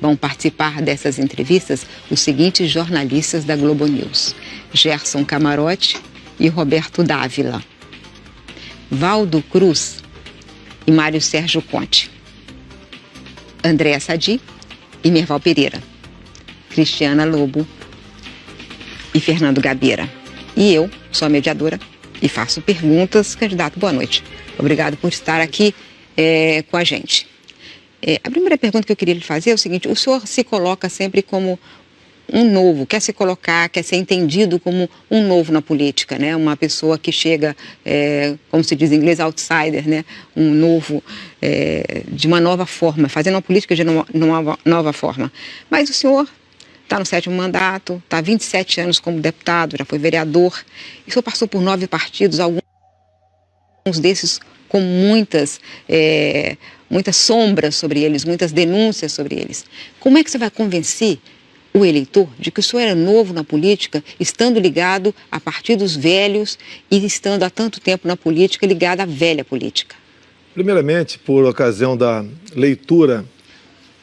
Vão participar dessas entrevistas os seguintes jornalistas da Globo News: Gerson Camarote e Roberto Dávila, Valdo Cruz e Mário Sérgio Conte, Andréa Sadi e Merval Pereira, Cristiana Lobo e Fernando Gabeira. E eu sou a mediadora e faço perguntas. Candidato, boa noite. Obrigado por estar aqui com a gente. A primeira pergunta que eu queria lhe fazer é o seguinte: o senhor se coloca sempre como um novo, quer se colocar, quer ser entendido como um novo na política, né? Uma pessoa que chega, como se diz em inglês, outsider, né? Um novo, de uma nova forma, fazendo uma política de uma nova forma. Mas o senhor está no 7º mandato, está há 27 anos como deputado, já foi vereador, e o senhor passou por 9 partidos, alguns desses com muitas sombras sobre eles, muitas denúncias sobre eles. Como é que você vai convencer o eleitor de que o senhor era novo na política, estando ligado a partidos velhos e estando há tanto tempo na política, ligado à velha política? Primeiramente, por ocasião da leitura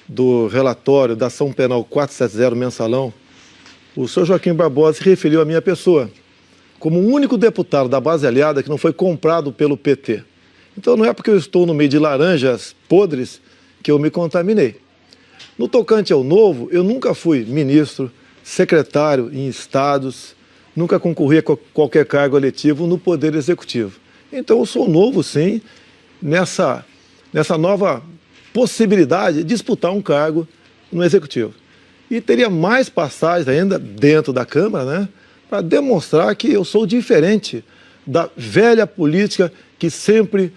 do relatório da ação penal 470 mensalão, o senhor Joaquim Barbosa se referiu à minha pessoa como o único deputado da base aliada que não foi comprado pelo PT. Então não é porque eu estou no meio de laranjas podres que eu me contaminei. No tocante ao novo, eu nunca fui ministro, secretário em estados, nunca concorri a qualquer cargo eletivo no Poder Executivo. Então eu sou novo, sim, nessa nova possibilidade de disputar um cargo no Executivo. E teria mais passagens ainda dentro da Câmara, né, para demonstrar que eu sou diferente da velha política que sempre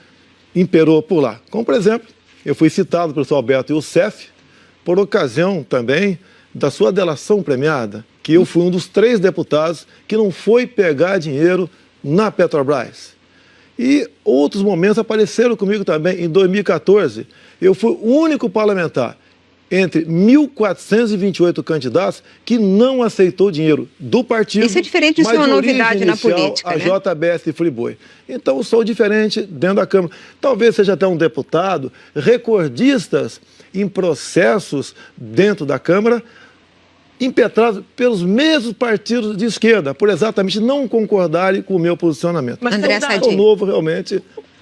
imperou por lá. Como, por exemplo, eu fui citado pelo professor Alberto Youssef, por ocasião também da sua delação premiada, que eu fui um dos 3 deputados que não foi pegar dinheiro na Petrobras. E outros momentos apareceram comigo também. Em 2014, eu fui o único parlamentar entre 1.428 candidatos que não aceitou dinheiro do partido. Isso é diferente de ser uma novidade na política, a né? JBS Friboi. Então, eu sou diferente dentro da Câmara. Talvez seja até um deputado recordistas em processos dentro da Câmara, impetrados pelos mesmos partidos de esquerda, por exatamente não concordarem com o meu posicionamento. Mas Andréa Sadi, eu sou novo realmente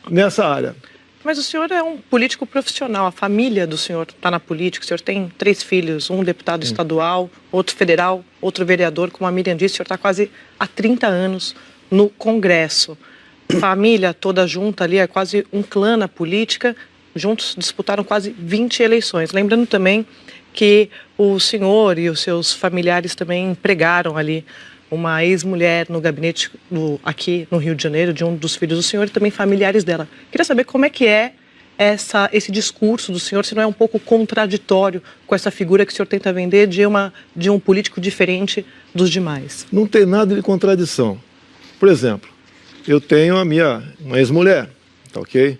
nessa área. Mas o senhor é um político profissional, a família do senhor está na política, o senhor tem 3 filhos, um deputado estadual, outro federal, outro vereador, como a Miriam disse, o senhor está quase há 30 anos no Congresso. Família toda junta ali, é quase um clã na política, juntos disputaram quase 20 eleições. Lembrando também que o senhor e os seus familiares também empregaram ali uma ex-mulher no gabinete aqui no Rio de Janeiro, de um dos filhos do senhor e também familiares dela. Queria saber como é que é esse discurso do senhor, se não é um pouco contraditório com essa figura que o senhor tenta vender de um político diferente dos demais. Não tem nada de contradição. Por exemplo, eu tenho uma ex-mulher, tá ok?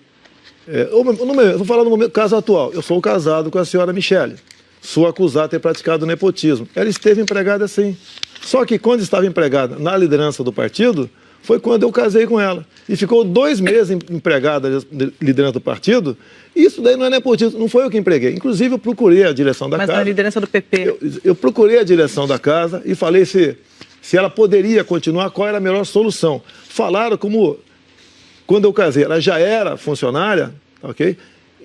Vou falar no momento, caso atual. Eu sou casado com a senhora Michele. Sou acusado de ter praticado nepotismo. Ela esteve empregada sim. Só que quando estava empregada na liderança do partido, foi quando eu casei com ela. E ficou 2 meses empregada na liderança do partido. Isso daí não é nepotismo, não foi eu que empreguei. Inclusive, eu procurei a direção da casa. Mas na liderança do PP? Eu procurei a direção da casa e falei se ela poderia continuar, qual era a melhor solução. Falaram como, quando eu casei, ela já era funcionária, ok?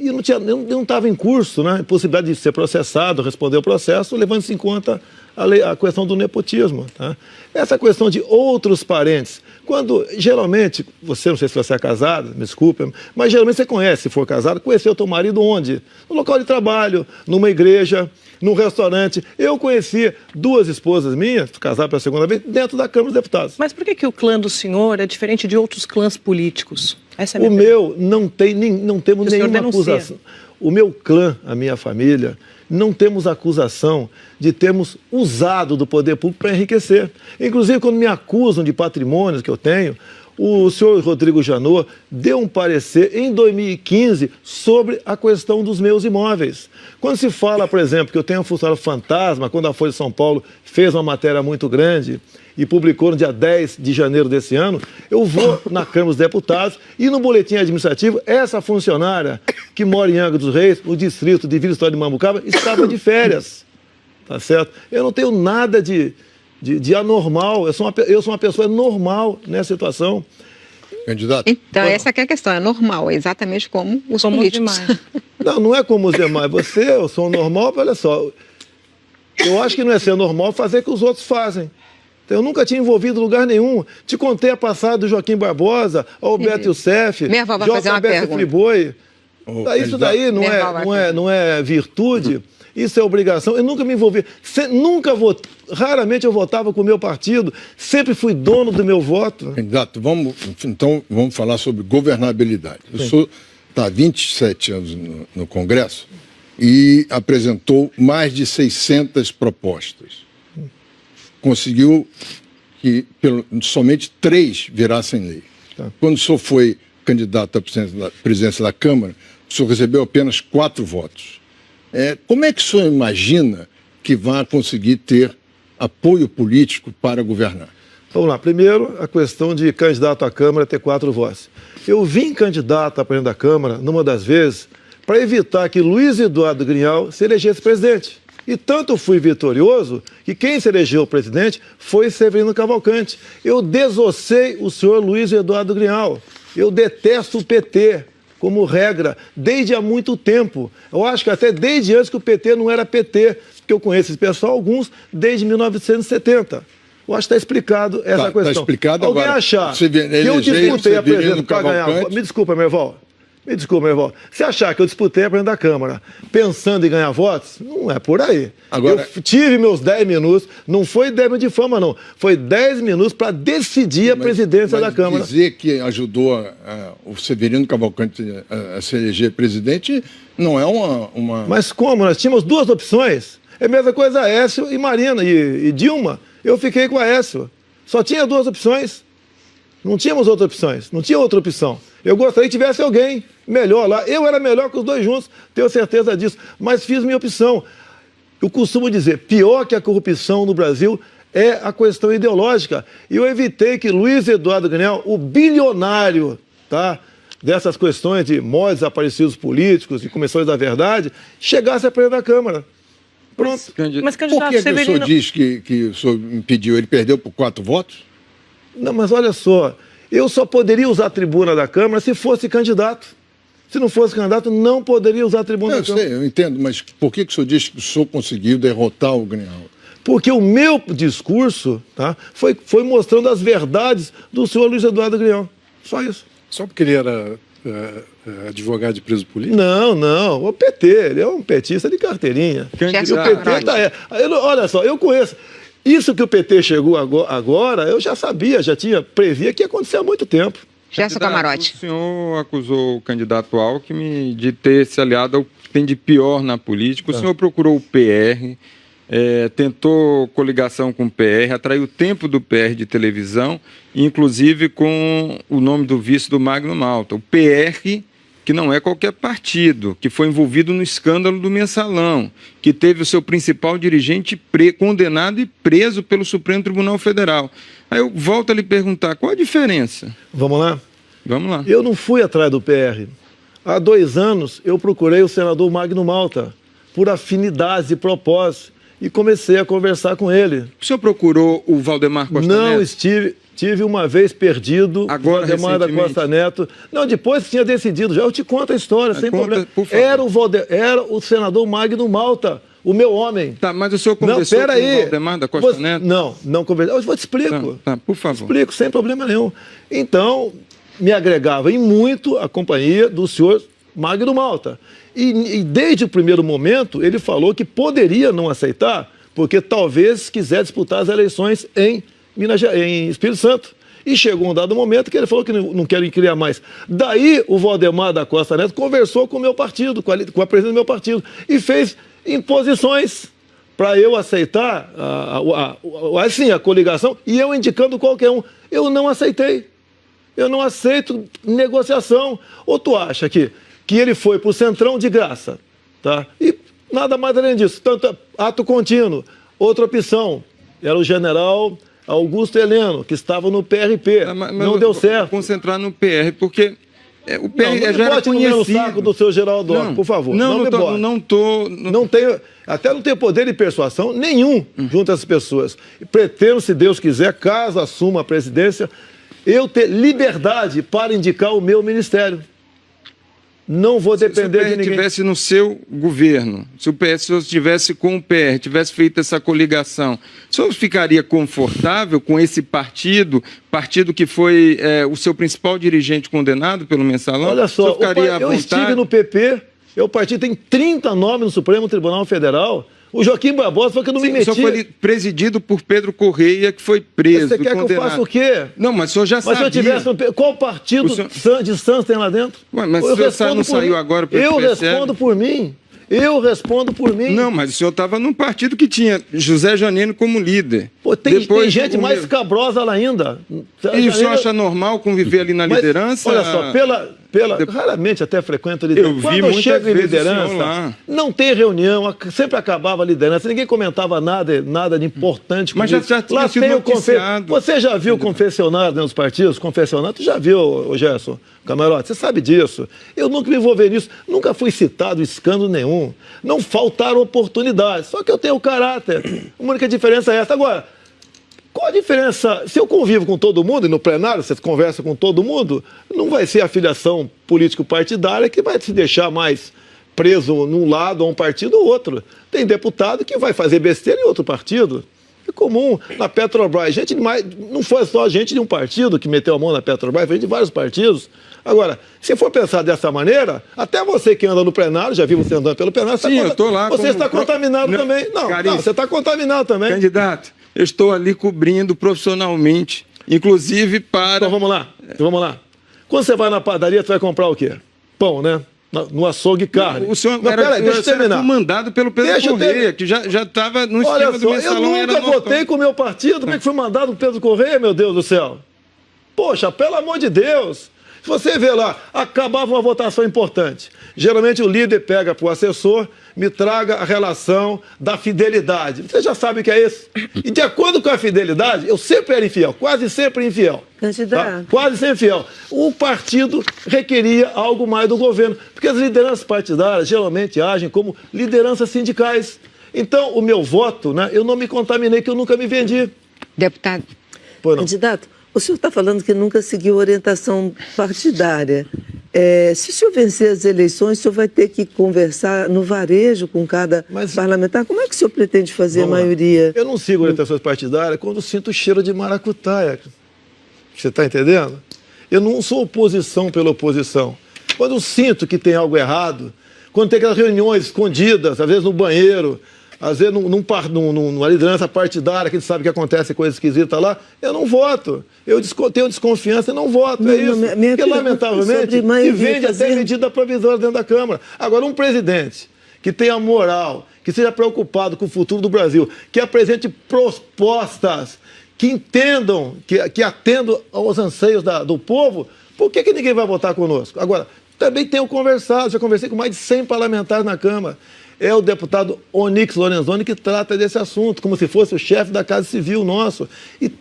E não estava em curso, né? Possibilidade de ser processado, responder o processo, levando-se em conta a questão do nepotismo. Tá? Essa questão de outros parentes, quando geralmente, não sei se você é casado, me desculpe, mas geralmente você conhece, se for casado, conheceu o teu marido onde? No local de trabalho, numa igreja, num restaurante. Eu conheci 2 esposas minhas, casadas pela 2ª vez, dentro da Câmara dos Deputados. Mas por que o clã do senhor é diferente de outros clãs políticos? Essa é a minha pergunta. Não temos nenhuma acusação. O meu clã, a minha família, não temos acusação de termos usado do poder público para enriquecer. Inclusive, quando me acusam de patrimônios que eu tenho, O senhor Rodrigo Janot deu um parecer em 2015 sobre a questão dos meus imóveis. Quando se fala, por exemplo, que eu tenho um funcionário fantasma, quando a Folha de São Paulo fez uma matéria muito grande e publicou no dia 10 de janeiro desse ano, eu vou na Câmara dos Deputados e no boletim administrativo, essa funcionária que mora em Angra dos Reis, no distrito de Vila História de Mambucaba, estava de férias. Tá certo? Eu não tenho nada de anormal, eu sou uma pessoa normal nessa situação. Candidato? Então, essa que é a questão, é normal, é exatamente como os políticos. Não é como os demais. Eu sou normal, olha só, eu acho que não é ser normal fazer o que os outros fazem. Então, eu nunca tinha envolvido em lugar nenhum. Te contei a passada do Joaquim Barbosa, Alberto Youssef, JBS Friboi. Isso daí não é virtude. Isso é obrigação. Eu nunca me envolvi. Raramente eu votava com o meu partido. Sempre fui dono do meu voto. Candidato, vamos falar sobre governabilidade. O senhor está há 27 anos no Congresso e apresentou mais de 600 propostas. Conseguiu que somente 3 virassem lei. Quando o senhor foi candidato à presidência da Câmara, o senhor recebeu apenas 4 votos. Como é que o senhor imagina que vai conseguir ter apoio político para governar? Vamos lá. Primeiro, a questão de candidato à Câmara ter 4 votos. Eu vim candidato a presidente da Câmara, numa das vezes, para evitar que Luiz Eduardo Grignal se elegesse presidente. E tanto fui vitorioso que quem se elegeu presidente foi Severino Cavalcante. Eu desossei o senhor Luiz Eduardo Grignal. Eu detesto o PT. Como regra, desde há muito tempo. Eu acho que até desde antes que o PT não era PT, porque eu conheço esse pessoal, alguns, desde 1970. Eu acho que está explicado essa questão. Está explicado. Alguém agora, achar que eu disputei a presidência para ganhar... Me desculpa, meu irmão. Se achar que eu disputei a presidência da Câmara pensando em ganhar votos, não é por aí. Agora... Eu tive meus 10 minutos, não foi 10 minutos de fama, não. Foi 10 minutos para decidir a presidência da Câmara. Dizer que ajudou o Severino Cavalcante a se eleger presidente não é uma... Mas como? Nós tínhamos 2 opções. É a mesma coisa Aécio e Marina e Dilma. Eu fiquei com Aécio. Só tinha 2 opções. Não tínhamos outras opções. Não tinha outra opção. Eu gostaria que tivesse alguém melhor lá. Eu era melhor que os 2 juntos, tenho certeza disso. Mas fiz minha opção. Eu costumo dizer, pior que a corrupção no Brasil é a questão ideológica. E eu evitei que Luiz Eduardo Grignal, o bilionário, dessas questões de mortos desaparecidos políticos e comissões da verdade, chegasse a presidente da Câmara. Pronto. Mas candidato, por que Severino... o senhor diz que o senhor impediu? Ele perdeu por 4 votos? Não, mas olha só, eu só poderia usar a tribuna da Câmara se fosse candidato. Se não fosse candidato, não poderia usar a tribuna da Câmara. Eu entendo, mas por que o senhor diz que o senhor conseguiu derrotar o Grignal? Porque o meu discurso foi mostrando as verdades do senhor Luiz Eduardo Grignal. Só isso. Só porque ele era advogado de preso político? Não. O PT, ele é um petista de carteirinha. E o PT olha só, eu conheço... Isso que o PT chegou agora, eu já sabia, previa que ia acontecer há muito tempo. Gerson Camarote. O senhor acusou o candidato Alckmin de ter se aliado ao que tem de pior na política. O senhor procurou o PR, tentou coligação com o PR, atraiu o tempo do PR de televisão, inclusive com o nome do vice do Magno Malta. O PR, que não é qualquer partido, que foi envolvido no escândalo do Mensalão, que teve o seu principal dirigente condenado e preso pelo Supremo Tribunal Federal. Aí eu volto a lhe perguntar, qual a diferença? Vamos lá? Vamos lá. Eu não fui atrás do PR. Há 2 anos eu procurei o senador Magno Malta, por afinidades e propósitos, e comecei a conversar com ele. O senhor procurou o Valdemar Costa Neto? Não Tive uma vez perdido agora, o Valdemar da Costa Neto. Não, depois tinha decidido já. Eu te conto a história, sem problema. Era o senador Magno Malta, o meu homem. Tá, mas o senhor conversou com o Valdemar da Costa Neto? Não conversei. Eu te explico. Tá, por favor. Explico, sem problema nenhum. Então, me agregava em muito a companhia do senhor Magno Malta. E desde o primeiro momento, ele falou que poderia não aceitar, porque talvez quisesse disputar as eleições em Espírito Santo. E chegou um dado momento que ele falou que não quer criar mais. Daí o Valdemar da Costa Neto conversou com o meu partido, com a presidente do meu partido, e fez imposições para eu aceitar a coligação, e eu indicando qualquer um. Eu não aceitei. Eu não aceito negociação. Ou tu acha que ele foi para o Centrão de graça, tá? E nada mais além disso. Tanto ato contínuo. Outra opção era o general Augusto Heleno, que estava no PRP. Não deu certo. Concentrar no PR, porque o PR já era conhecido. No saco do seu Geraldo Alckmin, por favor. Não tenho, até não tenho poder de persuasão nenhum junto a essas pessoas. E pretendo, se Deus quiser, caso assuma a presidência, eu ter liberdade para indicar o meu ministério. Não vou depender de ninguém. Se o PR estivesse no seu governo, se o PS estivesse com o PR, tivesse feito essa coligação, o senhor ficaria confortável com esse partido que foi o seu principal dirigente condenado pelo Mensalão? Olha só, eu estive no PP, o partido tem 30 nomes no Supremo Tribunal Federal. O Joaquim Barbosa foi que eu não me meti. O senhor foi presidido por Pedro Correia, que foi preso. Você quer que eu faça o quê? Não, mas o senhor já sabia. Mas se eu tivesse... Qual partido de Santos tem lá dentro? Ué, mas o senhor não saiu agora para eu respondo por mim. Eu respondo por mim. Não, mas o senhor estava num partido que tinha José Janine como líder. Pô, tem gente mais escabrosa lá ainda. E o senhor acha normal conviver ali na liderança? Olha só, raramente até frequento a liderança. Quando eu chego em liderança, não tem reunião, sempre acabava a liderança, ninguém comentava nada de importante. Mas já tinha sido noticiado. Você já viu confessionário nos partidos? Confessionário? Tu já viu, Gerson Camarote? Você sabe disso. Eu nunca me envolvi nisso, nunca fui citado em escândalo nenhum. Não faltaram oportunidades, só que eu tenho caráter. A única diferença é essa. Agora, qual a diferença? Se eu convivo com todo mundo, e no plenário você conversa com todo mundo, não vai ser a filiação político-partidária que vai te deixar mais preso num lado ou um partido ou outro. Tem deputado que vai fazer besteira em outro partido. É comum. Na Petrobras, não foi só gente de um partido que meteu a mão na Petrobras, foi de vários partidos. Agora, se for pensar dessa maneira, até você que anda no plenário, já vi você andando pelo plenário, sim, eu tô lá você está contaminado também. Não, você está contaminado também. Candidato, eu estou ali cobrindo profissionalmente, inclusive para... Então vamos lá. Quando você vai na padaria, você vai comprar o quê? Pão, né? No açougue, carne. O senhor era comandado pelo Pedro Correia, que já estava no esquema do Mensalão. Eu nunca votei com o meu partido. Como é que fui mandado pro Pedro Correia, meu Deus do céu? Poxa, pelo amor de Deus. Se você vê lá, acabava uma votação importante. Geralmente o líder pega para o assessor, me traga a relação da fidelidade. Você já sabe o que é isso. E de acordo com a fidelidade, eu sempre era infiel, quase sempre infiel. Candidato. Tá? Quase sempre infiel. O partido requeria algo mais do governo, porque as lideranças partidárias geralmente agem como lideranças sindicais. Então, o meu voto, né, eu não me contaminei, que eu nunca me vendi. Deputado. Candidato, o senhor está falando que nunca seguiu orientação partidária. Se o senhor vencer as eleições, o senhor vai ter que conversar no varejo com cada parlamentar. Como é que o senhor pretende fazer a maioria? Eu não sigo orientações partidárias quando sinto o cheiro de maracutaia. Você está entendendo? Eu não sou oposição pela oposição. Quando eu sinto que tem algo errado, quando tem aquelas reuniões escondidas, às vezes no banheiro, às vezes numa liderança partidária, que a gente sabe que acontece coisa esquisita lá, eu não voto. Eu tenho desconfiança e não voto. É isso. Porque, lamentavelmente, se vende até medida provisória dentro da Câmara. Agora, um presidente que tenha moral, que seja preocupado com o futuro do Brasil, que apresente propostas, que entendam, que atendam aos anseios do povo, por que ninguém vai votar conosco? Agora, também tenho conversado, já conversei com mais de 100 parlamentares na Câmara. É o deputado Onyx Lorenzoni que trata desse assunto, como se fosse o chefe da Casa Civil nosso. E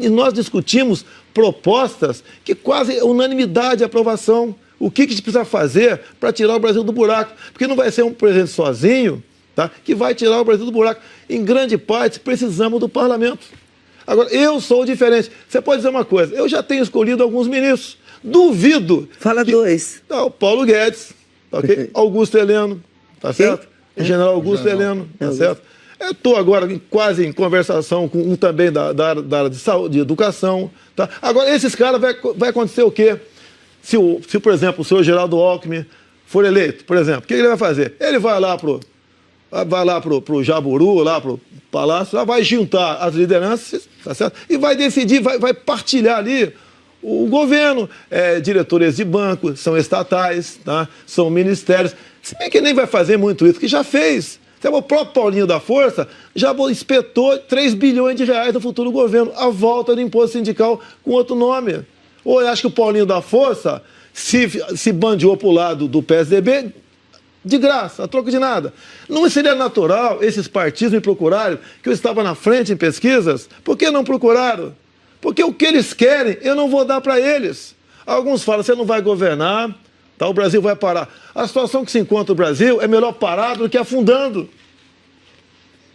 nós discutimos propostas que quase unanimidade de aprovação. O que a gente precisa fazer para tirar o Brasil do buraco? Porque não vai ser um presidente sozinho, tá, que vai tirar o Brasil do buraco. Em grande parte, precisamos do parlamento. Agora, eu sou diferente. Você pode dizer uma coisa, eu já tenho escolhido alguns ministros. Duvido. Fala dois. Não, Paulo Guedes, ok? Augusto Heleno, tá certo? General Augusto Heleno, tá certo? Eu estou agora quase em conversação com um também da área de saúde, de educação. Tá? Agora, esses caras vai acontecer o quê? Se, por exemplo, o senhor Geraldo Alckmin for eleito, por exemplo, o que ele vai fazer? Ele vai lá pro Jaburu, lá pro Palácio, lá vai juntar as lideranças, tá certo? E vai decidir, vai partilhar ali o governo. Diretores de banco, são estatais, tá? São ministérios. Se bem que nem vai fazer muito isso, que já fez. O próprio Paulinho da Força já espetou 3 bilhões de reais no futuro governo, a volta do imposto sindical com outro nome. Ou acha que o Paulinho da Força se bandeou para o lado do PSDB de graça, a troco de nada. Não seria natural esses partidos me procurarem, que eu estava na frente em pesquisas? Por que não procuraram? Porque o que eles querem, eu não vou dar para eles. Alguns falam, você não vai governar, tá? O Brasil vai parar. A situação que se encontra o Brasil é melhor parado do que afundando.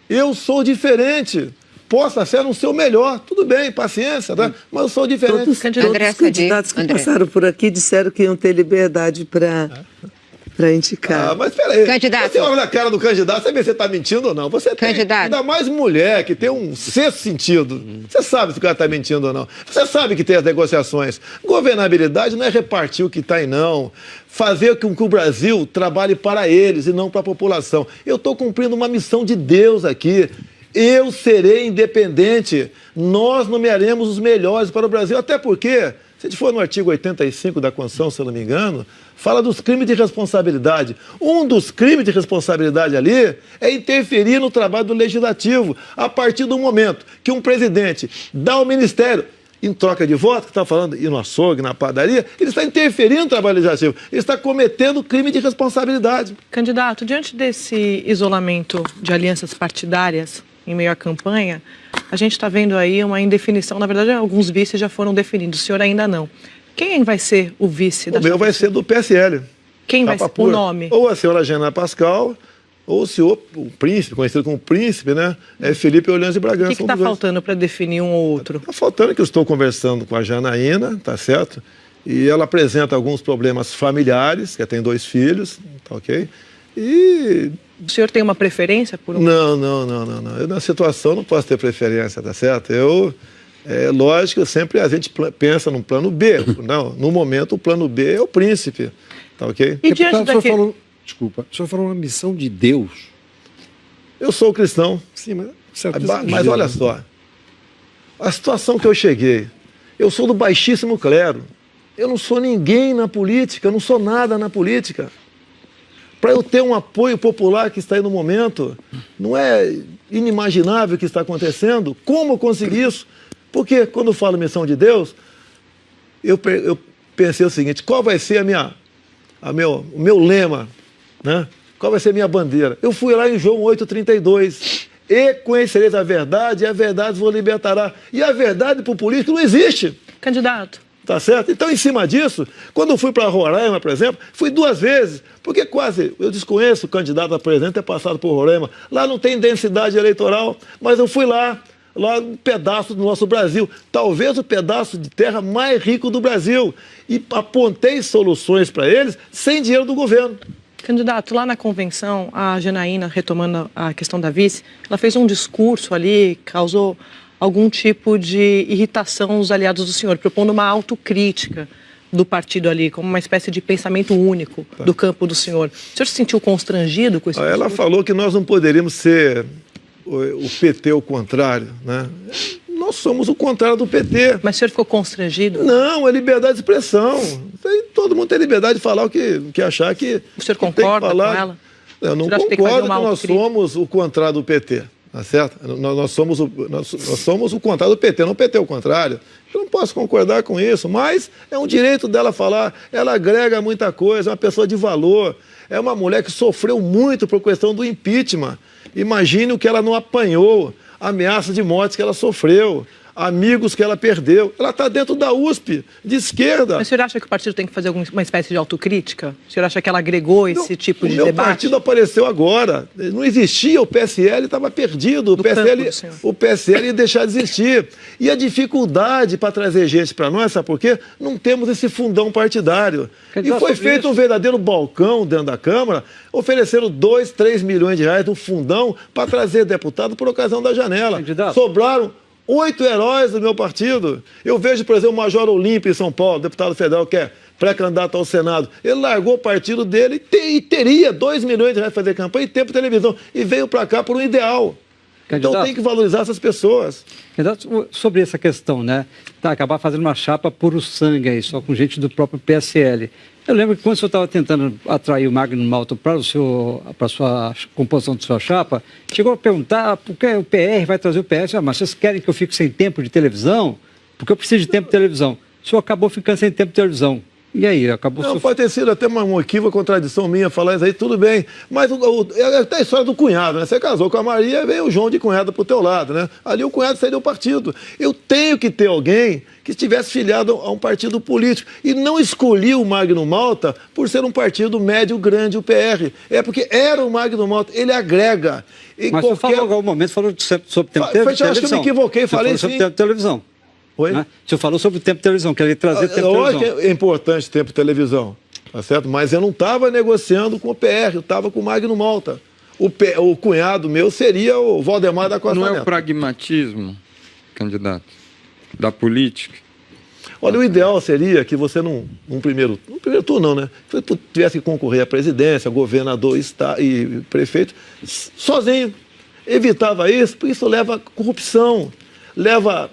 Eu sou diferente. Posso até não ser o melhor, tudo bem, paciência, tá? Mas eu sou diferente. Todos os candidatos que passaram por aqui disseram que iam ter liberdade para indicar. Mas peraí, candidato. Você olha na cara do candidato, você vê se você está mentindo ou não. Você tem, ainda mais mulher, que tem um sexto sentido. Você sabe se o cara está mentindo ou não. Você sabe que tem as negociações. Governabilidade não é repartir o que está aí, não. Fazer com que o Brasil trabalhe para eles e não para a população. Eu estou cumprindo uma missão de Deus aqui. Eu serei independente. Nós nomearemos os melhores para o Brasil. Até porque, se a gente for no artigo 85 da Constituição, se eu não me engano, fala dos crimes de responsabilidade. Um dos crimes de responsabilidade ali é interferir no trabalho do Legislativo. A partir do momento que um presidente dá ao Ministério, em troca de voto, que está falando, ir no açougue, na padaria, ele está interferindo no trabalho legislativo. Ele está cometendo crime de responsabilidade. Candidato, diante desse isolamento de alianças partidárias em meio à campanha, a gente está vendo aí uma indefinição. Na verdade, alguns vices já foram definidos, o senhor ainda não. Quem vai ser o vice da... O meu vai ser do PSL. Quem vai ser o nome? Ou a senhora Jana Pascal, ou o senhor, o príncipe, conhecido como príncipe, né? É Felipe Orleans de Bragança. O que está faltando para definir um ou outro? Está faltando que eu estou conversando com a Janaína, tá certo? E ela apresenta alguns problemas familiares, que tem 2 filhos, tá ok? E... O senhor tem uma preferência por um? Não. Eu, na situação, não posso ter preferência, tá certo? É lógico, sempre a gente pensa num plano B. Não, no momento, o plano B é o príncipe, tá ok? E diante daquele... Desculpa, o senhor falou uma missão de Deus. Eu sou cristão. Sim, mas olha só, a situação que eu cheguei, eu sou do baixíssimo clero. Eu não sou ninguém na política, eu não sou nada na política. Para eu ter um apoio popular que está aí no momento, não é inimaginável o que está acontecendo. Como eu consegui isso? Porque quando eu falo missão de Deus, eu pensei o seguinte, qual vai ser o meu lema, né? Qual vai ser a minha bandeira? Eu fui lá em João 8,32, e conhecereis a verdade vos libertará. E a verdade para o político não existe. Candidato. Tá certo? Então, em cima disso, quando eu fui para Roraima, por exemplo, fui 2 vezes, porque eu desconheço o candidato a presidente ter passado por Roraima. Lá não tem densidade eleitoral, mas eu fui lá um pedaço do nosso Brasil, talvez o pedaço de terra mais rico do Brasil, e apontei soluções para eles sem dinheiro do governo. Candidato, lá na convenção, a Janaína, retomando a questão da vice, ela fez um discurso ali, causou algum tipo de irritação aos aliados do senhor, propondo uma autocrítica do partido ali, como uma espécie de pensamento único do campo do senhor. O senhor se sentiu constrangido com isso? Ela falou que nós não poderíamos ser o PT ao contrário, né? Nós somos o contrário do PT. Mas o senhor ficou constrangido? Não, é liberdade de expressão. Todo mundo tem liberdade de falar o que achar que... O senhor concorda com ela? Eu não concordo que nós somos o contrário do PT. Tá certo? Nós somos o contrário do PT, não o PT é o contrário. Eu não posso concordar com isso, mas é um direito dela falar. Ela agrega muita coisa, é uma pessoa de valor. É uma mulher que sofreu muito por questão do impeachment. Imagine o que ela não apanhou, ameaça de morte que ela sofreu, amigos que ela perdeu. Ela está dentro da USP, de esquerda. Mas o senhor acha que o partido tem que fazer uma espécie de autocrítica? O senhor acha que ela agregou esse tipo de debate? O meu partido apareceu agora. Não existia, o PSL estava perdido. O PSL ia deixar de existir. E a dificuldade para trazer gente para nós, sabe por quê? Não temos esse fundão partidário. E foi feito um verdadeiro balcão dentro da Câmara, ofereceram 2, 3 milhões de reais do fundão para trazer deputado por ocasião da janela. Sobraram 8 heróis do meu partido. Eu vejo, por exemplo, o Major Olímpio em São Paulo, deputado federal, que é pré-candidato ao Senado. Ele largou o partido dele e teria 2 milhões de reais para fazer campanha e tempo de televisão. E veio para cá por um ideal. Candidato, então tem que valorizar essas pessoas. Candidato, sobre essa questão, né? Acabar fazendo uma chapa puro sangue aí, só com gente do próprio PSL. Eu lembro que quando o senhor estava tentando atrair o Magno Malta para a sua composição de sua chapa, chegou a perguntar por que o PR vai trazer o PS. Mas vocês querem que eu fique sem tempo de televisão? Porque eu preciso de tempo de televisão. o senhor acabou ficando sem tempo de televisão. E aí, acabou... Não, pode ter sido até uma equívoca, contradição minha falar isso aí, tudo bem. Mas é até a história do cunhado, né? Você casou com a Maria, veio o João de cunhado pro teu lado, né? Ali o cunhado saiu do partido. Eu tenho que ter alguém que estivesse filiado a um partido político. E não escolhi o Magno Malta por ser um partido médio grande, o PR. É porque era o Magno Malta, ele agrega. Mas você falou em algum momento, falou sobre tempo de televisão. Acho que eu me equivoquei, falei sobre tempo de televisão. Oi? Né? O senhor falou sobre o tempo de televisão, queria trazer tempo de televisão. Lógico que é importante tempo de televisão, tá certo? Mas eu não estava negociando com o PR, eu estava com o Magno Malta. O cunhado meu seria o Valdemar da Costa Neto. Não é o pragmatismo, candidato, da política? Olha, o ideal seria que você num primeiro turno não, né? Que você tivesse que concorrer à presidência, governador e prefeito, sozinho. Evitava isso, porque isso leva a corrupção, leva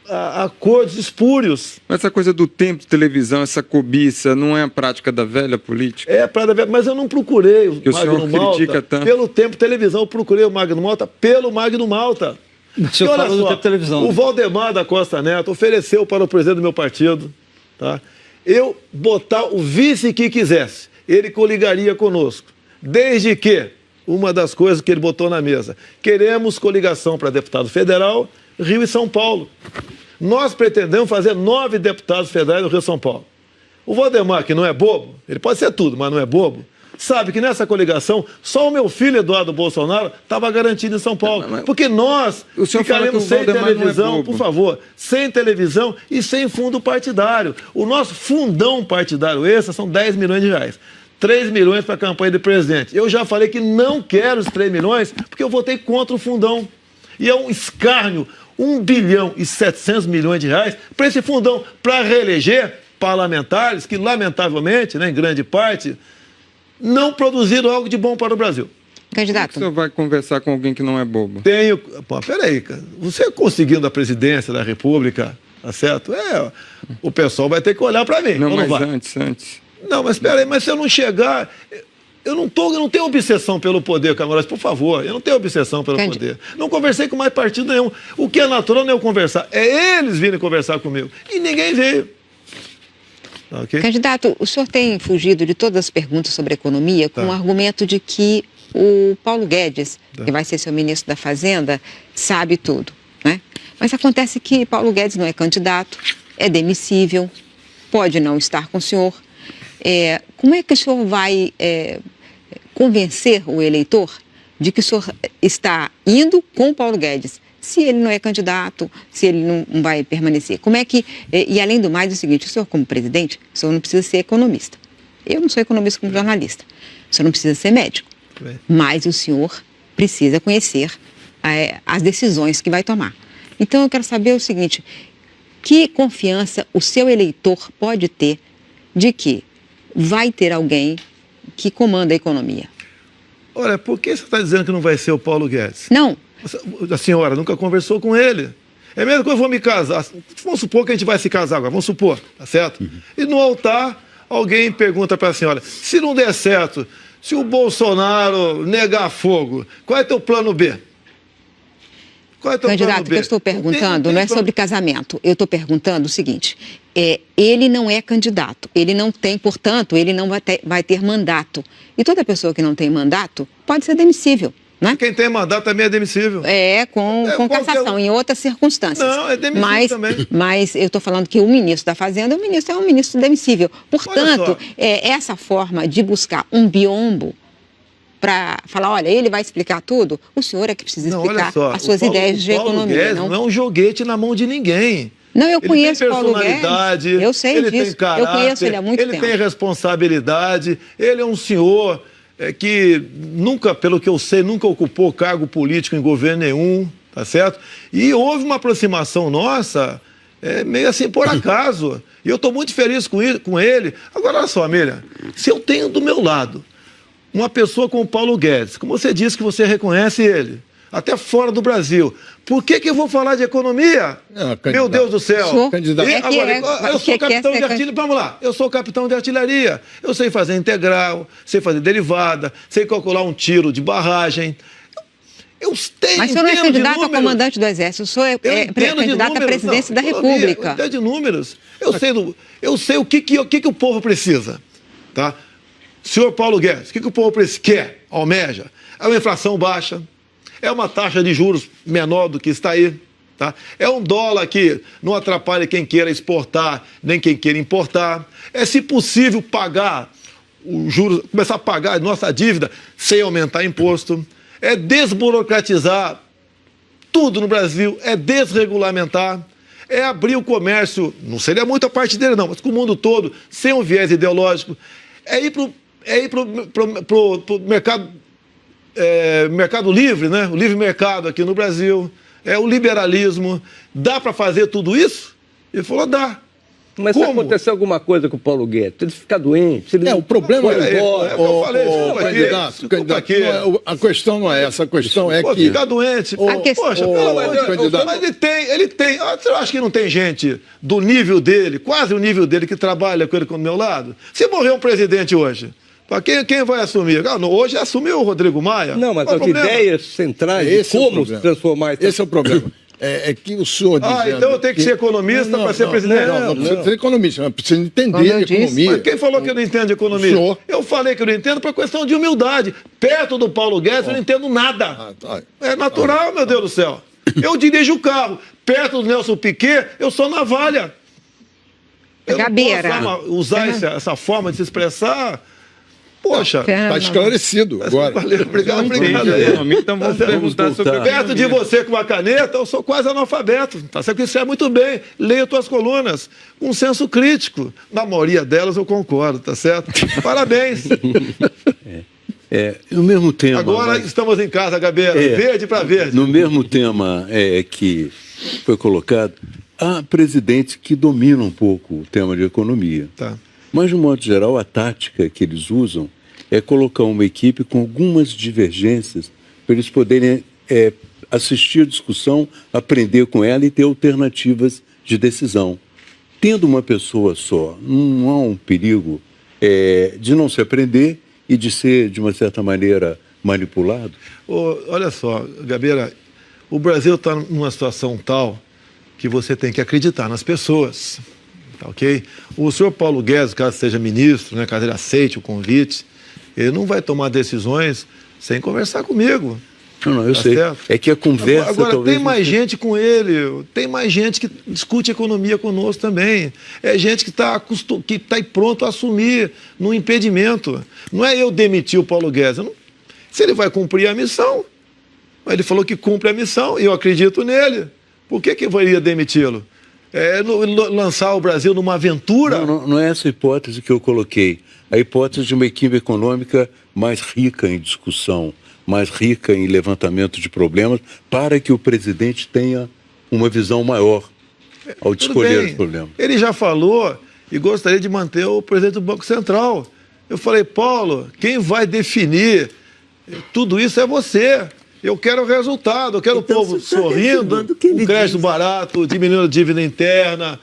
a acordos espúrios. Essa coisa do tempo de televisão, essa cobiça, não é a prática da velha política? É a prática da velha, mas eu não procurei o Magno Malta pelo tempo de televisão, eu procurei o Magno Malta pelo Magno Malta. O senhor falou do tempo de televisão. O Valdemar da Costa Neto ofereceu para o presidente do meu partido, tá? Eu botar o vice que quisesse, ele coligaria conosco, desde que, uma das coisas que ele botou na mesa, queremos coligação para deputado federal, Rio e São Paulo. Nós pretendemos fazer 9 deputados federais no Rio e São Paulo. O Valdemar, que não é bobo, ele pode ser tudo, mas não é bobo, sabe que nessa coligação só o meu filho Eduardo Bolsonaro estava garantido em São Paulo. Porque nós ficaremos sem televisão, por favor, sem televisão e sem fundo partidário. O nosso fundão partidário, esse, são 10 milhões de reais. 3 milhões para a campanha de presidente. Eu já falei que não quero os 3 milhões porque eu votei contra o fundão. E é um escárnio, 1 bilhão e 700 milhões de reais para esse fundão, para reeleger parlamentares que, lamentavelmente, né, em grande parte, não produziram algo de bom para o Brasil. Candidato. Como é que o senhor vai conversar com alguém que não é bobo? Tenho... Pô, peraí, cara. Você conseguindo a presidência da República, tá certo? O pessoal vai ter que olhar para mim. Não, mas antes. Não, mas peraí, mas se eu não chegar... Eu não tenho obsessão pelo poder, Camarote, por favor. Eu não tenho obsessão pelo poder. Não conversei com mais partido nenhum. O que é natural não é eu conversar. É eles virem conversar comigo. E ninguém veio. Okay? Candidato, o senhor tem fugido de todas as perguntas sobre economia com o argumento de que o Paulo Guedes, que vai ser seu ministro da Fazenda, sabe tudo, né? Mas acontece que Paulo Guedes não é candidato, é demissível, pode não estar com o senhor. Como é que o senhor vai convencer o eleitor de que o senhor está indo com o Paulo Guedes, se ele não é candidato, se ele não vai permanecer? Como é que... E além do mais, é o seguinte, o senhor como presidente, o senhor não precisa ser economista. Eu não sou economista como jornalista. O senhor não precisa ser médico. Mas o senhor precisa conhecer as decisões que vai tomar. Então eu quero saber o seguinte, que confiança o seu eleitor pode ter de que vai ter alguém que comanda a economia? Olha, por que você está dizendo que não vai ser o Paulo Guedes? Não. A senhora nunca conversou com ele. É mesmo que eu vou me casar. Vamos supor que a gente vai se casar agora, vamos supor, tá certo? E no altar, alguém pergunta para a senhora, se não der certo, se o Bolsonaro negar fogo, qual é teu plano B? Candidato, o que eu estou perguntando não é sobre casamento. Eu estou perguntando o seguinte, ele não é candidato, ele não tem, portanto, ele não vai ter mandato. E toda pessoa que não tem mandato pode ser demissível, né? Quem tem mandato também é demissível. Com cassação, em outras circunstâncias. Não, é demissível também. Mas eu estou falando que o ministro da Fazenda, é um ministro demissível. Portanto, essa forma de buscar um biombo para falar, olha, ele vai explicar tudo, o senhor é que precisa explicar as suas ideias de economia. Guedes não é um joguete na mão de ninguém. Não, eu conheço Paulo Guedes. Ele tem personalidade, eu sei ele disso. tem caráter, eu conheço ele há muito tempo. Ele tem responsabilidade, ele é um senhor que nunca, pelo que eu sei, nunca ocupou cargo político em governo nenhum, tá certo? E houve uma aproximação nossa, meio assim, por acaso. E eu estou muito feliz com ele. Agora, olha só, Amélia, se eu tenho do meu lado uma pessoa como o Paulo Guedes, como você disse que você reconhece ele, até fora do Brasil, por que eu vou falar de economia? Meu Deus do céu. Eu sou capitão de artilharia. Vamos lá, eu sou capitão de artilharia. Eu sei fazer integral, sei fazer derivada, sei calcular um tiro de barragem. Mas o senhor não é candidato a comandante do Exército, o senhor é candidato à presidência da República. Eu entendo de números. Eu sei o que o povo precisa. Tá? Senhor Paulo Guedes, o que o povo quer, almeja? É uma inflação baixa, é uma taxa de juros menor do que está aí. Tá? É um dólar que não atrapalha quem queira exportar, nem quem queira importar. É, se possível, pagar os juros, começar a pagar a nossa dívida sem aumentar imposto. É desburocratizar tudo no Brasil, é desregulamentar, é abrir o comércio, não seria muito a parte dele não, mas com o mundo todo, sem um viés ideológico. É ir para o mercado livre, né? O livre mercado aqui no Brasil. É o liberalismo. Dá para fazer tudo isso? Ele falou, dá. Mas se acontecer alguma coisa com o Paulo Guedes, se ele ficar doente, se ele... o problema eu falei, candidato, a questão não é essa, a questão é que... Ficar doente, poxa, pelo amor de Deus, mas ele tem, você acha que não tem gente do nível dele, quase o nível dele, que trabalha com ele do meu lado? Se morrer um presidente hoje, quem vai assumir? Hoje assumiu o Rodrigo Maia. Não, mas as ideias centrais de como se transformar... Esse é o problema. É que o senhor dizendo... então eu tenho que ser economista para ser presidente? Não precisa ser economista, mas precisa entender economia. Mas quem falou que eu não entendo de economia? Senhor. Eu falei que eu não entendo por questão de humildade. Perto do Paulo Guedes eu não entendo nada. É natural, meu Deus do céu. Eu dirijo o carro. Perto do Nelson Piquet, eu sou navalha. Eu Gabeira. não posso usar essa forma de se expressar... Poxa, está esclarecido agora. Valeu, obrigado. Então vamos perguntar sobre... Perto de você com uma caneta, eu sou quase analfabeto. Tá certo que isso é muito bem. Leio tuas colunas com um senso crítico. Na maioria delas eu concordo, tá certo? Parabéns. No mesmo tema... Agora estamos em casa, Gabeira. Verde para verde. No mesmo tema que foi colocado, há presidentes que dominam um pouco o tema de economia. Tá. Mas, de modo geral, a tática que eles usam é colocar uma equipe com algumas divergências para eles poderem assistir a discussão, aprender com ela e ter alternativas de decisão. Tendo uma pessoa só, não há um perigo de não se aprender e de ser, de uma certa maneira, manipulado? Olha só, Gabeira, o Brasil está numa situação tal que você tem que acreditar nas pessoas. Ok? O senhor Paulo Guedes, caso seja ministro, né, caso ele aceite o convite, ele não vai tomar decisões sem conversar comigo. Não, eu sei. Certo? É que a conversa... Agora, tem mais gente com ele, tem mais gente que discute economia conosco também. É gente que está pronto a assumir no impedimento. Não é eu demitir o Paulo Guedes. Se ele vai cumprir a missão, ele falou que cumpre a missão e eu acredito nele. Por que eu iria demiti-lo? Lançar o Brasil numa aventura? Não é essa a hipótese que eu coloquei. A hipótese de uma equipe econômica mais rica em discussão, mais rica em levantamento de problemas, para que o presidente tenha uma visão maior ao escolher os problemas. Ele já falou e gostaria de manter o presidente do Banco Central. Eu falei, Paulo, quem vai definir tudo isso é você. Eu quero o resultado, eu quero o povo sorrindo, um crédito barato, diminuindo a dívida interna,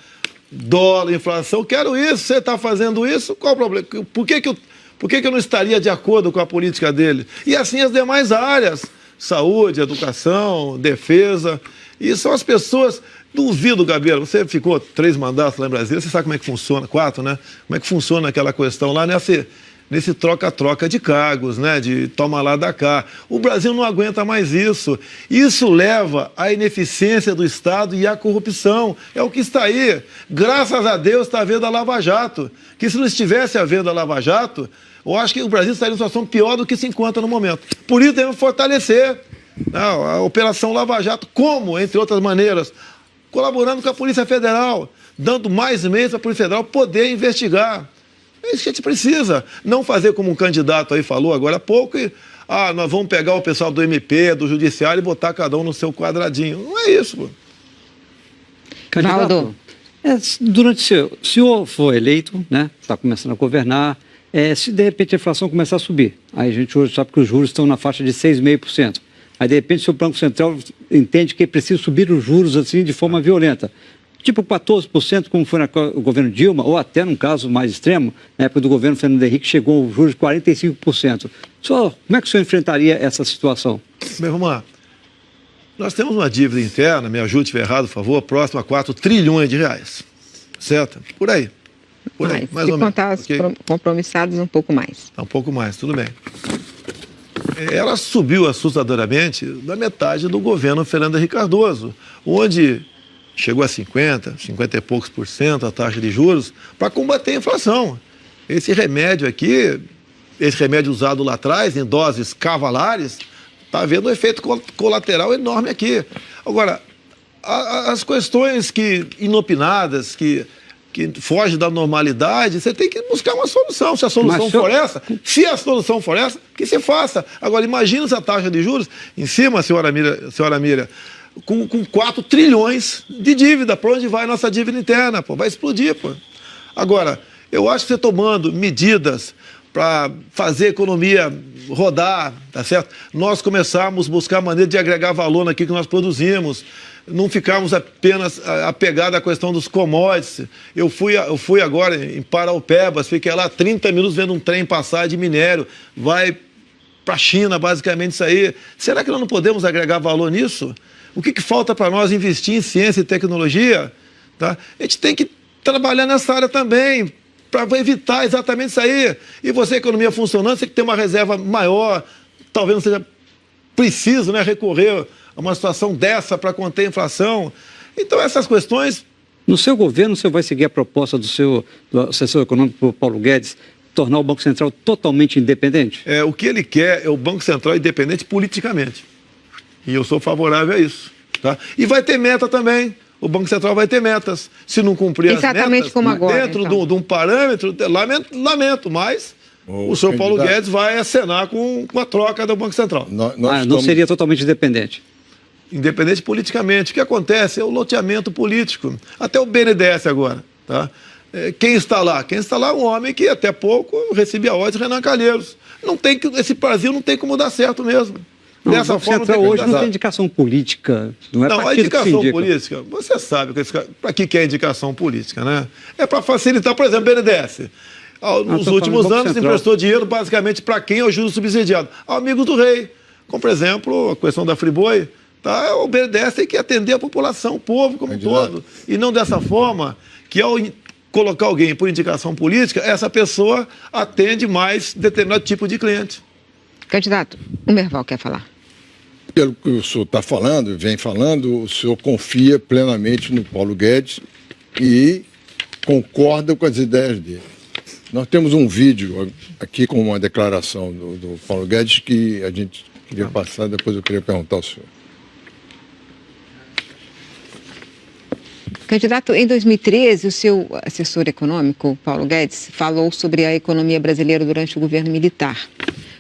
dólar, inflação. Eu quero isso, você está fazendo isso, qual o problema? Por que eu não estaria de acordo com a política dele? E assim as demais áreas, saúde, educação, defesa. E são as pessoas... Duvido, Gabriel, você ficou 3 mandatos lá em Brasília, você sabe como é que funciona, 4, né? Como é que funciona aquela questão lá nesse troca-troca de cargos, né? De toma lá da cá. O Brasil não aguenta mais isso. Isso leva à ineficiência do Estado e à corrupção. É o que está aí. Graças a Deus está havendo a Lava Jato. Que se não estivesse havendo a Lava Jato, eu acho que o Brasil estaria em uma situação pior do que se encontra no momento. Por isso devemos fortalecer a Operação Lava Jato. Como, entre outras maneiras? Colaborando com a Polícia Federal, dando mais meios para a Polícia Federal poder investigar. É isso que a gente precisa. Não fazer como um candidato aí falou agora há pouco e nós vamos pegar o pessoal do MP, do Judiciário e botar cada um no seu quadradinho. Não é isso, pô. Candidato, durante se o senhor for eleito, né, está começando a governar, se de repente a inflação começar a subir, aí a gente hoje sabe que os juros estão na faixa de 6,5%. Aí, de repente, o Banco Central entende que é preciso subir os juros assim de forma violenta. Tipo 14%, como foi no governo Dilma, ou até num caso mais extremo, na época do governo Fernando Henrique, chegou ao juros de 45%. Como é que o senhor enfrentaria essa situação? Bem, vamos lá. Nós temos uma dívida interna, me ajude se estiver errado, por favor, próxima a 4 trilhões de reais. Certo? Por aí. Por aí, mais ou menos. Contar os compromissados, um pouco mais. Um pouco mais, tudo bem. Ela subiu assustadoramente da metade do governo Fernando Henrique Cardoso, onde chegou a 50 e poucos % a taxa de juros para combater a inflação. Esse remédio aqui, esse remédio usado lá atrás, em doses cavalares, está havendo um efeito colateral enorme aqui. Agora, as questões inopinadas, que fogem da normalidade, você tem que buscar uma solução. Se a solução for essa, que se faça. Agora, imagina essa taxa de juros em cima, senhora Mira, com 4 trilhões de dívida. Para onde vai a nossa dívida interna? Pô? Vai explodir. Pô. Agora, eu acho que você tomando medidas para fazer a economia rodar, tá certo? Nós começarmos a buscar maneira de agregar valor naquilo que nós produzimos, não ficarmos apenas apegados à questão dos commodities. Eu fui agora em Paraupebas, fiquei lá 30 minutos vendo um trem passar de minério, vai para a China, basicamente isso aí. Será que nós não podemos agregar valor nisso? O que falta para nós investir em ciência e tecnologia? Tá? A gente tem que trabalhar nessa área também, para evitar exatamente isso aí. E você, a economia funcionando, você tem que ter uma reserva maior, talvez não seja preciso, né, recorrer a uma situação dessa para conter a inflação. Então, essas questões... No seu governo, o senhor vai seguir a proposta do assessor econômico Paulo Guedes, tornar o Banco Central totalmente independente? O que ele quer é o Banco Central independente politicamente. E eu sou favorável a isso. Tá? E vai ter meta também. O Banco Central vai ter metas. Se não cumprir exatamente as metas, como agora, dentro de um parâmetro, lamento, mas o senhor Paulo Guedes vai acenar com a troca do Banco Central. Não seria totalmente independente? Independente politicamente. O que acontece é o loteamento político. Até o BNDES agora. Tá? Quem está lá? Quem está lá é um homem que até pouco recebia ordens de Renan Calheiros. Esse Brasil não tem como dar certo mesmo. Não, dessa forma, Central hoje não tem indicação política. Não é a indicação política, você sabe para que é indicação política, né? É para facilitar, por exemplo, o BNDES. Nos últimos anos, emprestou dinheiro basicamente para quem é o juro subsidiado? Amigos do rei. Como, por exemplo, a questão da Friboi. Tá? O BNDES tem que atender a população, o povo como um todo. E não dessa forma que, ao colocar alguém por indicação política, essa pessoa atende mais determinado tipo de cliente. Candidato, o Merval quer falar. Pelo que o senhor está falando, vem falando, o senhor confia plenamente no Paulo Guedes e concorda com as ideias dele. Nós temos um vídeo aqui com uma declaração do Paulo Guedes que a gente queria passar, depois eu queria perguntar ao senhor. Candidato, em 2013, o seu assessor econômico, Paulo Guedes, falou sobre a economia brasileira durante o governo militar.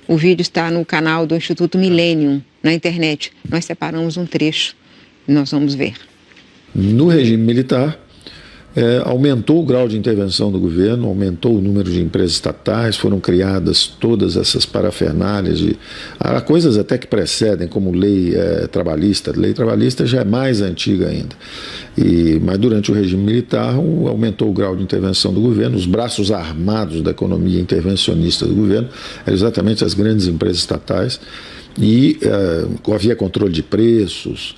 O vídeo está no canal do Instituto Millennium, na internet. Nós separamos um trecho e nós vamos ver. No regime militar, aumentou o grau de intervenção do governo, aumentou o número de empresas estatais, foram criadas todas essas parafernálias. Há coisas até que precedem, como lei trabalhista. A lei trabalhista já é mais antiga ainda. Mas durante o regime militar, aumentou o grau de intervenção do governo. Os braços armados da economia intervencionista do governo eram exatamente as grandes empresas estatais. E havia controle de preços,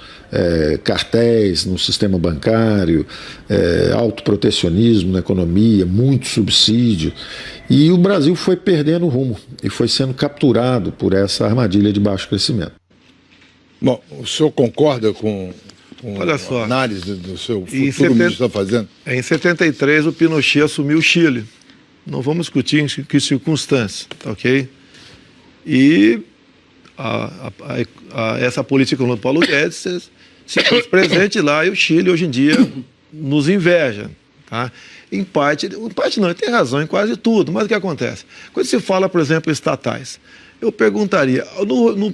cartéis no sistema bancário, autoprotecionismo na economia, muito subsídio. E o Brasil foi perdendo o rumo e foi sendo capturado por essa armadilha de baixo crescimento. Bom, o senhor concorda com Olha só, a análise do seu futuro ministro está fazendo? Em 73, o Pinochet assumiu o Chile. Não vamos discutir em que circunstâncias, ok? E essa política do Paulo Guedes se fez presente lá, e o Chile hoje em dia nos inveja. Tá? Em parte não, ele tem razão em quase tudo, mas o que acontece? Quando se fala, por exemplo, estatais, eu perguntaria,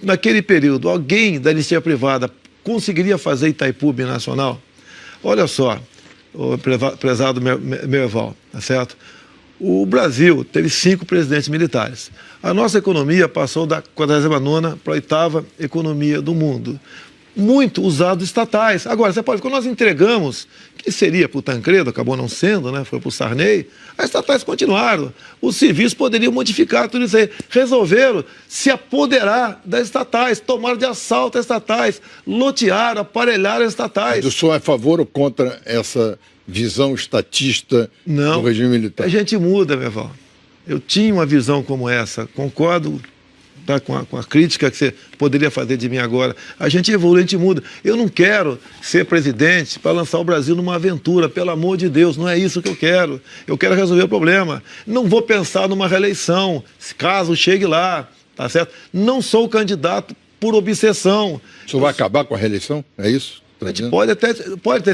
naquele período, alguém da iniciativa privada conseguiria fazer Itaipu binacional? Olha só, o prezado Merval, tá certo? O Brasil teve 5 presidentes militares. A nossa economia passou da 49ª para a 8ª economia do mundo. muito usado estatais. Agora, você pode, quando nós entregamos, que seria para o Tancredo, acabou não sendo, né? Foi para o Sarney, as estatais continuaram. Os civis poderiam modificar tudo isso aí. Resolveram se apoderar das estatais, tomaram de assalto as estatais, lotearam, aparelharam as estatais. O senhor é a favor ou contra essa visão estatista do regime militar? A gente muda, Merval. Eu tinha uma visão como essa, concordo, tá, com a crítica que você poderia fazer de mim agora. A gente evolui, a gente muda. Eu não quero ser presidente para lançar o Brasil numa aventura, pelo amor de Deus, não é isso que eu quero. Eu quero resolver o problema. Não vou pensar numa reeleição, caso chegue lá, tá certo? Não sou candidato por obsessão. O senhor vai acabar com a reeleição? É isso? A gente pode até,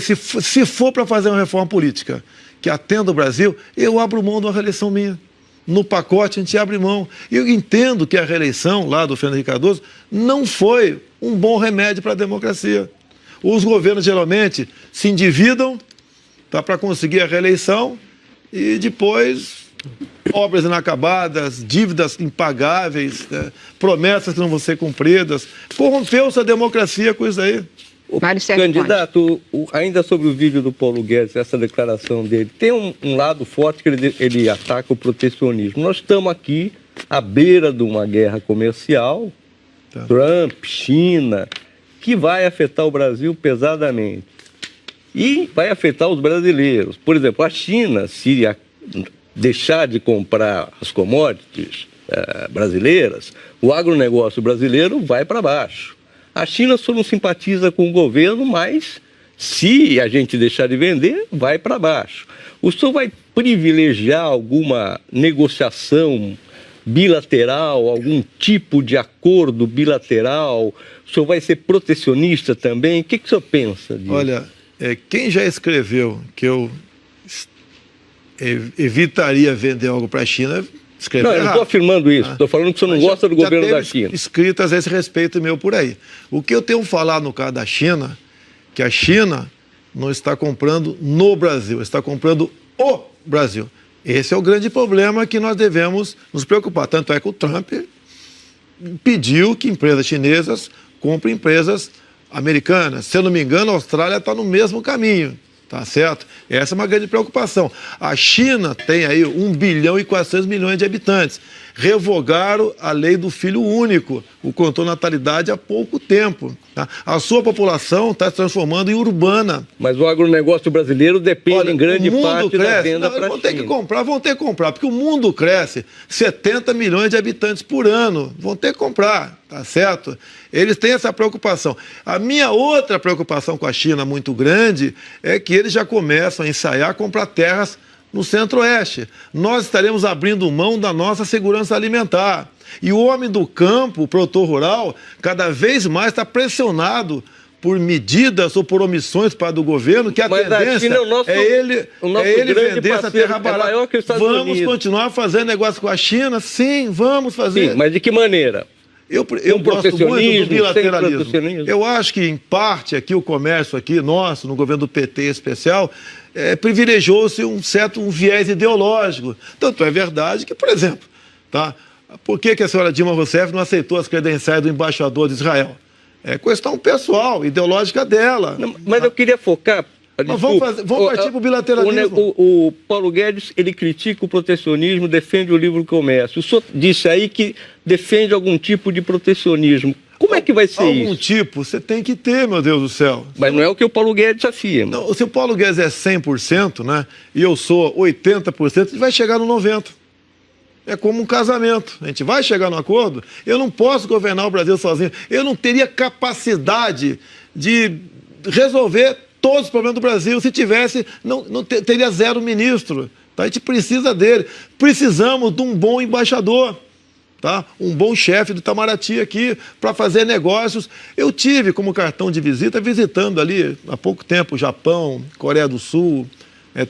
se for para fazer uma reforma política que atenda o Brasil, eu abro mão de uma reeleição minha. No pacote a gente abre mão. Eu entendo que a reeleição lá do Fernando Henrique Cardoso não foi um bom remédio para a democracia. Os governos geralmente se endividam, tá, para conseguir a reeleição e depois obras inacabadas, dívidas impagáveis, né, promessas que não vão ser cumpridas. Corrompeu-se a democracia com isso aí. Candidato, ainda sobre o vídeo do Paulo Guedes, essa declaração dele, tem um lado forte que ele ataca o protecionismo. Nós estamos aqui à beira de uma guerra comercial, Trump, China, que vai afetar o Brasil pesadamente. E vai afetar os brasileiros. Por exemplo, a China, se deixar de comprar as commodities brasileiras, o agronegócio brasileiro vai para baixo. A China só não simpatiza com o governo, mas se a gente deixar de vender, vai para baixo. O senhor vai privilegiar alguma negociação bilateral, algum tipo de acordo bilateral? O senhor vai ser protecionista também? O que o senhor pensa disso? Olha, quem já escreveu que eu evitaria vender algo para a China... Não, eu não estou afirmando isso. Estou falando que o senhor não gosta do governo da China. Escritas a esse respeito meu por aí. O que eu tenho falado no caso da China, que a China não está comprando no Brasil, está comprando o Brasil. Esse é o grande problema que nós devemos nos preocupar. Tanto é que o Trump pediu que empresas chinesas comprem empresas americanas. Se eu não me engano, a Austrália está no mesmo caminho. Tá certo? Essa é uma grande preocupação. A China tem aí 1 bilhão e 400 milhões de habitantes. Revogaram a lei do filho único, o controle de natalidade há pouco tempo. Tá? A sua população está se transformando em urbana. Mas o agronegócio brasileiro depende em grande parte da venda para a China. Vão ter que comprar, porque o mundo cresce 70 milhões de habitantes por ano. Vão ter que comprar, tá certo? Eles têm essa preocupação. A minha outra preocupação com a China muito grande é que eles já começam a ensaiar comprar terras no Centro-Oeste. Nós estaremos abrindo mão da nossa segurança alimentar. E o homem do campo, o produtor rural, cada vez mais está pressionado por medidas ou por omissões do governo, que a tendência é ele vender essa terra barata. Vamos continuar fazendo negócio com a China? Sim, vamos fazer. Sim, mas de que maneira? Eu gosto muito do bilateralismo. Eu acho que, em parte, aqui o comércio aqui, nosso, no governo do PT especial, privilegiou-se um viés ideológico. Tanto é verdade que, por exemplo, tá, por que a senhora Dilma Rousseff não aceitou as credenciais do embaixador de Israel? É questão pessoal, ideológica dela. Não, mas eu queria focar... Mas vamos partir para o bilateralismo. O Paulo Guedes, ele critica o protecionismo, defende o livre comércio. O senhor disse aí que defende algum tipo de protecionismo. Como é que vai ser isso? Algum tipo você tem que ter, meu Deus do céu. Mas não é o que o Paulo Guedes afirma. Não, se o Paulo Guedes é 100%, né, e eu sou 80%, ele vai chegar no 90%. É como um casamento. A gente vai chegar no acordo. Eu não posso governar o Brasil sozinho. Eu não teria capacidade de resolver todos os problemas do Brasil. Se tivesse, teria 0 ministro. Tá? A gente precisa dele. Precisamos de um bom embaixador. Tá? Um bom chefe do Itamaraty aqui para fazer negócios. Eu tive como cartão de visita, visitando ali há pouco tempo o Japão, Coreia do Sul,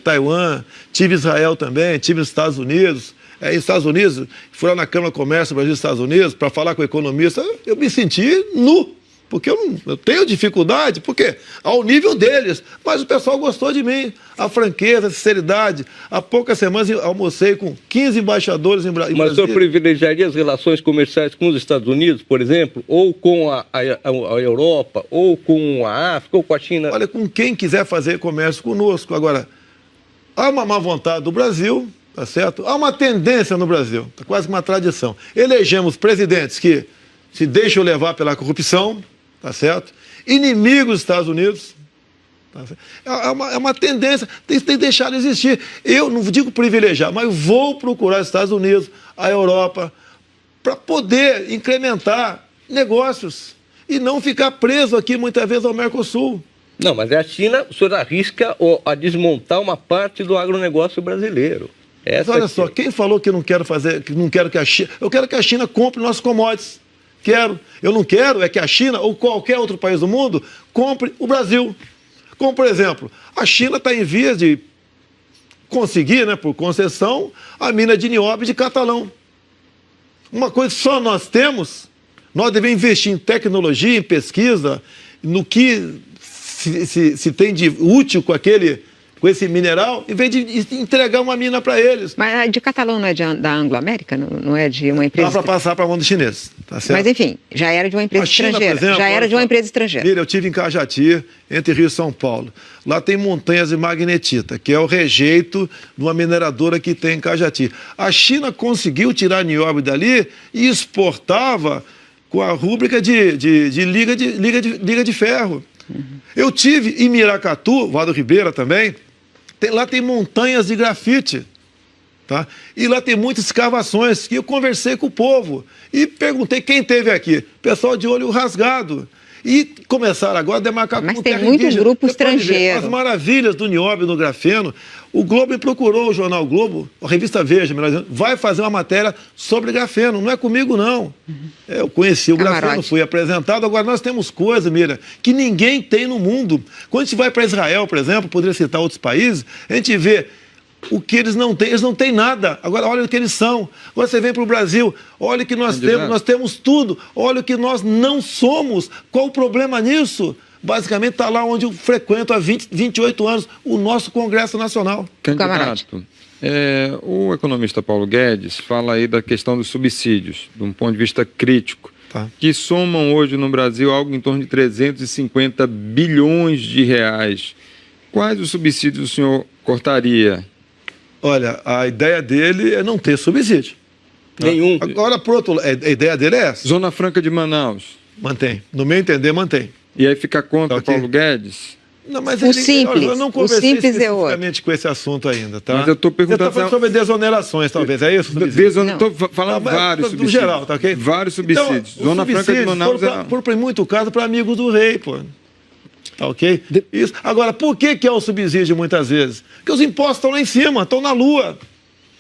Taiwan, tive Israel também, tive os Estados Unidos. Nos Estados Unidos, fui lá na Câmara de Comércio do Brasil e Estados Unidos para falar com o economista, eu me senti nu, porque eu tenho dificuldade, porque ao nível deles, mas o pessoal gostou de mim, a franqueza, a sinceridade. Há poucas semanas eu almocei com 15 embaixadores em Brasília. Mas o senhor privilegiaria as relações comerciais com os Estados Unidos, por exemplo, ou com a Europa, ou com a África, ou com a China? Olha, com quem quiser fazer comércio conosco. Agora, há uma má vontade do Brasil, tá certo? Há uma tendência no Brasil, tá quase uma tradição. Elegemos presidentes que se deixam levar pela corrupção, tá certo? Inimigos dos Estados Unidos. Tá certo? É uma tendência, tem que deixar de existir. Eu não digo privilegiar, mas vou procurar os Estados Unidos, a Europa, para poder incrementar negócios e não ficar preso aqui muitas vezes ao Mercosul. Não, mas é a China, o senhor arrisca a desmontar uma parte do agronegócio brasileiro. Mas olha só, quem falou que não quero que a China... Eu quero que a China compre nossos commodities. Quero. Eu não quero é que a China ou qualquer outro país do mundo compre o Brasil. Como, por exemplo, a China está em vias de conseguir, né, por concessão, a mina de nióbio de Catalão. Uma coisa que só nós temos, nós devemos investir em tecnologia, em pesquisa, no que se tem de útil com esse mineral, em vez de entregar uma mina para eles. Mas a de Catalão não é da Anglo-América? Não é de uma empresa... Dá para passar para a mão dos chineses, tá certo? Mas, enfim, já era de uma empresa estrangeira. Exemplo, já era de uma empresa estrangeira. Mira, eu estive em Cajati, entre Rio e São Paulo. Lá tem montanhas de magnetita, que é o rejeito de uma mineradora que tem em Cajati. A China conseguiu tirar nióbio dali e exportava com a rúbrica de liga de ferro. Uhum. Eu tive em Miracatu, Vado Ribeira também, lá tem montanhas de grafite, tá? E lá tem muitas escavações, que eu conversei com o povo e perguntei quem teve aqui. Pessoal de olho rasgado. E começaram agora a demarcar como terra indígena. Mas tem muito grupo estrangeiro. As maravilhas do nióbio no grafeno. O Globo me procurou, o jornal Globo, a revista Veja, melhor dizendo, vai fazer uma matéria sobre grafeno. Não é comigo, não. Eu conheci o grafeno, fui apresentado. Agora, nós temos coisas, Mira, que ninguém tem no mundo. Quando a gente vai para Israel, por exemplo, poderia citar outros países, a gente vê o que eles não têm nada. Agora, olha o que eles são. Agora você vem para o Brasil, olha o que nós temos tudo. Olha o que nós não somos. Qual o problema nisso? Basicamente está lá onde eu frequento há 28 anos, o nosso Congresso Nacional. Candidato, o economista Paulo Guedes fala aí da questão dos subsídios, de um ponto de vista crítico, que somam hoje no Brasil algo em torno de 350 bilhões de reais. Quais os subsídios o senhor cortaria? Olha, a ideia dele é não ter subsídio. Nenhum. Agora, por outro lado, a ideia dele é essa. Zona Franca de Manaus. Mantém. No meu entender, mantém. E aí fica contra o Paulo Guedes? Não, mas eu não conversei especificamente com esse assunto ainda, tá? Mas eu estou perguntando... Você está falando sobre desonerações, talvez, é isso? Estou falando vários subsídios. No geral, tá ok? Vários subsídios. Então, Zona Franca de Manaus por muito caso, para amigos do rei, pô. Tá ok? Isso. Agora, por que é o subsídio muitas vezes? Porque os impostos estão lá em cima, estão na lua.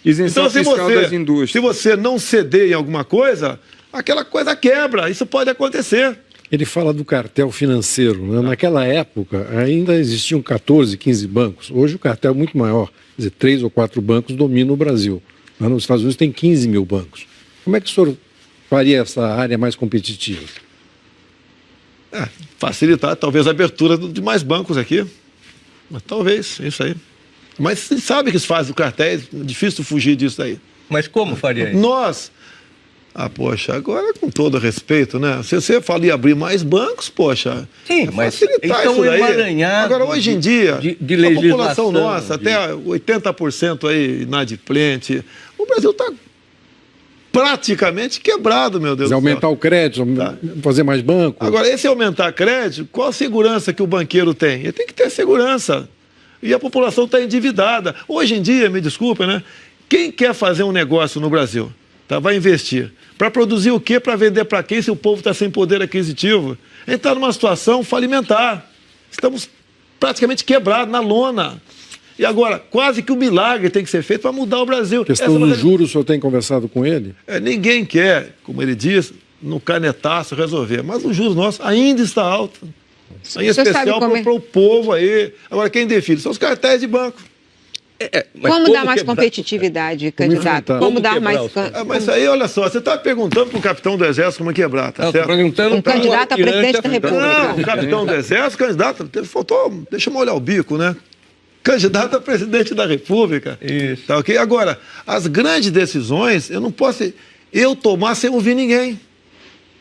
Isenção fiscal das indústrias. Se você não ceder em alguma coisa, aquela coisa quebra. Isso pode acontecer. Ele fala do cartel financeiro, né? Naquela época ainda existiam 14, 15 bancos. Hoje o cartel é muito maior. Quer dizer, 3 ou 4 bancos dominam o Brasil. Mas nos Estados Unidos tem 15 mil bancos. Como é que o senhor faria essa área mais competitiva? Facilitar, talvez, a abertura de mais bancos aqui. Mas talvez, é isso aí. Mas você sabe que isso faz o cartel, é difícil fugir disso aí. Mas como faria isso? Nós... poxa, agora com todo respeito, né? Se você fala em abrir mais bancos, poxa... Sim, mas facilitar isso daí. Agora, hoje em dia, a população nossa, até 80% aí inadimplente, o Brasil está praticamente quebrado, meu Deus do céu. Aumentar o crédito, fazer mais banco. Agora, esse aumentar crédito, qual a segurança que o banqueiro tem? Ele tem que ter segurança. E a população está endividada. Hoje em dia, me desculpa, né? Quem quer fazer um negócio no Brasil, vai investir. Para produzir o quê? Para vender para quem se o povo está sem poder aquisitivo? A gente está numa situação falimentar. Estamos praticamente quebrados, na lona. E agora, quase que um milagre tem que ser feito para mudar o Brasil. A questão dos juros, o senhor tem conversado com ele? Ninguém quer, como ele diz, no canetaço resolver. Mas o juros nosso ainda está alto. Em especial para o povo aí. Agora, quem define? São os cartéis de banco. Como dar mais competitividade, candidato? Como dar mais... Mas aí, olha só, você está perguntando para o capitão do Exército como quebrar, tá certo? Um candidato a presidente da República. Não, o capitão do Exército, candidato, faltou, deixa eu molhar o bico, né? Candidato a presidente da República. Isso. Tá ok? Agora, as grandes decisões, eu não posso tomar sem ouvir ninguém.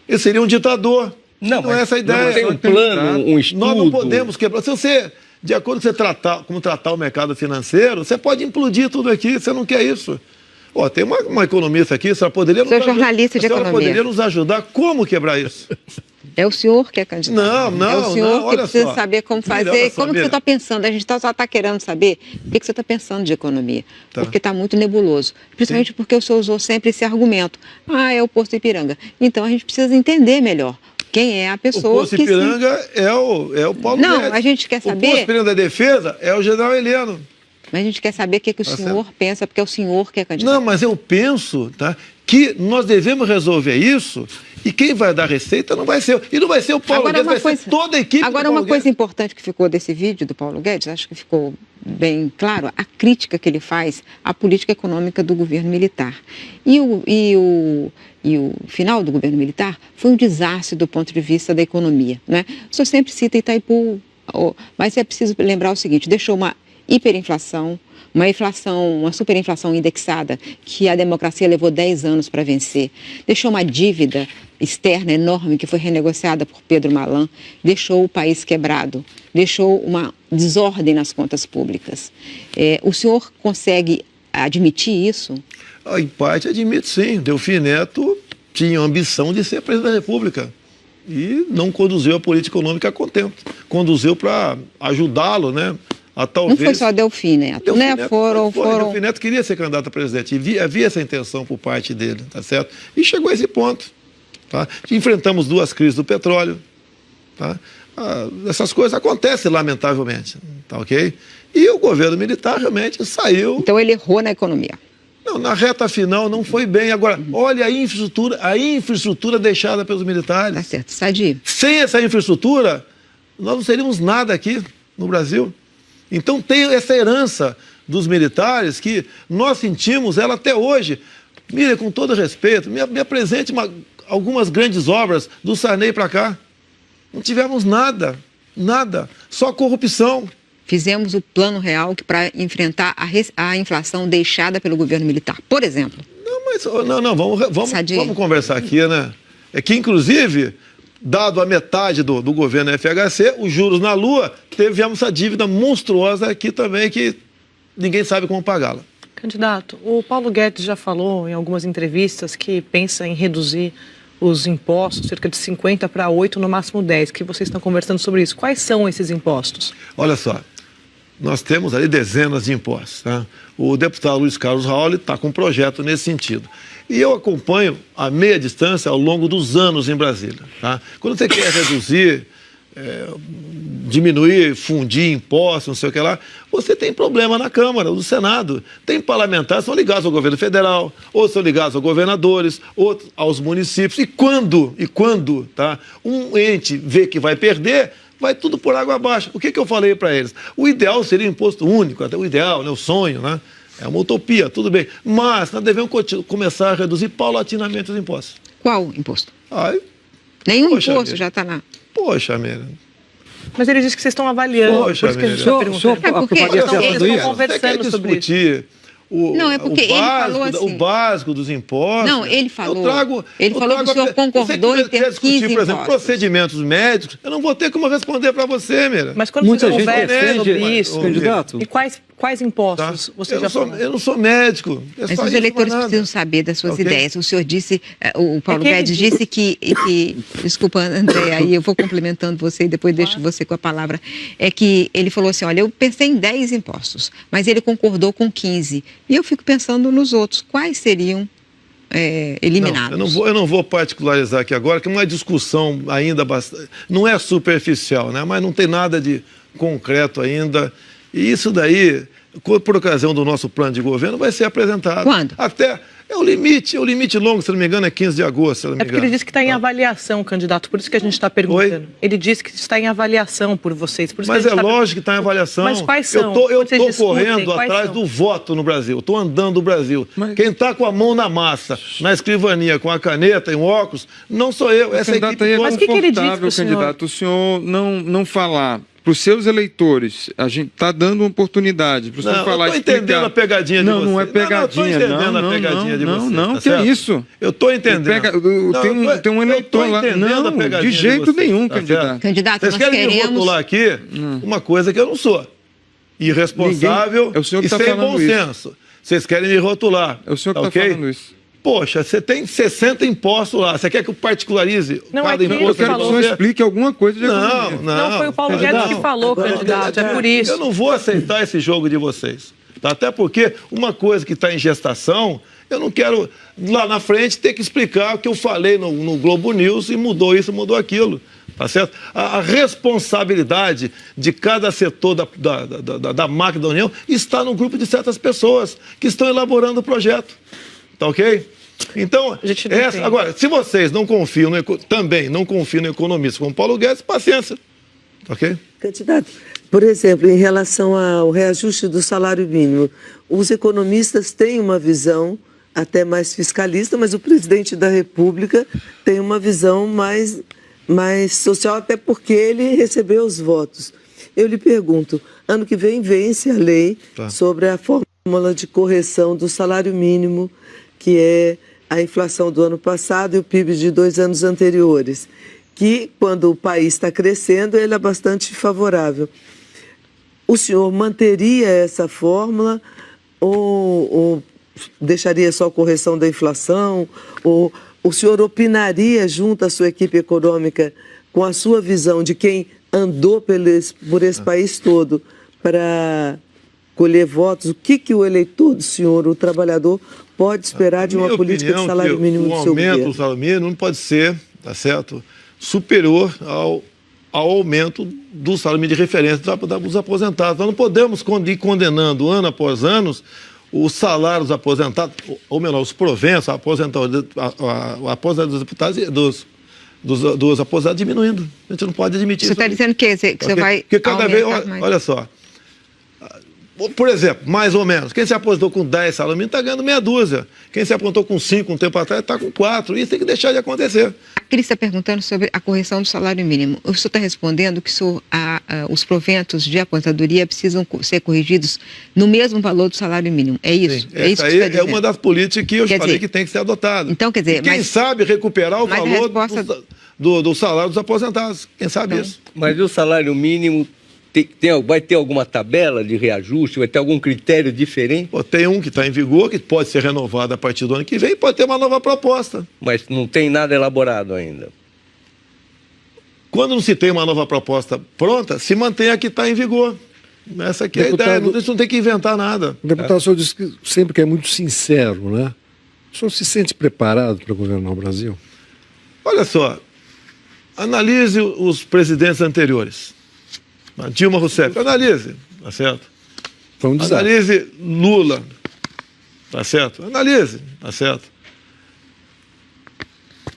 Eu seria um ditador. Não é essa a ideia. Não tem um plano, um estudo. Nós não podemos quebrar. Se você, de acordo com como tratar o mercado financeiro, você pode implodir tudo aqui. Você não quer isso. Ó, tem uma economista aqui, a senhora poderia jornalista de economia. Poderia nos ajudar como quebrar isso? É o senhor que é candidato. Não, é o senhor que precisa só. saber como fazer. Como que você está pensando? A gente só está querendo saber o que você está pensando de economia. Porque está muito nebuloso. Principalmente porque o senhor usou sempre esse argumento. É o Posto Ipiranga. Então a gente precisa entender melhor quem é a pessoa. O Posto Ipiranga é o Paulo Guedes. Não, a gente quer saber... O Posto Ipiranga da Defesa é o general Heleno. Mas a gente quer saber o que o senhor pensa, porque é o senhor que é candidato. Não, mas eu penso, tá, que nós devemos resolver isso e quem vai dar receita não vai ser... E não vai ser o Paulo Guedes, vai ser toda a equipe. Agora, uma coisa importante que ficou desse vídeo do Paulo Guedes, acho que ficou bem claro, a crítica que ele faz à política econômica do governo militar. E o final do governo militar foi um desastre do ponto de vista da economia, né? O senhor sempre cita Itaipu, mas é preciso lembrar o seguinte, deixou uma hiperinflação, uma superinflação indexada que a democracia levou 10 anos para vencer, deixou uma dívida externa enorme que foi renegociada por Pedro Malan, deixou o país quebrado, deixou uma desordem nas contas públicas. O senhor consegue admitir isso? Em parte admito, sim. Delfim Neto tinha a ambição de ser presidente da República e não conduziu a política econômica a contento. Conduziu para ajudá-lo, né? Talvez... Não foi só Delfim Neto, né? Foram... Delfim Neto queria ser candidato a presidente e havia essa intenção por parte dele, tá certo? E chegou a esse ponto, tá? Enfrentamos 2 crises do petróleo, tá? Essas coisas acontecem, lamentavelmente, tá ok? E o governo militar realmente saiu... Então ele errou na economia. Não, na reta final não foi bem. Agora, olha a infraestrutura deixada pelos militares. Tá certo, sadio. Sem essa infraestrutura, nós não seríamos nada aqui no Brasil. Então tem essa herança dos militares que nós sentimos ela até hoje. Mira, com todo respeito, me apresente algumas grandes obras do Sarney para cá. Não tivemos nada, só corrupção. Fizemos o plano real para enfrentar a inflação deixada pelo governo militar, por exemplo. Vamos conversar aqui, né? É que, inclusive, dado a metade do governo FHC, os juros na Lua, tivemos essa dívida monstruosa aqui também, que ninguém sabe como pagá-la. Candidato, o Paulo Guedes já falou em algumas entrevistas que pensa em reduzir os impostos, cerca de 50 para 8, no máximo 10, que vocês estão conversando sobre isso. Quais são esses impostos? Olha só, nós temos ali dezenas de impostos, tá? O deputado Luiz Carlos Raul está com um projeto nesse sentido. E eu acompanho a meia distância ao longo dos anos em Brasília, tá? Quando você quer reduzir, diminuir, fundir impostos, não sei o que lá, você tem problema na Câmara, no Senado. Tem parlamentares que são ligados ao governo federal, outros são ligados aos governadores, outros aos municípios. E quando tá, um ente vê que vai perder, vai tudo por água abaixo. O que eu falei para eles? O ideal seria um imposto único, até o ideal, né, o sonho, né? É uma utopia, tudo bem. Mas nós devemos começar a reduzir paulatinamente os impostos. Qual imposto? Nenhum imposto já está na... Poxa, Mira. Mas ele disse que vocês estão avaliando. Poxa, por isso que a gente está perguntando. Eles estão conversando sobre isso. Não, é porque ele falou assim... O básico dos impostos... Não, ele falou... Ele falou que o senhor concordou em ter 15 por exemplo, procedimentos médicos, eu não vou ter como responder para você, Mira. Mas quando você conversa sobre isso, candidato... E quais impostos você já falou? Eu não sou médico. Mas os eleitores precisam saber das suas ideias. O senhor disse, o Paulo Guedes disse que... Desculpa, André, aí eu vou complementando você e depois deixo você com a palavra. É que ele falou assim, olha, eu pensei em 10 impostos, mas ele concordou com 15. E eu fico pensando nos outros. Quais seriam eliminados? Não, eu não vou particularizar aqui agora, que é uma discussão ainda bastante... Não é superficial, né? Mas não tem nada de concreto ainda. E isso daí, por ocasião do nosso plano de governo, vai ser apresentado. Quando? É o limite longo, se não me engano, é 15 de agosto, se não me engano. É porque ele disse que está em avaliação, candidato, por isso que a gente está perguntando. Oi? Ele disse que está em avaliação por vocês. Por isso Mas que é lógico que está em avaliação. Mas quais são? Eu estou correndo atrás do voto no Brasil, estou andando no Brasil. Quem está com a mão na massa, na escrivania, com a caneta e um óculos, não sou eu, essa equipe. Mas o que ele disse para o senhor? Candidato, o senhor não falar para os seus eleitores, a gente está dando uma oportunidade para o senhor falar. Eu estou entendendo a pegadinha de vocês. Não é pegadinha. Eu estou entendendo a pegadinha de vocês. Não, que é isso? Eu estou entendendo. Tem um eleitor lá. Não, de jeito nenhum, candidato. Candidato, vocês querem me rotular aqui uma coisa que eu não sou. Irresponsável e sem bom senso. Vocês querem me rotular. É o senhor que está falando isso. Poxa, você tem 60 impostos lá. Você quer que eu particularize cada imposto? Eu quero que o senhor explique alguma coisa de economia. Não, foi o Paulo Guedes que falou, candidato. É por isso. Eu não vou aceitar esse jogo de vocês. Tá? Até porque uma coisa que está em gestação, eu não quero lá na frente ter que explicar o que eu falei no Globo News e mudou isso, mudou aquilo. Tá certo? A responsabilidade de cada setor da máquina da União está no grupo de certas pessoas que estão elaborando o projeto. Tá ok? Então, agora, se vocês não confiam, também não confiam no economista como Paulo Guedes, paciência. Tá ok? Candidato, por exemplo, em relação ao reajuste do salário mínimo, os economistas têm uma visão até mais fiscalista, mas o presidente da República tem uma visão mais social, até porque ele recebeu os votos. Eu lhe pergunto, ano que vem vence a lei sobre a fórmula de correção do salário mínimo, que é a inflação do ano passado e o PIB de 2 anos anteriores, que, quando o país está crescendo, ele é bastante favorável. O senhor manteria essa fórmula ou deixaria só a correção da inflação? Ou o senhor opinaria junto à sua equipe econômica com a sua visão de quem andou por esse país todo para colher votos? O que o eleitor do senhor, o trabalhador, pode esperar de uma política de salário mínimo do seu governo? O aumento do salário mínimo não pode ser, tá certo, superior ao aumento do salário mínimo de referência dos aposentados. Nós não podemos ir condenando ano após ano os salários dos aposentados, ou melhor, os proventos, a aposentadoria dos deputados dos aposentados diminuindo. A gente não pode admitir isso. Você está dizendo que você vai porque cada vez, olha só, por exemplo, mais ou menos, quem se aposentou com 10 salários mínimos está ganhando meia dúzia. Quem se aposentou com 5 um tempo atrás está com 4. Isso tem que deixar de acontecer. A Cris está perguntando sobre a correção do salário mínimo. O senhor está respondendo que os proventos de aposentadoria precisam ser corrigidos no mesmo valor do salário mínimo. É isso? Sim, essa aí é uma das políticas que eu falei que tem que ser adotada. Então, quer dizer, quem sabe recuperar o valor do salário dos aposentados. Quem sabe isso? Mas o salário mínimo vai ter alguma tabela de reajuste? Vai ter algum critério diferente? Tem um que está em vigor, que pode ser renovado a partir do ano que vem, e pode ter uma nova proposta. Mas não tem nada elaborado ainda? Quando não se tem uma nova proposta pronta, se mantém a que está em vigor. Essa aqui é a ideia, isso não tem que inventar nada. O deputado, o senhor disse que sempre que é muito sincero, né? O senhor se sente preparado para governar o Brasil? Olha só, analise os presidentes anteriores. Dilma Rousseff, analise, tá certo? Foi um desastre. Analise Lula, tá certo? Analise, tá certo?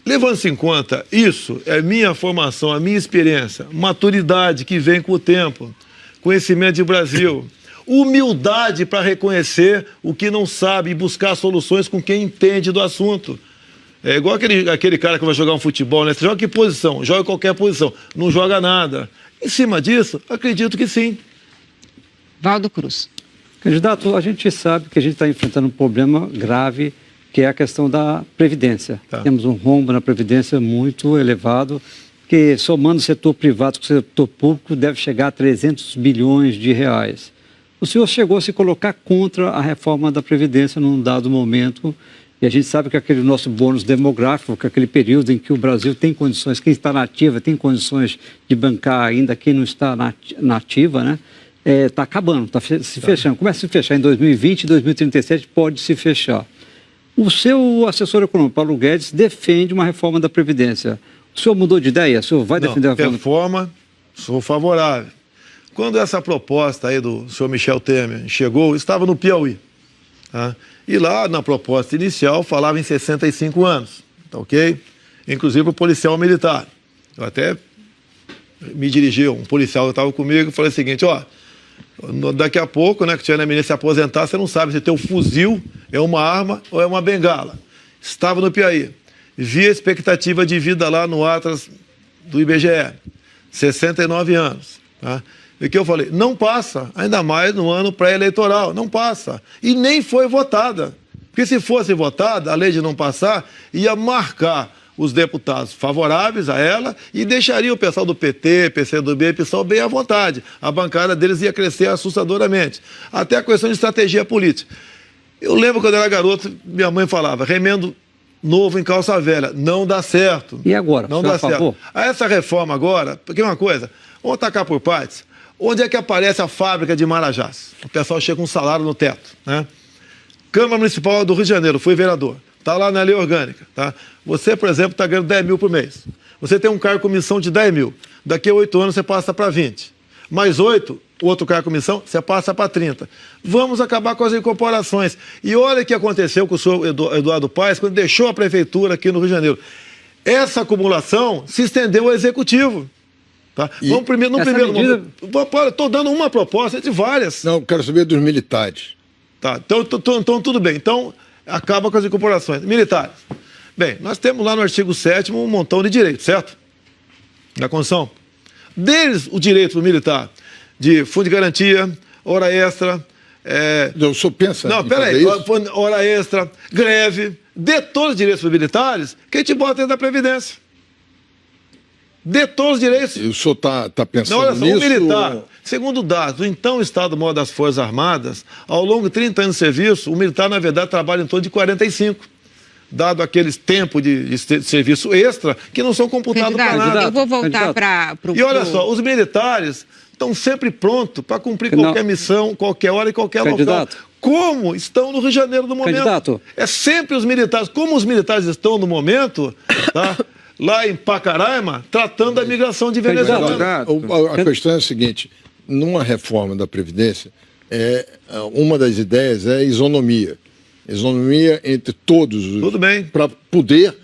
Levando-se em conta, isso é minha formação, a minha experiência, maturidade que vem com o tempo, conhecimento de Brasil, humildade para reconhecer o que não sabe e buscar soluções com quem entende do assunto. É igual aquele cara que vai jogar um futebol, né? Você joga que posição? Joga qualquer posição, não joga nada. Em cima disso, acredito que sim. Valdo Cruz. Candidato, a gente sabe que a gente está enfrentando um problema grave, que é a questão da Previdência. Temos um rombo na Previdência muito elevado, que somando o setor privado com o setor público deve chegar a 300 bilhões de reais. O senhor chegou a se colocar contra a reforma da Previdência num dado momento, e a gente sabe que aquele nosso bônus demográfico, que é aquele período em que o Brasil tem condições, quem está na ativa tem condições de bancar ainda, quem não está na ativa, né? Está acabando, está se fechando. Começa a se fechar em 2020, 2037 pode se fechar. O seu assessor econômico, Paulo Guedes, defende uma reforma da Previdência. O senhor mudou de ideia? O senhor vai defender a reforma? Sou favorável. Quando essa proposta aí do senhor Michel Temer chegou, estava no Piauí. Tá? E lá, na proposta inicial, falava em 65 anos, tá ok? Inclusive o policial militar. Eu até me dirigi, um policial que estava comigo, e falei o seguinte, ó, daqui a pouco, né, que tiver na menina se aposentar, você não sabe se teu fuzil é uma arma ou é uma bengala. Estava no Piauí. Vi a expectativa de vida lá no Atlas do IBGE, 69 anos. Tá? E que eu falei, não passa, ainda mais no ano pré-eleitoral, não passa. E nem foi votada. Porque se fosse votada, a lei de não passar ia marcar os deputados favoráveis a ela e deixaria o pessoal do PT, PCdoB e PSOL bem à vontade. A bancada deles ia crescer assustadoramente. Até a questão de estratégia política. Eu lembro quando eu era garoto, minha mãe falava, remendo novo em calça velha, não dá certo. E agora? Não dá certo. Essa reforma agora, porque uma coisa, vamos atacar por partes, onde é que aparece a fábrica de Marajás? O pessoal chega com um salário no teto, né? Câmara Municipal do Rio de Janeiro, fui vereador. Está lá na lei orgânica, tá? Você, por exemplo, está ganhando 10 mil por mês. Você tem um cargo comissão de 10 mil. Daqui a 8 anos você passa para 20. Mais 8, outro cargo comissão, você passa para 30. Vamos acabar com as incorporações. E olha o que aconteceu com o senhor Eduardo Paes quando deixou a prefeitura aqui no Rio de Janeiro. Essa acumulação se estendeu ao executivo. Tá? Vamos primeiro, no primeiro momento. Estou dando uma proposta entre várias. Não, quero saber dos militares. Tá, então tudo bem. Então, acaba com as incorporações. Militares. Bem, nós temos lá no artigo 7º um montão de direitos, certo? Da Constituição. Deles, o direito do militar de fundo de garantia, hora extra... Eu só penso. Não, peraí. Hora extra, greve, dê todos os direitos dos militares que a gente bota dentro da Previdência. Dê todos os direitos. E o senhor está pensando olha só, nisso? O militar, segundo dados do então Estado-Maior das Forças Armadas, ao longo de 30 anos de serviço, o militar, na verdade, trabalha em torno de 45, dado aqueles tempos de serviço extra que não são computados para nada. Eu vou voltar para o... E olha só, os militares estão sempre prontos para cumprir qualquer missão, qualquer hora e qualquer local. Como estão no Rio de Janeiro no momento. É sempre os militares. Como os militares estão no momento, tá? Lá em Pacaraima, tratando da migração de venezuelanos. A questão é a seguinte, numa reforma da Previdência, uma das ideias é a isonomia. Isonomia entre todos. Tudo bem. Para poder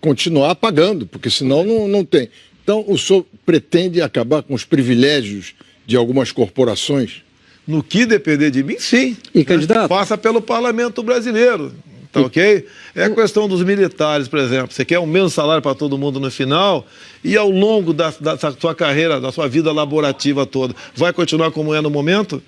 continuar pagando, porque senão não tem. Então, o senhor pretende acabar com os privilégios de algumas corporações? No que depender de mim, sim. E candidato? Passa pelo parlamento brasileiro. Tá ok? É a questão dos militares, por exemplo. Você quer o mesmo salário para todo mundo no final e ao longo da sua carreira, da sua vida laborativa toda, vai continuar como é no momento?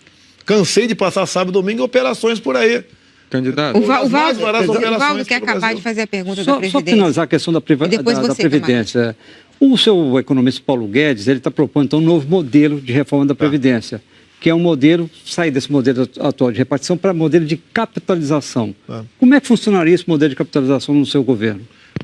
Cansei de passar sábado e domingo em operações por aí. Candidato. O Valdo quer acabar de fazer a pergunta da Previdência. Só finalizar a questão da Previdência. O seu economista Paulo Guedes, ele está propondo então um novo modelo de reforma da Previdência. Que é um modelo, sair desse modelo atual de repartição para modelo de capitalização. Como é que funcionaria esse modelo de capitalização no seu governo?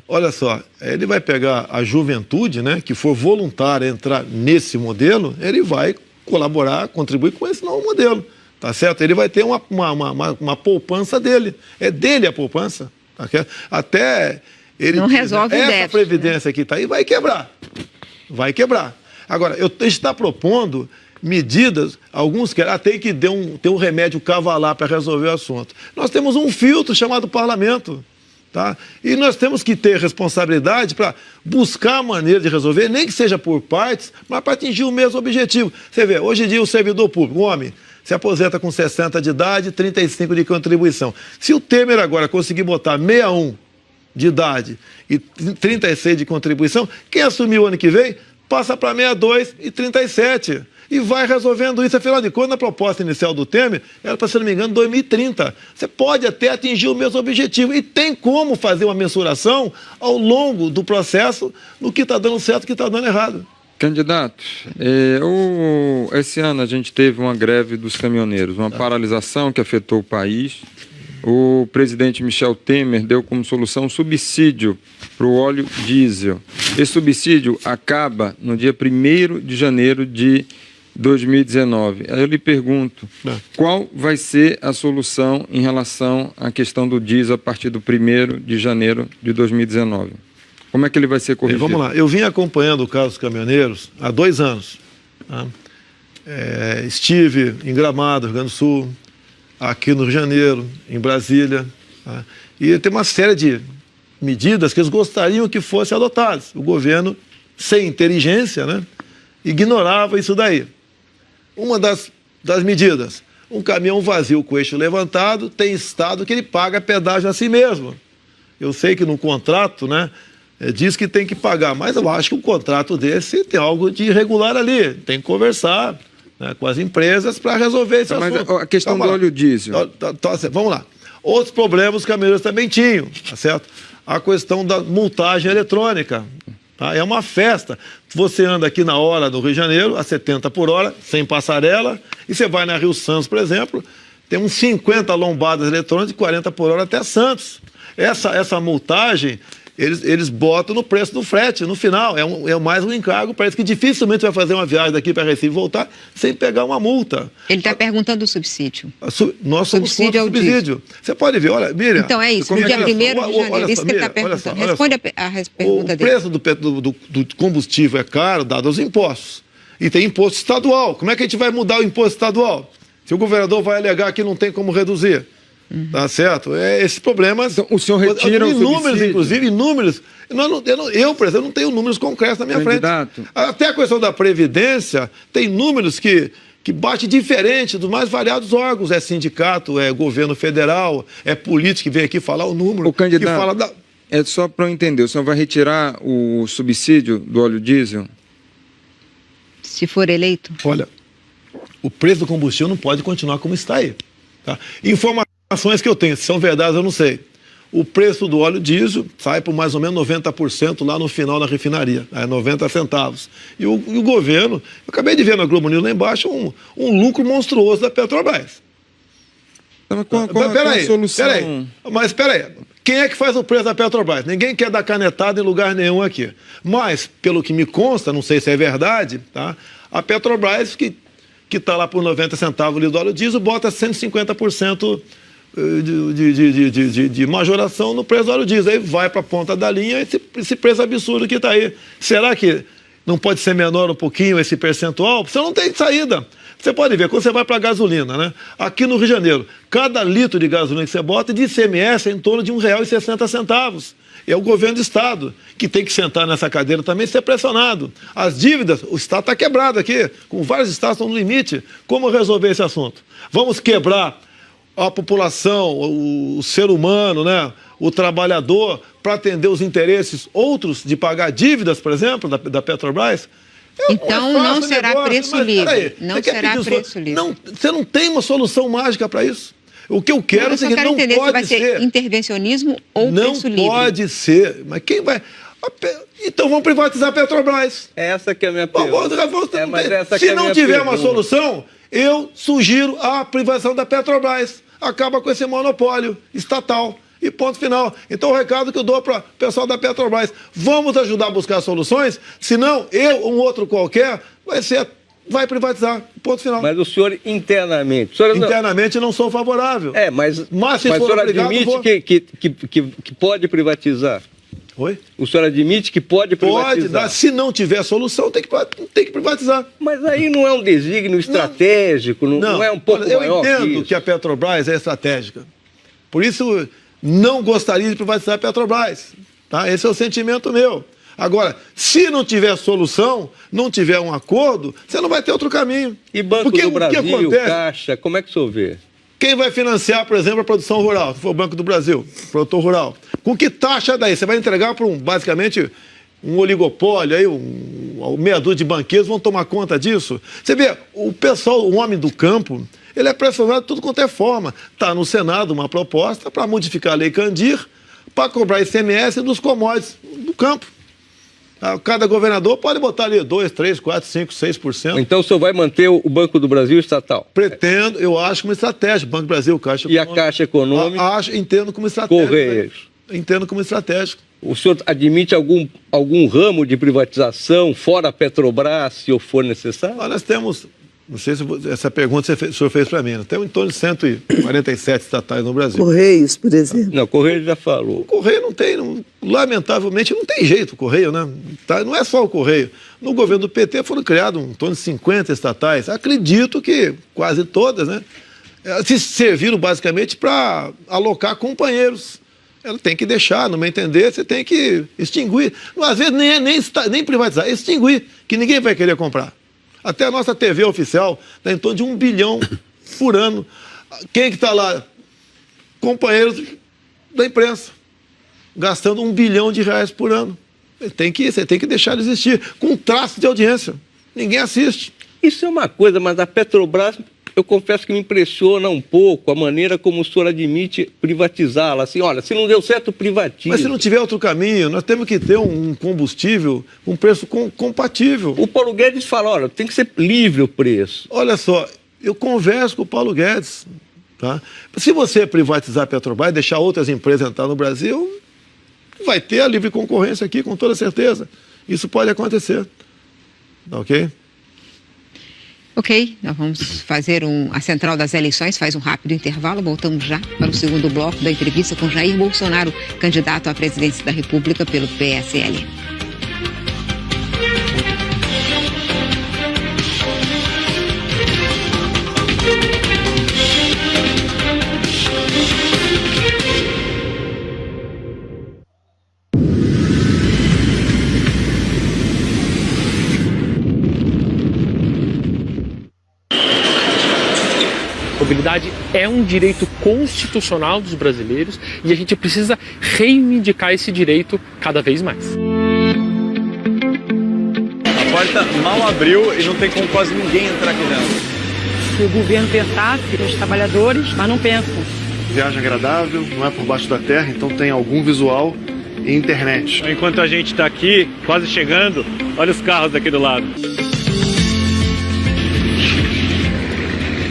Olha só, ele vai pegar a juventude, né, que for voluntária a entrar nesse modelo, ele vai colaborar, contribuir com esse novo modelo, tá certo? Ele vai ter uma poupança dele, é dele a poupança, tá certo? Até ele não resolve o déficit, essa previdência que está aí vai quebrar, Agora, a gente está propondo medidas, alguns querem, tem que ter um remédio cavalar para resolver o assunto. Nós temos um filtro chamado parlamento, tá? E nós temos que ter responsabilidade para buscar a maneira de resolver, nem que seja por partes, mas para atingir o mesmo objetivo. Você vê, hoje em dia o servidor público, o homem, se aposenta com 60 de idade, 35 de contribuição. Se o Temer agora conseguir botar 61 de idade e 36 de contribuição, quem assumir o ano que vem, passa para 62 e 37. E vai resolvendo isso. Afinal de contas, na proposta inicial do Temer, era para, se não me engano, 2030. Você pode até atingir o mesmo objetivo. E tem como fazer uma mensuração ao longo do processo no que está dando certo e o que está dando errado. Candidato, esse ano a gente teve uma greve dos caminhoneiros, uma paralisação que afetou o país. O presidente Michel Temer deu como solução um subsídio para o óleo diesel. Esse subsídio acaba no dia 1º de janeiro de 2019. Aí eu lhe pergunto, qual vai ser a solução em relação à questão do diesel a partir do 1º de janeiro de 2019? Como é que ele vai ser corrigido? Vamos lá, eu vim acompanhando o caso dos caminhoneiros há 2 anos. Tá? Estive em Gramado, Rio Grande do Sul, aqui no Rio de Janeiro, em Brasília. Tá? E tem uma série de medidas que eles gostariam que fossem adotadas. O governo, sem inteligência, né, ignorava isso daí. Uma das medidas, um caminhão vazio com o eixo levantado, tem estado que ele paga pedágio a si mesmo. Eu sei que no contrato, né, diz que tem que pagar, mas eu acho que um contrato desse tem algo de irregular ali. Tem que conversar, né, com as empresas para resolver esse assunto. Mas a questão do óleo diesel. Vamos lá. Outros problemas os caminhoneiros também tinham, tá certo? A questão da multagem eletrônica. Tá? É uma festa. Você anda aqui na hora do Rio de Janeiro, a 70 por hora, sem passarela, e você vai na Rio Santos, por exemplo, tem uns 50 lombadas eletrônicas de 40 por hora até Santos. Essa multagem, eles botam no preço do frete, no final. É mais um encargo. Parece que dificilmente vai fazer uma viagem daqui para Recife e voltar sem pegar uma multa. Ele está perguntando do subsídio. Nós somos contra o subsídio. Você pode ver, olha, Miriam... Então é isso, no dia 1º de janeiro, isso que ele está perguntando. Responde a pergunta dele. O preço do combustível é caro, dado aos impostos. E tem imposto estadual. Como é que a gente vai mudar o imposto estadual? Se o governador vai alegar que não tem como reduzir. Tá certo? Esses problemas... Então, o senhor retira os números, inclusive, números... Eu, por exemplo, não tenho números concretos na minha frente. Até a questão da Previdência, tem números que bate diferente dos mais variados órgãos. É sindicato, é governo federal, é político que vem aqui falar o número. O candidato, que fala é só para eu entender, o senhor vai retirar o subsídio do óleo diesel? Se for eleito? Olha, o preço do combustível não pode continuar como está aí. Tá? Informações que eu tenho, se são verdades eu não sei. O preço do óleo diesel sai por mais ou menos 90% lá no final da refinaria, 90 centavos. E o governo, eu acabei de ver na Globo News lá embaixo um lucro monstruoso da Petrobras. Peraí, quem é que faz o preço da Petrobras? Ninguém quer dar canetada em lugar nenhum aqui. Mas, pelo que me consta, não sei se é verdade, tá? A Petrobras, que está lá por 90 centavos ali do óleo diesel, bota 150% de majoração no preço do óleo diesel. Aí vai para a ponta da linha esse preço absurdo que está aí. Será que não pode ser menor um pouquinho esse percentual? Você não tem saída. Você pode ver, quando você vai para a gasolina, né? Aqui no Rio de Janeiro, cada litro de gasolina que você bota de ICMS é em torno de R$ 1,60. É o governo do Estado que tem que sentar nessa cadeira também e ser pressionado. As dívidas, o Estado está quebrado aqui, com vários estados estão no limite. Como resolver esse assunto? Vamos quebrar a população, o ser humano, né? O trabalhador, para atender os interesses outros de pagar dívidas, por exemplo, da Petrobras? Então não será preço livre. Não será preço livre. Você não tem uma solução mágica para isso. O que eu quero é que não pode ser... vai ser intervencionismo ou preço livre. Não pode ser. Mas quem vai... Então vamos privatizar a Petrobras. Essa que é a minha pergunta. Se não tiver uma solução, eu sugiro a privatização da Petrobras. Acaba com esse monopólio estatal. E ponto final. Então o recado que eu dou para o pessoal da Petrobras, vamos ajudar a buscar soluções, senão eu ou um outro qualquer vai privatizar, ponto final. Mas o senhor internamente... Internamente não sou favorável. Mas o senhor admite que pode privatizar? Oi? O senhor admite que pode privatizar? Pode, se não tiver solução, tem que privatizar. Mas aí não é um desígnio estratégico, não é um pouco maior que isso? Eu entendo que a Petrobras é estratégica. Por isso... não gostaria de privatizar a Petrobras. Tá? Esse é o sentimento meu. Agora, se não tiver solução, não tiver um acordo, você não vai ter outro caminho. E Banco do Brasil, Caixa, como é que o senhor vê? Quem vai financiar, por exemplo, a produção rural? Se for o Banco do Brasil, produtor rural. Com que taxa daí? Você vai entregar para basicamente um oligopólio, aí meia dúzia de banqueiros vão tomar conta disso? Você vê, o pessoal, o homem do campo... ele é pressionado de tudo quanto é forma. Está no Senado uma proposta para modificar a Lei Candir, para cobrar ICMS dos commodities do campo. Cada governador pode botar ali 2%, 3%, 4%, 5%, 6%. Então o senhor vai manter o Banco do Brasil estatal? Pretendo, eu acho uma estratégia. Banco do Brasil, Caixa Econômica. E a Caixa Econômica? Entendo como estratégia. Correios? Entendo como estratégico. O senhor admite algum ramo de privatização fora a Petrobras, se for necessário? Nós temos... Não sei se essa pergunta o senhor fez para mim. Tem em torno de 147 estatais no Brasil. Correios, por exemplo. Não, o Correio já falou. O Correio não tem, lamentavelmente, não tem jeito o Correio, né? Não é só o Correio. No governo do PT foram criados em torno de 50 estatais. Acredito que quase todas, né? se serviram basicamente para alocar companheiros. Ela tem que deixar, no meu entender, você tem que extinguir. Às vezes nem privatizar, extinguir, que ninguém vai querer comprar. Até a nossa TV oficial está em torno de 1 bilhão por ano. Quem que está lá? Companheiros da imprensa, gastando R$1 bilhão por ano. Você tem que deixar de existir, com traço de audiência. Ninguém assiste. Isso é uma coisa, mas a Petrobras, eu confesso que me impressiona um pouco a maneira como o senhor admite privatizá-la. Assim, olha, se não deu certo, privatiza. Mas se não tiver outro caminho, nós temos que ter um combustível com um preço compatível. O Paulo Guedes fala, olha, tem que ser livre o preço. Olha só, eu converso com o Paulo Guedes. Tá? Se você privatizar a Petrobras e deixar outras empresas entrar no Brasil, vai ter a livre concorrência aqui, com toda certeza. Isso pode acontecer. Tá ok? Ok, nós vamos fazer a Central das Eleições, faz um rápido intervalo, voltamos já para o segundo bloco da entrevista com Jair Bolsonaro, candidato à presidência da República pelo PSL. Mobilidade é um direito constitucional dos brasileiros e a gente precisa reivindicar esse direito cada vez mais. A porta mal abriu e não tem como quase ninguém entrar aqui dentro. Se o governo pensasse nos trabalhadores, mas não pensam. Viagem agradável, não é por baixo da terra, então tem algum visual e internet. Enquanto a gente está aqui, quase chegando, olha os carros aqui do lado.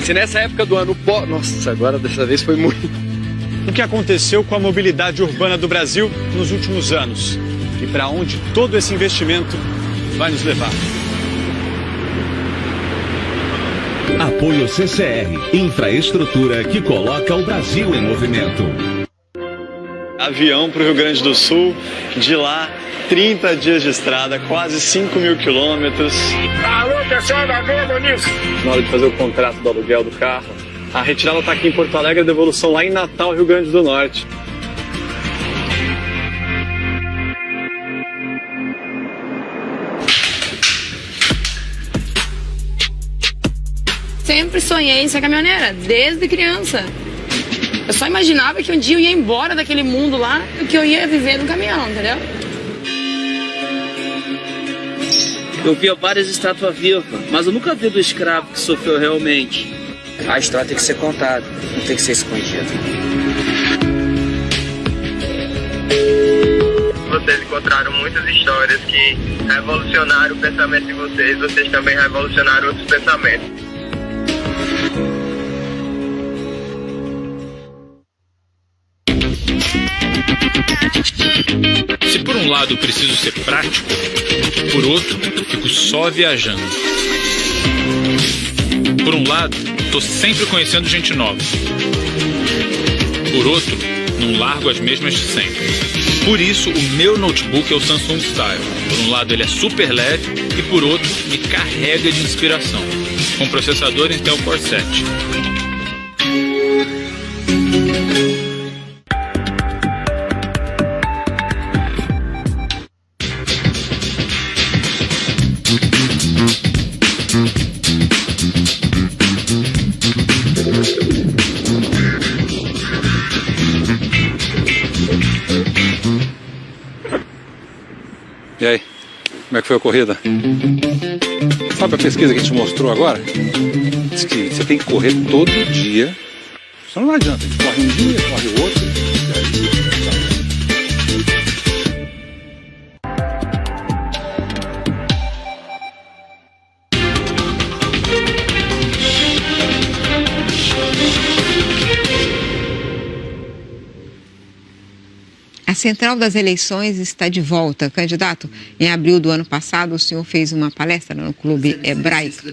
Se nessa época do ano... Nossa, agora dessa vez foi muito... O que aconteceu com a mobilidade urbana do Brasil nos últimos anos? E para onde todo esse investimento vai nos levar? Apoio CCR, infraestrutura que coloca o Brasil em movimento. Avião para o Rio Grande do Sul, de lá 30 dias de estrada, quase 5.000 quilômetros. Alô, pessoal da Globo News! Na hora de fazer o contrato do aluguel do carro, a retirada está aqui em Porto Alegre, a devolução lá em Natal, Rio Grande do Norte. Sempre sonhei em ser caminhoneira, desde criança. Eu só imaginava que um dia eu ia embora daquele mundo lá e que eu ia viver no caminhão, entendeu? Eu via várias estátuas vivas, mas eu nunca vi do escravo que sofreu realmente. A história tem que ser contada, não tem que ser escondida. Vocês encontraram muitas histórias que revolucionaram o pensamento de vocês, vocês também revolucionaram outros pensamentos. Se por um lado eu preciso ser prático, por outro eu fico só viajando. Por um lado, tô sempre conhecendo gente nova. Por outro, não largo as mesmas de sempre. Por isso, o meu notebook é o Samsung Style. Por um lado, ele é super leve e por outro, me carrega de inspiração. Com processador Intel Core 7. E aí, como é que foi a corrida? Sabe a pesquisa que a gente mostrou agora? Diz que você tem que correr todo dia. Só não adianta, a gente corre um dia, corre o outro. A Central das Eleições está de volta. Candidato, em abril do ano passado, o senhor fez uma palestra no Clube Hebraico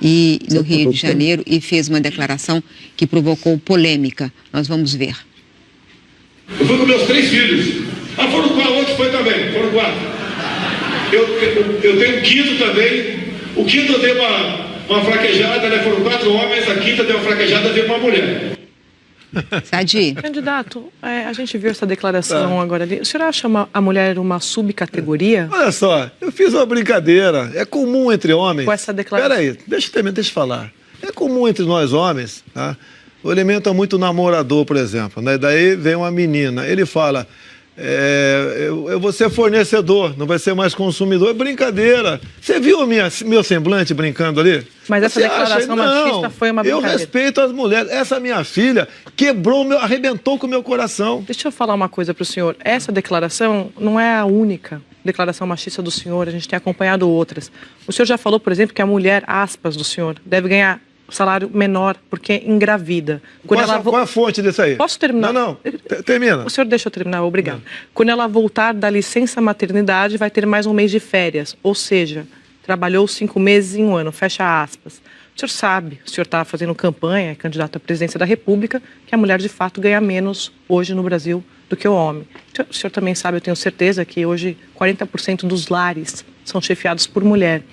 e no Rio de Janeiro e fez uma declaração que provocou polêmica. Nós vamos ver. Eu fui com meus 3 filhos. Foram 4, outros foi também, foram 4. Eu tenho um quinto também. O quinto eu dei uma fraquejada, né? Foram 4 homens, a quinta deu uma fraquejada, veio uma mulher. Sadi. Candidato, a gente viu essa declaração agora ali. O senhor acha a mulher uma subcategoria? Olha só, eu fiz uma brincadeira. É comum entre homens... Com essa declaração. Peraí, deixa eu falar. É comum entre nós homens, tá? O elemento é muito namorador, por exemplo, né? Daí vem uma menina, ele fala... eu vou ser fornecedor, não vai ser mais consumidor. É brincadeira. Você viu meu semblante brincando ali? Mas essa declaração machista foi uma brincadeira. Eu respeito as mulheres. Essa minha filha arrebentou com o meu coração. Deixa eu falar uma coisa para o senhor. Essa declaração não é a única declaração machista do senhor. A gente tem acompanhado outras. O senhor já falou, por exemplo, que a mulher, aspas, do senhor, deve ganhar salário menor porque engravida. Qual é a fonte disso aí? Posso terminar? Não. Termina. O senhor deixa eu terminar, obrigado. Quando ela voltar da licença maternidade, vai ter mais um mês de férias. Ou seja, trabalhou 5 meses em um ano, fecha aspas. O senhor sabe, o senhor está fazendo campanha, é candidato à presidência da República, que a mulher de fato ganha menos hoje no Brasil do que o homem. O senhor também sabe, eu tenho certeza, que hoje 40% dos lares são chefiados por mulher.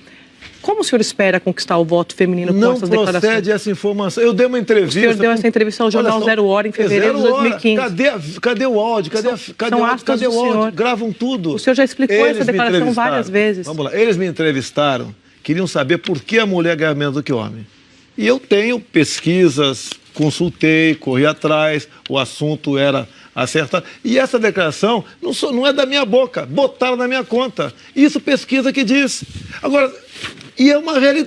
Como o senhor espera conquistar o voto feminino com essas declarações? Não procede essa informação. Eu dei uma entrevista... O senhor deu essa entrevista ao jornal Zero Hora em fevereiro de 2015. Cadê o áudio? Cadê o áudio? Gravam tudo. O senhor já explicou essa declaração várias vezes. Vamos lá. Eles me entrevistaram, queriam saber por que a mulher ganha menos do que o homem. E eu tenho pesquisas, consultei, corri atrás, o assunto era acertado. E essa declaração não é da minha boca, botaram na minha conta. Isso pesquisa que diz. Agora... E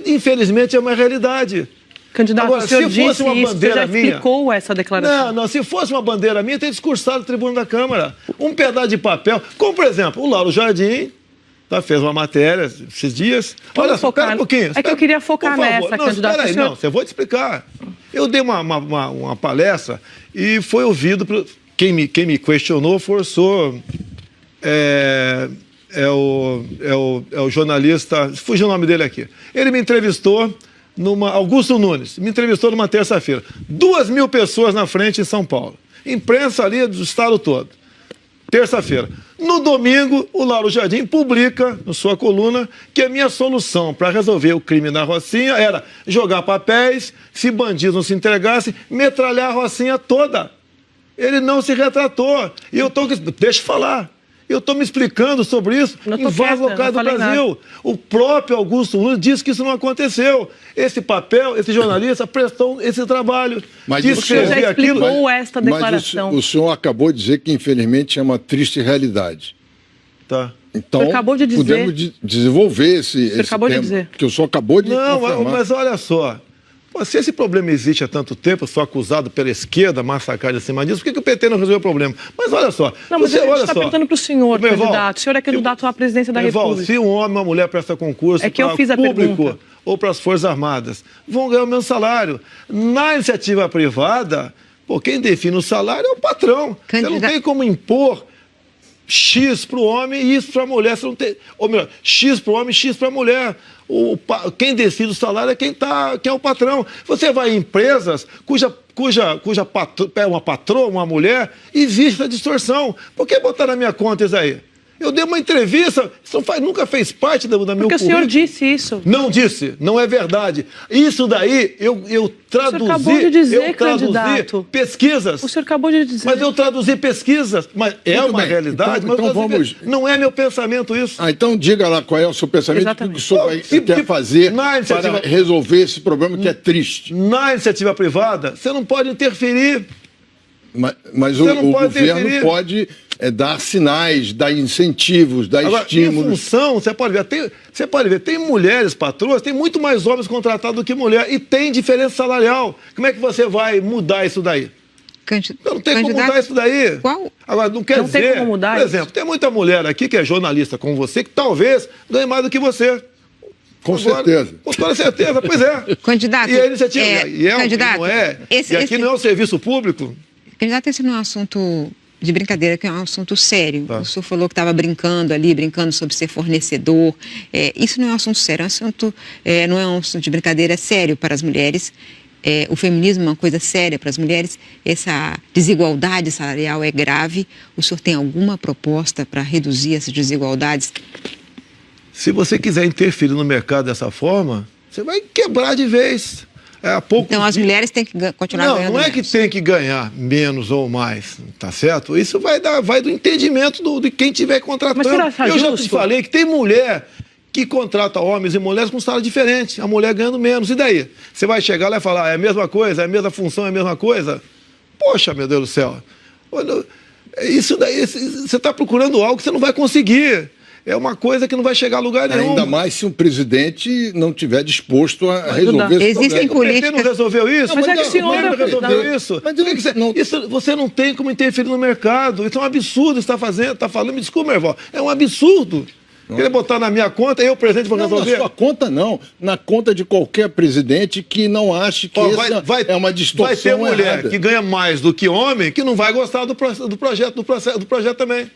infelizmente é uma realidade. Candidato, agora, o senhor disse uma isso, bandeira você já explicou minha, essa declaração? Não, se fosse uma bandeira minha, teria discursado no tribunal da Câmara. Um pedaço de papel, como por exemplo, o Lauro Jardim fez uma matéria esses dias. Olha só, espera um pouquinho. É que eu queria focar nessa, não, candidato. Espera aí, não, eu vou te explicar. Eu dei uma palestra e foi ouvido, quem me questionou forçou... É o jornalista, fugiu o nome dele aqui. Ele me entrevistou, Augusto Nunes, me entrevistou numa terça-feira. 2.000 pessoas na frente em São Paulo. Imprensa ali do estado todo. Terça-feira. No domingo, o Lauro Jardim publica, na sua coluna, que a minha solução para resolver o crime na Rocinha era jogar papéis, se bandidos não se entregassem, metralhar a Rocinha toda. Ele não se retratou. E eu estou... Deixa eu falar. Eu estou me explicando sobre isso em vários locais do Brasil. Nada. O próprio Augusto Nunes disse que isso não aconteceu. Esse papel, esse jornalista prestou esse trabalho. Mas o senhor já explicou esta declaração. Mas o senhor acabou de dizer que, infelizmente, é uma triste realidade. Tá. Então, acabou de dizer... podemos desenvolver esse acabou tema. De dizer. Que o senhor acabou de confirmar. Mas olha só. Se esse problema existe há tanto tempo, eu sou acusado pela esquerda, massacrado em cima disso, por que o PT não resolveu o problema? Mas olha só... Não, mas a gente está perguntando para o senhor, candidato. O senhor é candidato à presidência da República. Se um homem ou uma mulher presta concurso para o público ou para as Forças Armadas, vão ganhar o mesmo salário. Na iniciativa privada, quem define o salário é o patrão. Você não tem como impor X para o homem e isso para a mulher. Você não tem, ou melhor, X para o homem e X para a mulher. Quem decide o salário é quem é o patrão. Você vai em empresas cuja uma patroa, uma mulher, existe a distorção. Por que botar na minha conta isso aí? Eu dei uma entrevista, isso nunca fez parte da meu currículo. Porque o senhor disse isso. Não disse, não é verdade. Isso daí eu traduzi. O senhor acabou de dizer, candidato. Pesquisas. O senhor acabou de dizer. Mas eu traduzi pesquisas. Mas é uma realidade, mas então vamos... não é meu pensamento isso. Então diga lá qual é o seu pensamento, o que o senhor quer fazer para resolver esse problema que é triste. Na iniciativa privada, você não pode interferir. Mas o governo pode dar sinais, dar incentivos, dar estímulos. Em função, você pode ver, tem mulheres patroas, tem muito mais homens contratados do que mulher e tem diferença salarial. Como é que você vai mudar isso daí? Não tem como mudar isso daí. Qual? Agora, não quer dizer... Tem como mudar por exemplo, tem muita mulher aqui que é jornalista como você, que talvez ganhe mais do que você. Com certeza. Com toda certeza, pois é. Candidato... E a iniciativa... candidato, não é. E aqui não é um serviço público. Candidato, esse não é um assunto de brincadeira, que é um assunto sério. Tá. O senhor falou que estava brincando sobre ser fornecedor. Isso não é um assunto sério, não é um assunto de brincadeira, é sério para as mulheres. O feminismo é uma coisa séria para as mulheres. Essa desigualdade salarial é grave. O senhor tem alguma proposta para reduzir essas desigualdades? Se você quiser interferir no mercado dessa forma, Você vai quebrar de vez. Então as mulheres têm que continuar ganhando Não é menos. que tem que ganhar menos ou mais, tá certo? Isso vai do entendimento de quem estiver contratando. Mas será eu já justo? te falei que tem mulher que contrata homens e mulheres com salário diferente, a mulher ganhando menos. E daí? Você vai chegar lá e falar, é a mesma coisa, é a mesma função, é a mesma coisa? Poxa, meu Deus do céu. Isso daí, você está procurando algo que você não vai conseguir. É uma coisa que não vai chegar a lugar nenhum. Ainda mais se um presidente não estiver disposto a resolver esse Existem problema. políticas... O PT não resolveu isso? Mas é que o senhor não resolveu isso? Isso você não tem como interferir no mercado. Isso é um absurdo que você está fazendo, está falando. Me desculpa, meu irmão. É um absurdo. Querer botar na minha conta, eu, presidente, vou resolver. Na sua conta, não. Na conta de qualquer presidente que não ache que é uma distorção. Vai ter mulher errada. que ganha mais do que homem que não vai gostar do projeto também.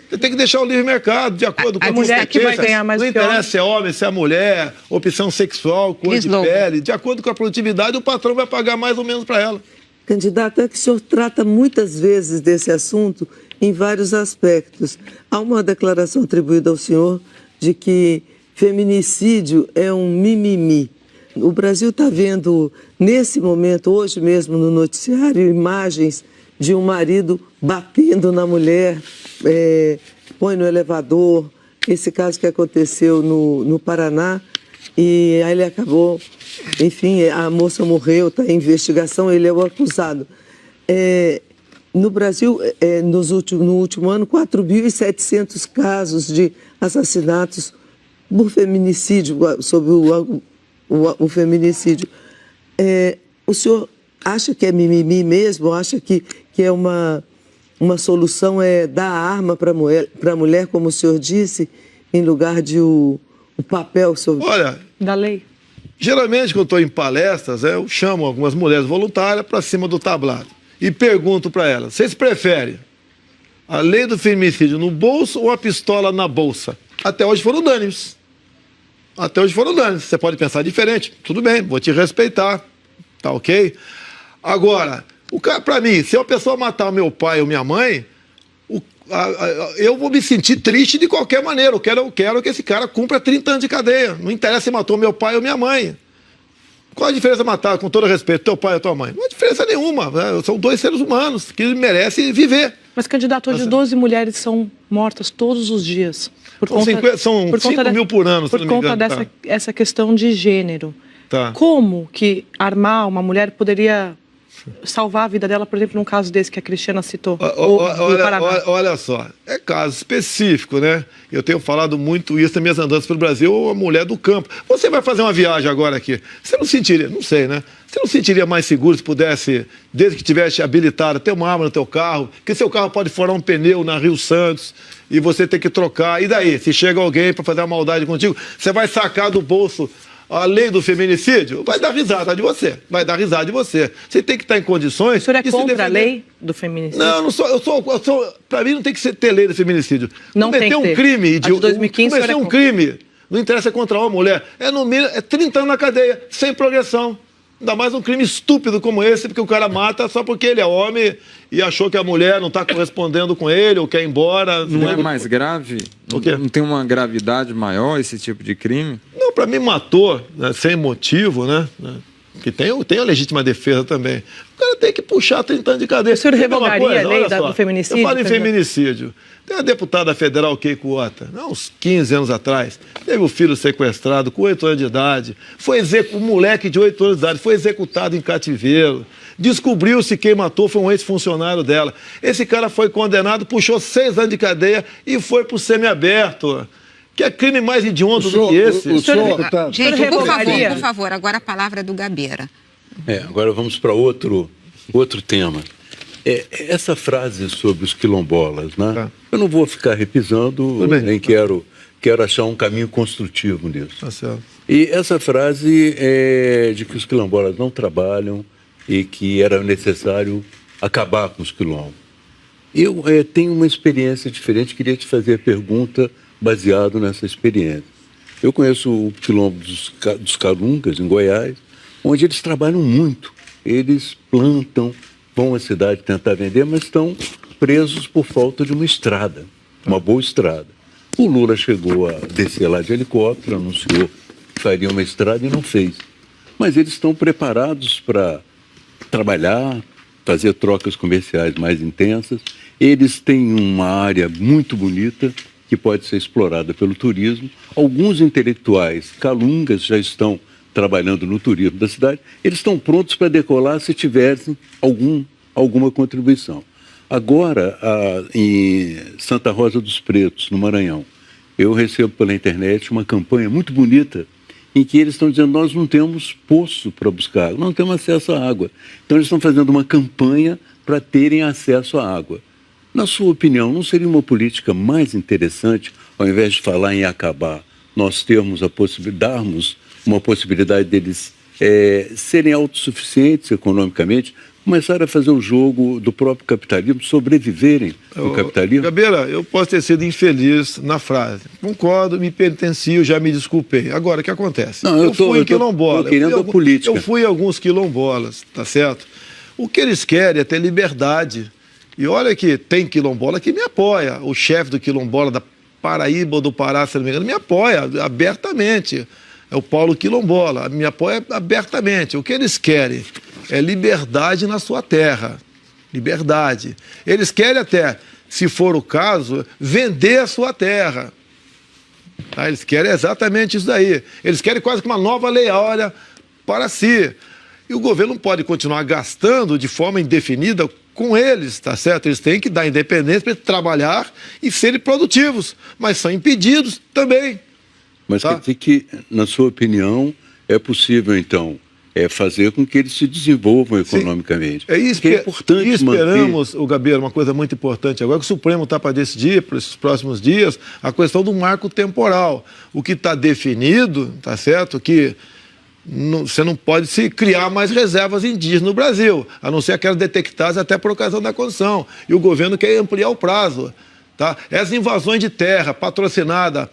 Você tem que deixar o livre mercado, de acordo com a mulher que vai ganhar mais não do que homem. interessa se é homem, se é mulher, opção sexual, cor de pele. De acordo com a produtividade, o patrão vai pagar mais ou menos para ela. Candidato, é que o senhor trata muitas vezes desse assunto em vários aspectos. Há uma declaração atribuída ao senhor de que feminicídio é um mimimi. O Brasil está vendo, nesse momento, hoje mesmo no noticiário, imagens de um marido batendo na mulher, põe no elevador. Esse caso que aconteceu no Paraná, e aí ele acabou, enfim, a moça morreu, está em investigação, ele é o acusado. No Brasil, no último ano, 4.700 casos de assassinatos por feminicídio, sobre o feminicídio. O senhor acha que é mimimi mesmo? Acha que é uma solução dar a arma para a mulher, como o senhor disse, em lugar de o papel sobre... Olha, da lei? Geralmente, quando estou em palestras, eu chamo algumas mulheres voluntárias para cima do tablado e pergunto para elas, vocês preferem a lei do feminicídio no bolso ou a pistola na bolsa? Até hoje foram unânimes. Você pode pensar diferente. Tudo bem, vou te respeitar. Tá ok? Agora, para mim, se a pessoa matar meu pai ou minha mãe, eu vou me sentir triste de qualquer maneira. Eu quero que esse cara cumpra 30 anos de cadeia. Não interessa se matou meu pai ou minha mãe. Qual a diferença matar, com todo respeito, teu pai ou tua mãe? Não há diferença nenhuma. São dois seres humanos que merecem viver. Mas, candidato, hoje 12 mulheres são mortas todos os dias. São 5 mil por ano, se não me engano. Por conta dessa questão de gênero. Tá. Como que armar uma mulher poderia salvar a vida dela, por exemplo, num caso desse que a Cristiana citou? Olha só, é caso específico, né? Eu tenho falado muito isso nas minhas andanças pelo Brasil, a mulher do campo. Você vai fazer uma viagem agora aqui, você não sentiria, não sei, né? Você não sentiria mais seguro se pudesse, desde que tivesse habilitado, ter uma arma no teu carro, que seu carro pode furar um pneu na Rio Santos e você ter que trocar. E daí, se chega alguém para fazer uma maldade contigo, você vai sacar do bolso a lei do feminicídio, vai dar risada de você. Você tem que estar em condições... O senhor é contra a lei do feminicídio? Não, não sou. Para mim não tem que ter lei do feminicídio. Não tem que ter. Um crime de 2015, cometer um crime. Não interessa contra uma mulher. No mínimo, 30 anos na cadeia, sem progressão. Ainda mais um crime estúpido como esse, porque o cara mata só porque ele é homem e achou que a mulher não está correspondendo com ele ou quer ir embora. Não é mais grave? O quê? Não tem uma gravidade maior esse tipo de crime? Não, para mim matou, né, sem motivo, né? Que tem a legítima defesa também. O cara tem que puxar 30 anos de cadeia. O senhor revogaria a lei do feminicídio? Eu falo em feminicídio. Tem a deputada federal Keiko Ota, uns 15 anos atrás, teve o filho sequestrado com 8 anos de idade, um moleque de 8 anos de idade foi executado em cativeiro, descobriu-se quem matou foi um ex-funcionário dela. Esse cara foi condenado, puxou 6 anos de cadeia e foi pro semiaberto. Que é crime mais hediondo do que esse. Gente, por favor, agora a palavra é do Gabeira. Agora vamos para outro tema. Essa frase sobre os quilombolas, né? Tá. Eu não vou ficar repisando, nem quero achar um caminho construtivo nisso. Tá certo. E essa frase é de que os quilombolas não trabalham e que era necessário acabar com os quilombos. Eu tenho uma experiência diferente, queria te fazer a pergunta baseado nessa experiência. Eu conheço o quilombo dos Calungas, em Goiás, onde eles trabalham muito. Eles plantam, vão à cidade tentar vender, mas estão presos por falta de uma estrada, uma boa estrada. O Lula chegou a descer lá de helicóptero, anunciou faria uma estrada e não fez. Mas eles estão preparados para trabalhar, fazer trocas comerciais mais intensas. Eles têm uma área muito bonita que pode ser explorada pelo turismo. Alguns intelectuais calungas já estão trabalhando no turismo da cidade. Eles estão prontos para decolar se tivessem alguma contribuição. Agora, em Santa Rosa dos Pretos, no Maranhão, eu recebo pela internet uma campanha muito bonita em que eles estão dizendo: nós não temos poço para buscar água, não temos acesso à água. Então eles estão fazendo uma campanha para terem acesso à água. Na sua opinião, não seria uma política mais interessante, ao invés de falar em acabar, nós termos darmos uma possibilidade deles serem autossuficientes economicamente, começar a fazer o jogo do próprio capitalismo, sobreviverem no capitalismo? Gabeira, eu posso ter sido infeliz na frase. Concordo, me penitencio, já me desculpei. Agora, o que acontece? Não, eu fui em quilombola. Eu fui em alguns quilombolas, tá certo? O que eles querem é ter liberdade. E olha que tem quilombola que me apoia. O chefe do quilombola da Paraíba ou do Pará, se não me engano, me apoia abertamente. É o Paulo Quilombola, me apoia abertamente. O que eles querem é liberdade na sua terra. Liberdade. Eles querem até, se for o caso, vender a sua terra. Tá? Eles querem exatamente isso daí. Eles querem quase que uma nova lei áurea para si. E o governo não pode continuar gastando de forma indefinida com eles, tá certo? Eles têm que dar independência para trabalhar e serem produtivos, mas são impedidos também. Mas quer dizer que, na sua opinião, é possível, então, fazer com que eles se desenvolvam economicamente? Sim, é isso que é importante. E esperamos, o Gabeira, uma coisa muito importante agora, que o Supremo está para decidir, para esses próximos dias, a questão do marco temporal. O que está definido, tá certo, que você não pode se criar mais reservas indígenas no Brasil, a não ser aquelas detectadas até por ocasião da Constituição. E o governo quer ampliar o prazo. Tá? Essas invasões de terra patrocinadas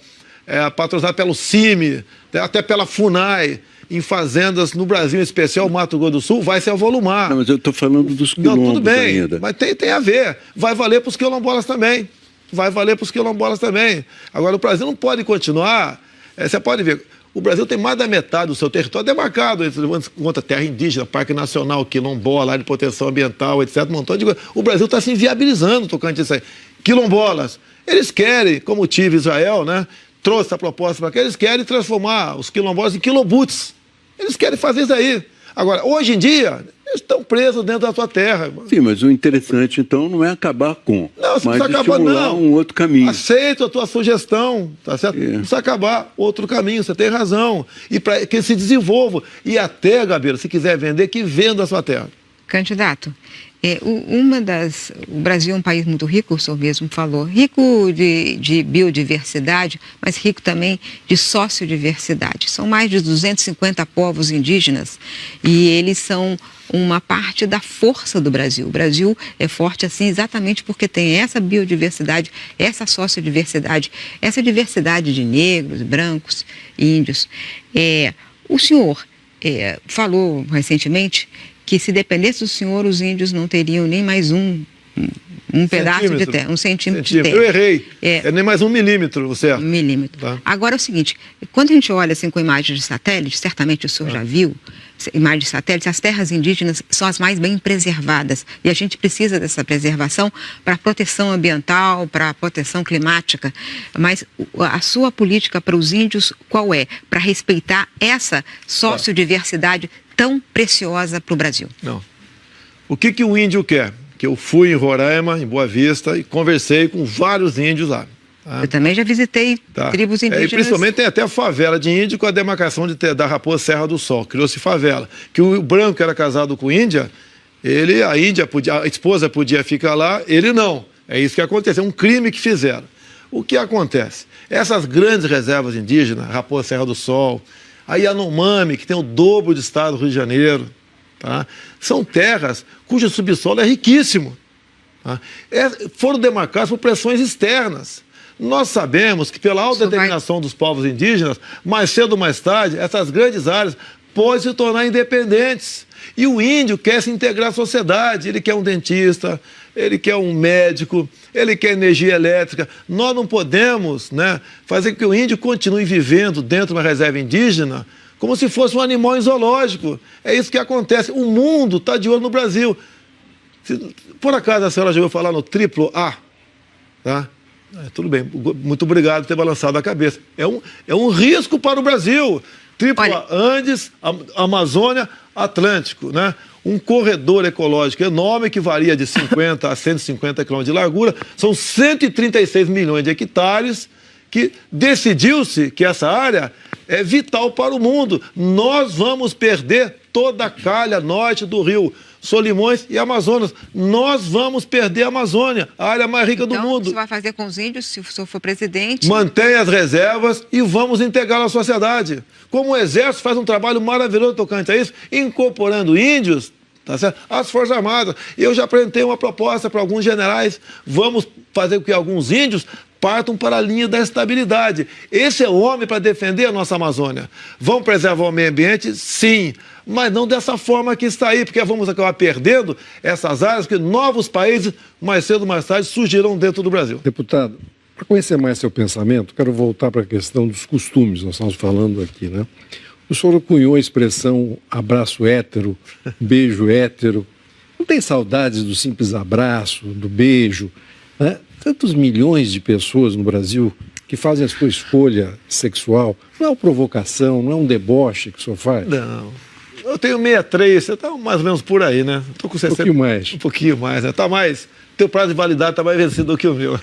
pelo CIMI, até pela FUNAI, em fazendas no Brasil, em especial Mato Grosso do Sul, vai se avolumar. Não, mas eu estou falando dos quilombos. Não, tudo bem, ainda. Mas tem a ver. Vai valer para os quilombolas também. Vai valer para os quilombolas também. Agora, o Brasil não pode continuar. Você pode ver, o Brasil tem mais da metade do seu território demarcado contra terra indígena, Parque Nacional, quilombola, área de proteção ambiental, etc. Um montão de coisa. O Brasil está se inviabilizando tocante isso aí. Quilombolas, eles querem, como o TIV Israel, né, trouxe essa proposta para cá, eles querem transformar os quilombolas em quilobuts. Eles querem fazer isso aí. Agora, hoje em dia, eles estão presos dentro da sua terra. Sim, mas o interessante, então, não é acabar com, não, mas estimular um outro caminho. Aceito a tua sugestão, tá certo? Não precisa acabar outro caminho, você tem razão. E para que se desenvolva. E até, Gabeira, se quiser vender, que venda a sua terra. Candidato, o Brasil é um país muito rico, o senhor mesmo falou, rico de biodiversidade, mas rico também de sociodiversidade. São mais de 250 povos indígenas e eles são uma parte da força do Brasil. O Brasil é forte assim exatamente porque tem essa biodiversidade, essa sociodiversidade, essa diversidade de negros, brancos, índios. O senhor falou recentemente que se dependesse do senhor, os índios não teriam nem mais um pedaço de terra, um centímetro de terra. Eu errei. É nem mais 1 milímetro, certo? 1 milímetro. Tá. Agora é o seguinte, quando a gente olha assim com imagens de satélite, certamente o senhor já viu, imagens de satélite, as terras indígenas são as mais bem preservadas e a gente precisa dessa preservação para proteção ambiental, para proteção climática. Mas a sua política para os índios qual é? Para respeitar essa sociodiversidade tão preciosa para o Brasil. Não. O que o índio quer? Que eu fui em Roraima, em Boa Vista, e conversei com vários índios lá. Tá? Eu também já visitei tribos indígenas. E principalmente tem até a favela de índio com a demarcação da Raposa Serra do Sol. Criou-se favela. Que o branco era casado com índia, a esposa podia ficar lá, ele não. É isso que aconteceu, é um crime que fizeram. O que acontece? Essas grandes reservas indígenas, Raposa Serra do Sol, a Yanomami, que tem o dobro do estado do Rio de Janeiro, tá? São terras cujo subsolo é riquíssimo. Tá? Foram demarcadas por pressões externas. Nós sabemos que pela autodeterminação dos povos indígenas, mais cedo ou mais tarde, essas grandes áreas podem se tornar independentes. E o índio quer se integrar à sociedade, ele quer um dentista, ele quer um médico, ele quer energia elétrica. Nós não podemos, né, fazer com que o índio continue vivendo dentro de uma reserva indígena como se fosse um animal em zoológico. É isso que acontece. O mundo está de olho no Brasil. Por acaso a senhora já ouviu falar no AAA? Tá? Tudo bem, muito obrigado por ter balançado a cabeça. É um risco para o Brasil. AAA, Andes, Amazônia, Atlântico, né? Um corredor ecológico enorme que varia de 50 a 150 quilômetros de largura. São 136 milhões de hectares que decidiu-se que essa área é vital para o mundo. Nós vamos perder toda a calha norte do Rio Solimões e Amazonas. Nós vamos perder a Amazônia, a área mais rica do mundo. O que você vai fazer com os índios, se o senhor for presidente? Mantém as reservas e vamos integrá-la à sociedade. Como o Exército faz um trabalho maravilhoso tocante a isso, incorporando índios, tá certo? As Forças Armadas. Eu já apresentei uma proposta para alguns generais. Vamos fazer com que alguns índios partam para a linha da estabilidade. Esse é o homem para defender a nossa Amazônia. Vão preservar o meio ambiente? Sim. Mas não dessa forma que está aí, porque vamos acabar perdendo essas áreas que novos países, mais cedo ou mais tarde, surgirão dentro do Brasil. Deputado, para conhecer mais seu pensamento, quero voltar para a questão dos costumes, nós estamos falando aqui, né? O senhor cunhou a expressão abraço hétero, beijo hétero. Não tem saudades do simples abraço, do beijo, né? Tantos milhões de pessoas no Brasil que fazem a sua escolha sexual. Não é uma provocação, não é um deboche que o senhor faz? Não. Eu tenho 63, você está mais ou menos por aí, né? Estou com 60, um pouquinho mais. Um pouquinho mais, né? Tá mais, teu prazo de validade está mais vencido do que o meu.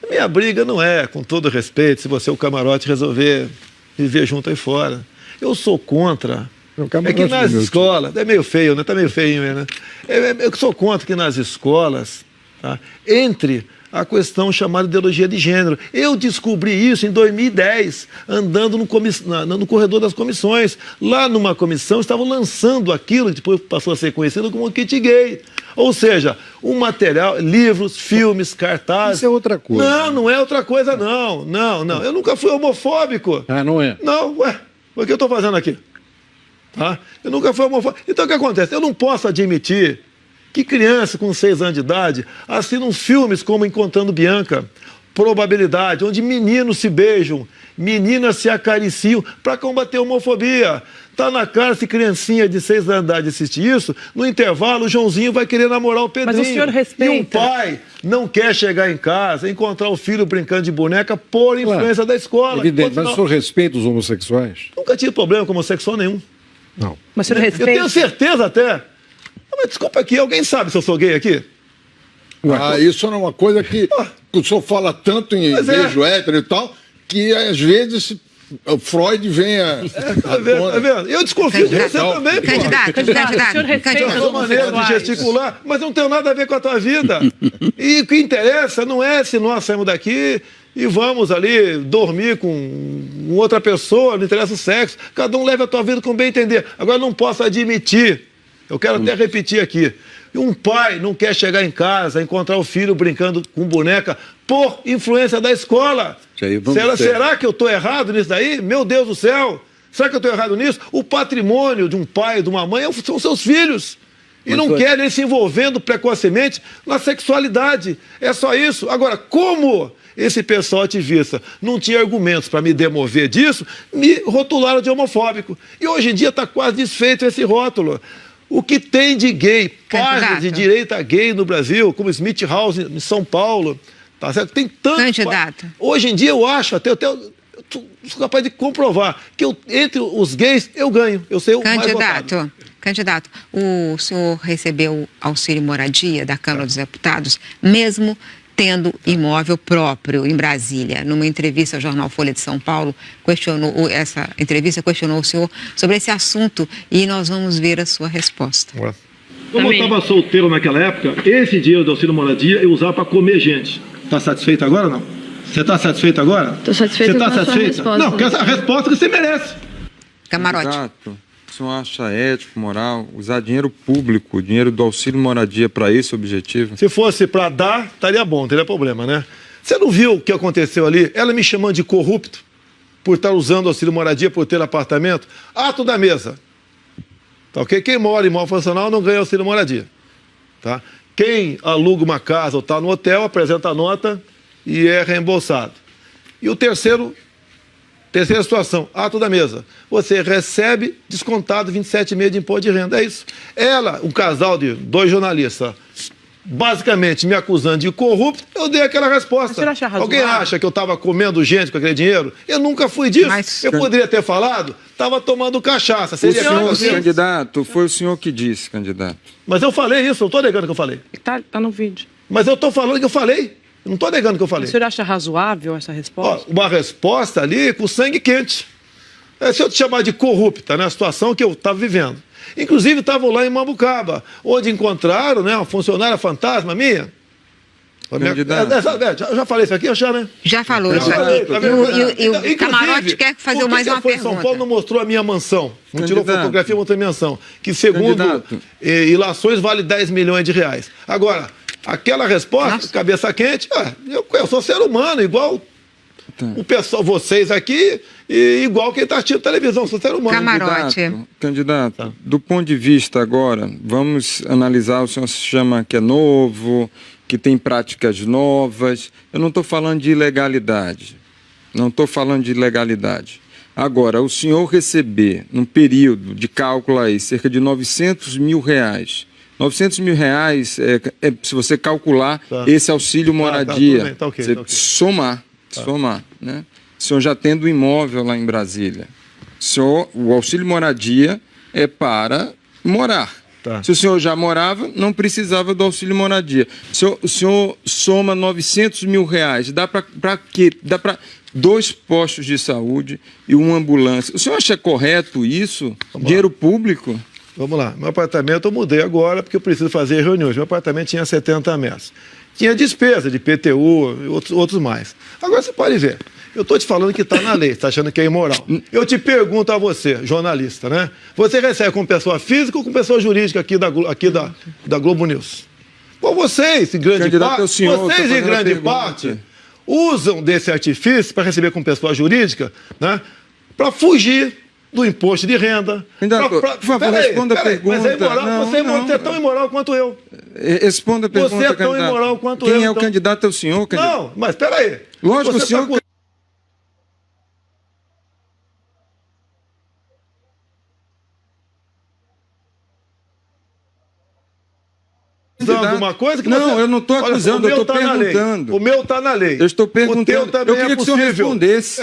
Minha briga não é, com todo respeito, se você, o camarote, resolver viver junto aí fora. Eu sou contra. É que nas escolas, é meio feio, né? Tá meio feio, né? Eu sou contra que nas escolas, tá, entre a questão chamada ideologia de gênero. Eu descobri isso em 2010, andando no corredor das comissões. Lá numa comissão estavam lançando aquilo que depois passou a ser conhecido como kit gay. Ou seja, um material, livros, filmes, cartazes. Isso é outra coisa. Não, não é outra coisa, não. Não, não. Eu nunca fui homofóbico. Ah, não é? Não, ué. O que eu estou fazendo aqui? Tá? Eu nunca fui homofóbico. Então o que acontece? Eu não posso admitir que crianças com 6 anos de idade assinam filmes como Encontrando Bianca, Probabilidade, onde meninos se beijam, meninas se acariciam para combater a homofobia. Tá na cara, se criancinha de 6 anos de idade assistir isso, no intervalo o Joãozinho vai querer namorar o Pedrinho. Mas o senhor respeita. E um pai não quer chegar em casa, encontrar o filho brincando de boneca por influência da escola. Evidente, mas o senhor respeita os homossexuais? Nunca tive problema com homossexual nenhum. Não. Mas o senhor respeita? Eu tenho certeza até. Mas desculpa aqui, alguém sabe se eu sou gay aqui? Isso não é uma coisa que o senhor fala tanto em beijo hétero e tal, que às vezes o Freud vem a... Tá vendo? Eu desconfio de você também, pô. Candidato. A sua maneira de gesticular, mas não tem nada a ver com a tua vida. E o que interessa não é se nós saímos daqui e vamos ali dormir com outra pessoa, não interessa o sexo. Cada um leva a tua vida como bem entender. Agora, não posso admitir, eu quero até repetir aqui, um pai não quer chegar em casa, encontrar o filho brincando com boneca por influência da escola. Será que eu estou errado nisso daí? Meu Deus do céu! Será que eu estou errado nisso? O patrimônio de um pai e de uma mãe são seus filhos. E não querem se envolvendo precocemente na sexualidade. É só isso. Agora, como esse pessoal ativista não tinha argumentos para me demover disso, me rotularam de homofóbico. E hoje em dia está quase desfeito esse rótulo. O que tem de gay, páginas de direita gay no Brasil, como Smith House em São Paulo, tá certo? Tem tanto. Candidato. Hoje em dia eu acho, até eu sou capaz de comprovar que entre os gays eu ganho. Eu sei o mais votado. Candidato, o senhor recebeu auxílio moradia da Câmara dos Deputados, mesmo tendo imóvel próprio em Brasília. Numa entrevista ao jornal Folha de São Paulo, essa entrevista questionou o senhor sobre esse assunto e nós vamos ver a sua resposta. Como eu estava solteiro naquela época, esse dinheiro do auxílio moradia eu usava para comer gente. Está satisfeito agora ou não? Você está satisfeito agora? Estou satisfeito com a sua resposta. Não, porque essa resposta que você merece. Camarote. Exato. O senhor acha ético, moral, usar dinheiro público, dinheiro do auxílio moradia para esse objetivo? Se fosse para dar, estaria bom, não teria problema, né? Você não viu o que aconteceu ali? Ela me chamando de corrupto. por estar usando auxílio moradia, por ter apartamento. Ato da mesa. Tá, ok? Quem mora em imóvel funcional não ganha auxílio moradia. Tá? Quem aluga uma casa ou está no hotel, apresenta a nota e é reembolsado. E o terceira situação, ato da mesa. Você recebe descontado 27,5% de imposto de renda. É isso. Ela, um casal de 2 jornalistas, basicamente me acusando de corrupto, eu dei aquela resposta. Alguém acha que eu estava comendo gente com aquele dinheiro? Eu nunca fui disso. Eu poderia ter falado, estava tomando cachaça. Seria candidato, foi o senhor que disse, candidato. Mas eu falei isso, eu estou negando que eu falei. Tá no vídeo. Mas eu estou falando que eu falei. Eu não estou negando que eu falei. O senhor acha razoável essa resposta? Uma resposta ali com sangue quente. Se eu te chamar de corrupta, né, a situação que eu estava vivendo. Inclusive, estavam lá em Mambucaba, onde encontraram, né, uma funcionária fantasma minha. Eu já falei isso aqui, né? Já falou isso aqui. E o Camarote quer fazer mais uma pergunta. São Paulo não mostrou a minha mansão. Não tirou fotografia, mostrou a minha mansão. Que, segundo ilações, vale 10 milhões de reais. Agora, aquela resposta, cabeça quente, eu sou ser humano, igual o pessoal, vocês aqui, e igual quem está assistindo televisão, sou ser humano. Camarote. Candidato, do ponto de vista agora, vamos analisar, o senhor se chama que é novo, que tem práticas novas. Eu não estou falando de ilegalidade. Não estou falando de ilegalidade. Agora, o senhor receber, num período de cálculo aí, cerca de 900 mil reais. 900 mil reais, se você calcular esse auxílio moradia, você somar, né? O senhor já tendo um imóvel lá em Brasília. O auxílio moradia é para morar. Se o senhor já morava, não precisava do auxílio moradia. O senhor soma 900 mil reais, dá para quê? Dá para 2 postos de saúde e uma ambulância. O senhor acha correto isso? Dinheiro público? Vamos lá. Meu apartamento eu mudei agora porque eu preciso fazer reuniões. Meu apartamento tinha 70 metros. Tinha despesa de PTU e outros mais. Agora você pode ver. Eu estou te falando que está na lei, está achando que é imoral. Eu te pergunto a você, jornalista, né? Você recebe com pessoa física ou com pessoa jurídica aqui da Globo News? Bom, vocês, em grande parte, usam desse artifício para receber com pessoa jurídica, né? Para fugir do imposto de renda. Por favor, responda a pergunta. Mas é imoral, você é tão imoral quanto eu. Responda a pergunta, você é tão imoral quanto eu. Quem é o candidato? É o senhor, candidato? Não, mas peraí. Lógico, o senhor... Uma coisa que não, eu não estou acusando, eu estou perguntando. O meu está na lei. Eu estou perguntando. O teu também eu queria que o senhor respondesse.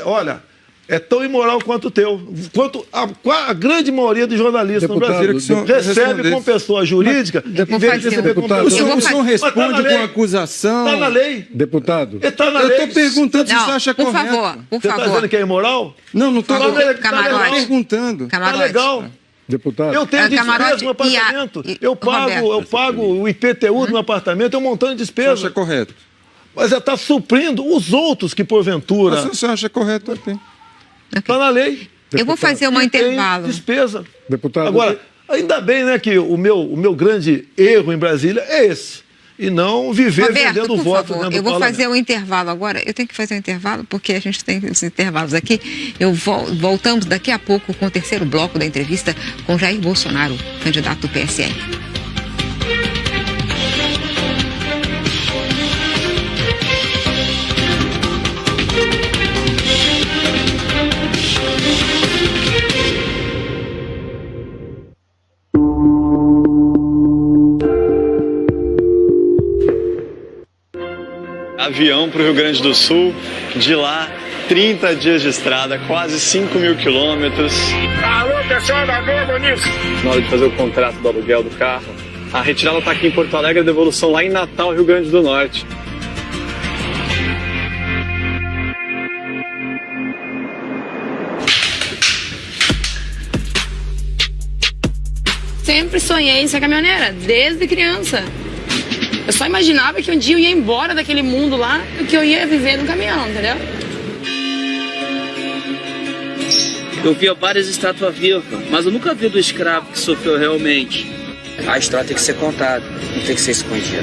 Olha, é tão imoral quanto o teu. Quanto a grande maioria dos jornalistas no Brasil recebe com pessoa jurídica em vez de receber com pessoa. O senhor responde com acusação. Está na lei. Deputado. Está na lei. Eu estou perguntando se você acha correto. Por favor. Você está dizendo que é imoral? Não estou perguntando. Está legal. Deputado. Eu tenho despesa no apartamento. Eu pago o IPTU do meu apartamento, eu montando despesa. Você acha correto? Mas está suprindo os outros que, porventura... Mas você acha correto aqui? Está na lei. Eu vou fazer um intervalo. Despesa. Deputado. Agora, ainda bem, né, que o meu grande erro em Brasília é esse. E não viver vendendo voto dentro do eu vou fazer um intervalo agora. Eu tenho que fazer um intervalo, porque a gente tem os intervalos aqui. Voltamos daqui a pouco com o terceiro bloco da entrevista com Jair Bolsonaro, candidato do PSL. Avião para o Rio Grande do Sul, de lá 30 dias de estrada, quase 5 mil quilômetros. Alô, pessoal da Globo News! Na hora de fazer o contrato do aluguel do carro, a retirada está aqui em Porto Alegre, a devolução lá em Natal, Rio Grande do Norte. Sempre sonhei em ser caminhoneira, desde criança. Eu só imaginava que um dia eu ia embora daquele mundo lá e que eu ia viver no caminhão, entendeu? Eu via várias estátuas vivas, mas eu nunca vi do escravo que sofreu realmente. A história tem que ser contada, não tem que ser escondida.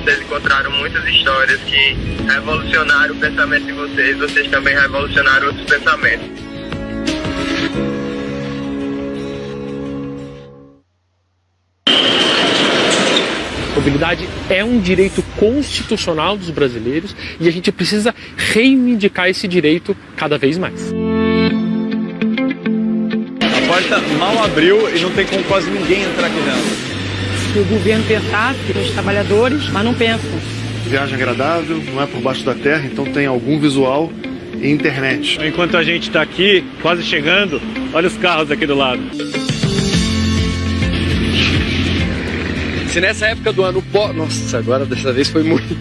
vocês encontraram muitas histórias que revolucionaram o pensamento de vocês também revolucionaram outros pensamentos. Mobilidade é um direito constitucional dos brasileiros e a gente precisa reivindicar esse direito cada vez mais. A porta mal abriu e não tem como quase ninguém entrar aqui dentro. Se o governo pensasse nos trabalhadores, mas não pensam. Viagem agradável, não é por baixo da terra, então tem algum visual e internet. Enquanto a gente está aqui, quase chegando, olha os carros aqui do lado. Se nessa época do ano... Nossa, agora dessa vez foi muito...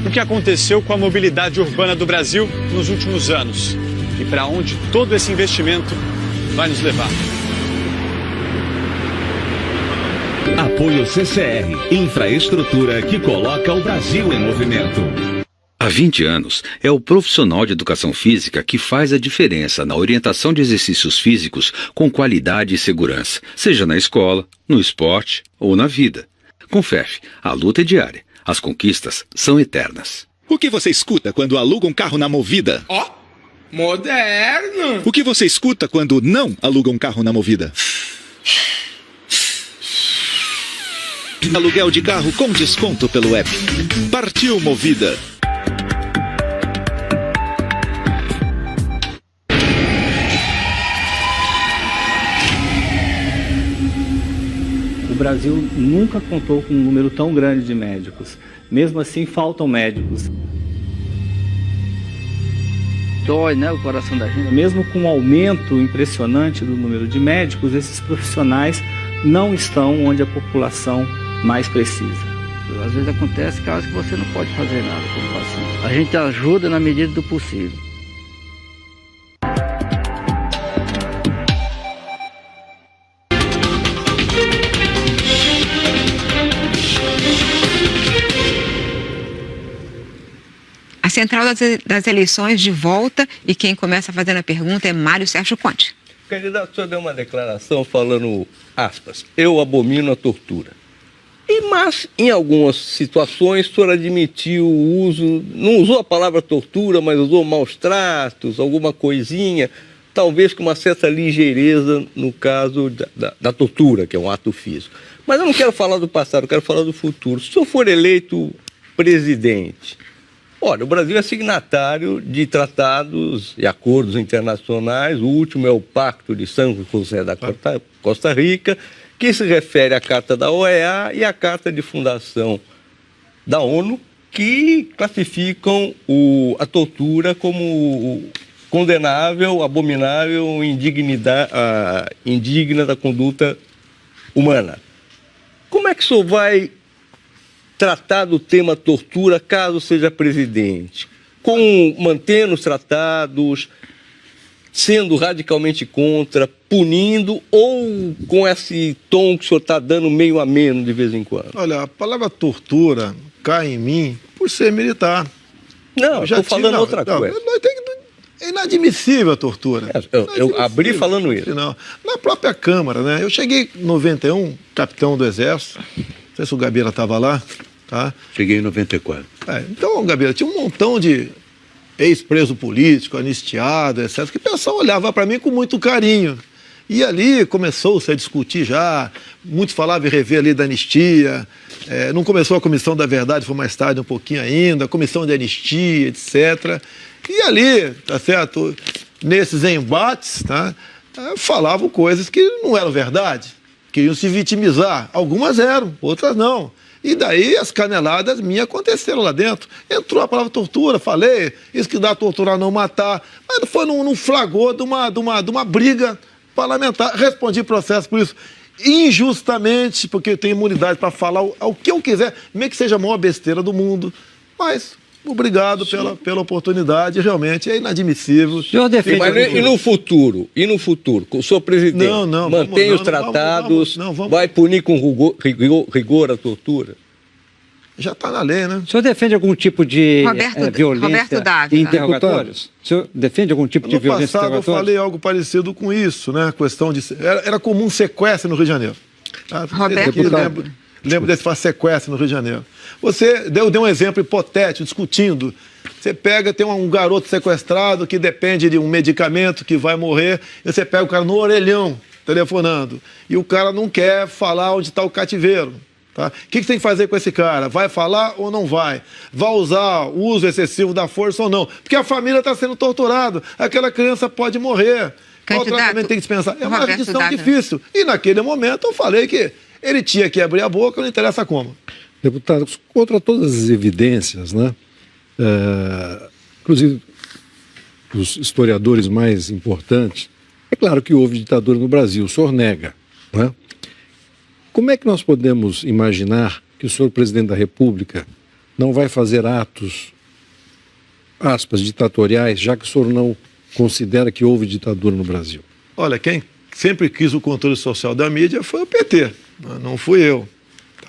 O que aconteceu com a mobilidade urbana do Brasil nos últimos anos? E para onde todo esse investimento vai nos levar? Apoio CCR, infraestrutura que coloca o Brasil em movimento. Há 20 anos, é o profissional de educação física que faz a diferença na orientação de exercícios físicos com qualidade e segurança, seja na escola, no esporte ou na vida. Com FEF, a luta é diária. As conquistas são eternas. O que você escuta quando aluga um carro na Movida? Ó, moderno! O que você escuta quando não aluga um carro na Movida? Aluguel de carro com desconto pelo app. Partiu Movida. O Brasil nunca contou com um número tão grande de médicos. Mesmo assim, faltam médicos. Dói, né, o coração da gente. Mesmo com um aumento impressionante do número de médicos, esses profissionais não estão onde a população mais precisa. Às vezes acontece casos que você não pode fazer nada como paciente. A gente ajuda na medida do possível. A central das eleições de volta e quem começa fazendo a pergunta é Mário Sérgio Conte. Candidato, o senhor deu uma declaração falando, aspas, eu abomino a tortura. Mas, em algumas situações, o senhor admitiu o uso, não usou a palavra tortura, mas usou maus tratos, alguma coisinha, talvez com uma certa ligeireza no caso da tortura, que é um ato físico. Mas eu não quero falar do passado, eu quero falar do futuro. Se o senhor for eleito presidente, olha, o Brasil é signatário de tratados e acordos internacionais, o último é o Pacto de São José da Costa Rica, que se refere à Carta da OEA e à Carta de Fundação da ONU, que classificam a tortura como condenável, abominável, indigna da conduta humana. Como é que o senhor vai tratar do tema tortura caso seja presidente? Mantendo os tratados, sendo radicalmente contra, punindo, ou com esse tom que o senhor está dando meio ameno de vez em quando? Olha, a palavra tortura cai em mim por ser militar. Não, estou falando outra coisa. É inadmissível a tortura. Eu abri falando isso. Não. Na própria Câmara, né? Eu cheguei em 91, capitão do Exército, não sei se o Gabeira estava lá, tá? Cheguei em 94. Então, Gabeira, tinha um montão de ex-preso político, anistiado, etc., que o pessoal olhava para mim com muito carinho. E ali começou-se a discutir já, muitos falavam em rever a lei da anistia, não começou a Comissão da Verdade, foi mais tarde um pouquinho ainda, a Comissão de Anistia, etc. E ali, tá certo, nesses embates, tá, falavam coisas que não eram verdade, queriam se vitimizar. Algumas eram, outras não. E daí as caneladas minhas aconteceram lá dentro. Entrou a palavra tortura, falei, isso que dá torturar não matar. Mas foi num flagrante de uma briga parlamentar. Respondi processo por isso injustamente, porque eu tenho imunidade para falar o que eu quiser, mesmo que seja a maior besteira do mundo. Mas obrigado pela oportunidade, realmente é inadmissível. E no futuro, o senhor presidente mantém os tratados, vai punir com rigor a tortura? Já está na lei, né? O senhor defende algum tipo de violência em interrogatórios? O senhor defende algum tipo de violência em interrogatórios? No passado eu falei algo parecido com isso, né? A questão de... Era comum sequestro no Rio de Janeiro. Tá? Lembro desse sequestro no Rio de Janeiro. Você deu um exemplo hipotético, discutindo. Você pega, tem um garoto sequestrado que depende de um medicamento que vai morrer, e você pega o cara no orelhão, telefonando, e o cara não quer falar onde está o cativeiro. Tá? O que você tem que fazer com esse cara? Vai falar ou não vai? Vai usar o uso excessivo da força ou não? Porque a família está sendo torturada. Aquela criança pode morrer. Qual tratamento tem que dispensar? É uma questão difícil. E naquele momento eu falei que ele tinha que abrir a boca, não interessa como. Deputado, contra todas as evidências, né? Inclusive os historiadores mais importantes, é claro que houve ditadura no Brasil, o senhor nega, né? Como é que nós podemos imaginar que o senhor presidente da República não vai fazer atos, aspas, ditatoriais, já que o senhor não considera que houve ditadura no Brasil? Olha, quem sempre quis o controle social da mídia foi o PT, não fui eu.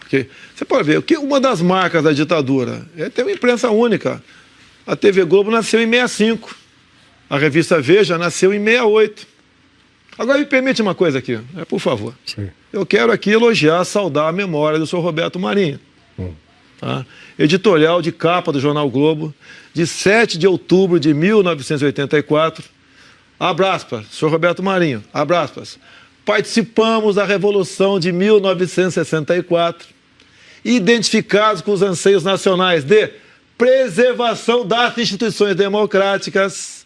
Porque você pode ver, uma das marcas da ditadura é ter uma imprensa única. A TV Globo nasceu em 65, a revista Veja nasceu em 68. Agora me permite uma coisa aqui, por favor. Sim. Eu quero aqui elogiar, saudar a memória do senhor Roberto Marinho. Tá? Editorial de capa do Jornal Globo, de 7 de outubro de 1984. Abraças, senhor Roberto Marinho, abraças. Participamos da Revolução de 1964, identificados com os anseios nacionais de preservação das instituições democráticas,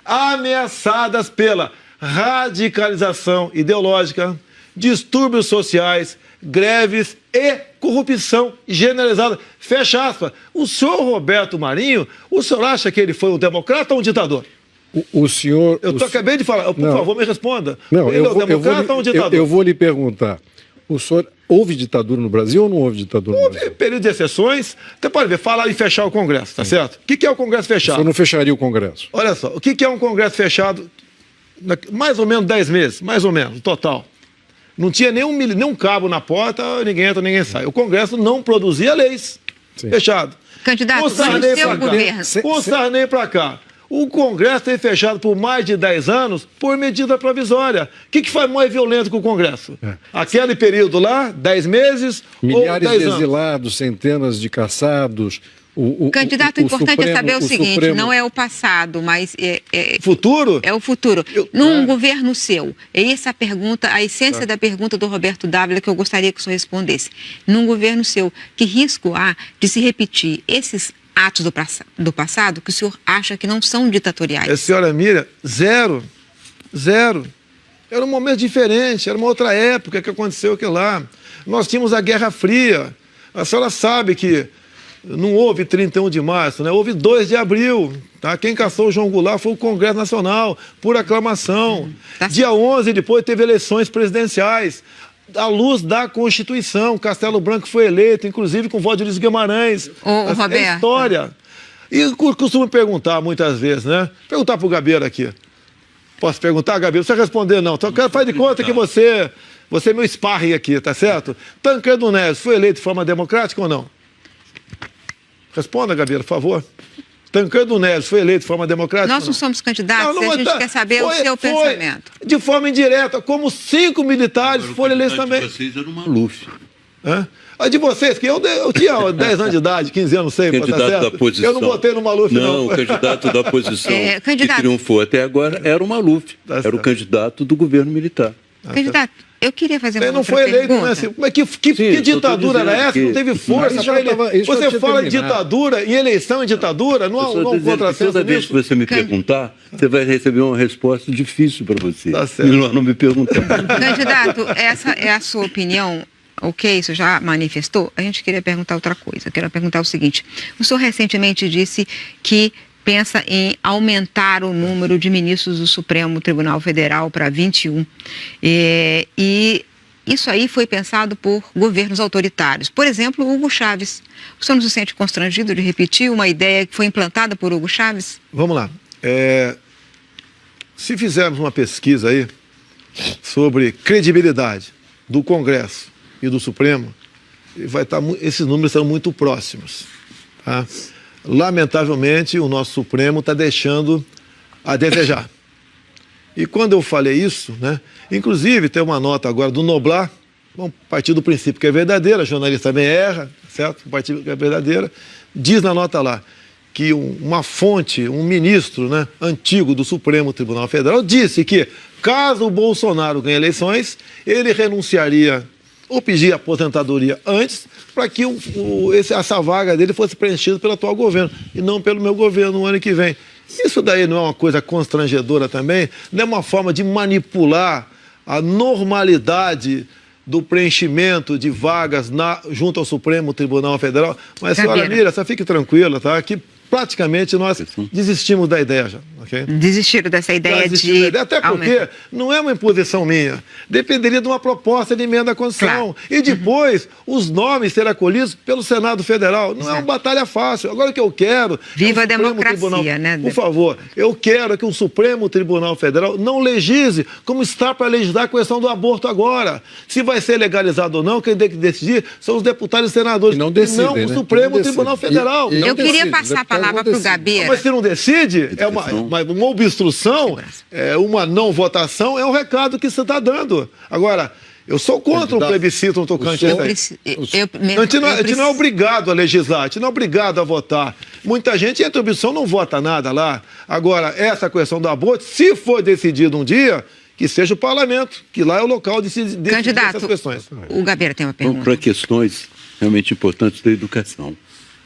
ameaçadas pela radicalização ideológica, distúrbios sociais, greves e corrupção generalizada. Fecha aspas. O senhor Roberto Marinho, o senhor acha que ele foi um democrata ou um ditador? O senhor... Acabei de falar. Por favor, me responda. Não, ele é um democrata ou um ditador? Eu vou lhe perguntar. O senhor... Houve ditadura no Brasil ou não houve ditadura no Brasil? Houve período de exceções. Você pode ver, falar em fechar o Congresso, tá certo? O que é o Congresso fechado? O senhor não fecharia o Congresso? Olha só, o que é um Congresso fechado? Mais ou menos 10 meses, mais ou menos, total. Não tinha nenhum cabo na porta, ninguém entra, ninguém sai. O Congresso não produzia leis. Sim. Fechado. Candidato, com o Sarney para cá. O Congresso tem fechado por mais de 10 anos por medida provisória. O que foi mais violento que o Congresso? Aquele período lá, 10 meses milhares ou 10 de anos? exilados, centenas de caçados... Candidato, o importante é saber o seguinte, Supremo... não é o passado, mas... futuro? É o futuro. Num governo seu, é essa a pergunta, a essência da pergunta do Roberto Dávila que eu gostaria que o senhor respondesse. Num governo seu, que risco há de se repetir esses atos do passado que o senhor acha que não são ditatoriais? A senhora Miriam, zero. Zero. Era um momento diferente, era uma outra época que aconteceu aquilo lá. Nós tínhamos a Guerra Fria. A senhora sabe que não houve 31 de março, né? Houve 2 de abril. Tá? Quem caçou o João Goulart foi o Congresso Nacional, por aclamação. Dia 11, depois, teve eleições presidenciais. À luz da Constituição, Castelo Branco foi eleito, inclusive com o voto de Luiz Guimarães. Roberto. É história. E costumo perguntar muitas vezes, né? Perguntar para o Gabeira aqui. Posso perguntar, Gabeira? Não precisa responder, não. Então, faz de conta que você é meu sparring aqui, tá certo? Tancredo Neves foi eleito de forma democrática ou não? Responda, Gabeira, por favor. Tancredo Neves foi eleito de forma democrática? Nós não somos candidatos, a gente quer saber o seu pensamento. De forma indireta, como 5 militares foram eleitos também. De vocês era uma Maluf. A de vocês, que eu tinha 10 anos de idade, 15 anos, não sei. Candidato da oposição. Eu não botei no Maluf, não. Não, o candidato da oposição que triunfou até agora era o Maluf. Era o candidato do governo militar. Candidato, eu queria fazer uma não foi eleito, né? Mas que ditadura era essa? Não teve força para ele. Você fala em ditadura, em eleição em ditadura, não há um contrassenso toda vez que você me perguntar, você vai receber uma resposta difícil para você. Tá certo. Melhor não me perguntar. Candidato, essa é a sua opinião? Ok, isso já manifestou? A gente queria perguntar outra coisa. Quero perguntar o seguinte. O senhor recentemente disse que pensa em aumentar o número de ministros do Supremo Tribunal Federal para 21. E isso aí foi pensado por governos autoritários. Por exemplo, Hugo Chávez. O senhor não se sente constrangido de repetir uma ideia que foi implantada por Hugo Chávez? Vamos lá. Se fizermos uma pesquisa aí sobre credibilidade do Congresso e do Supremo, esses números são muito próximos. Tá? Lamentavelmente, o nosso Supremo está deixando a desejar. E quando eu falei isso, né, inclusive tem uma nota agora do Noblar, vamos partir do princípio que é verdadeira, jornalista também erra, certo? Partir que é verdadeira. Diz na nota lá que uma fonte, um ministro, né, antigo do Supremo Tribunal Federal, disse que, caso o Bolsonaro ganhe eleições, ele renunciaria ou pedir aposentadoria antes para que essa vaga dele fosse preenchida pelo atual governo e não pelo meu governo no ano que vem. Isso daí não é uma coisa constrangedora também? Não é uma forma de manipular a normalidade do preenchimento de vagas junto ao Supremo Tribunal Federal? Mas, senhora Mira, só fique tranquila, tá? Que praticamente nós desistimos da ideia já, ok? Desistiram dessa ideia de... Até porque não é uma imposição minha. Dependeria de uma proposta de emenda à Constituição. Claro. E depois, os nomes serão acolhidos pelo Senado Federal. Não é uma batalha fácil. Agora o que eu quero... Viva a democracia, né? Por favor, eu quero que o Supremo Tribunal Federal não legisle como está para legislar a questão do aborto agora. Se vai ser legalizado ou não, quem tem que decidir são os deputados e senadores. Não decidem, o Supremo Tribunal Federal. Eu queria passar a palavra para o Gabeira. Mas se não decide, é uma obstrução, é uma não votação, é um recado que você está dando. Agora, eu sou contra o plebiscito no tocante a isso. A gente não é obrigado a legislar, a gente não é obrigado a votar. Muita gente, entre a opção, não vota nada lá. Agora, essa questão do aborto, se for decidido um dia, que seja o parlamento, que lá é o local de decidir essas questões. O Gabeira tem uma pergunta. Para questões realmente importantes da educação.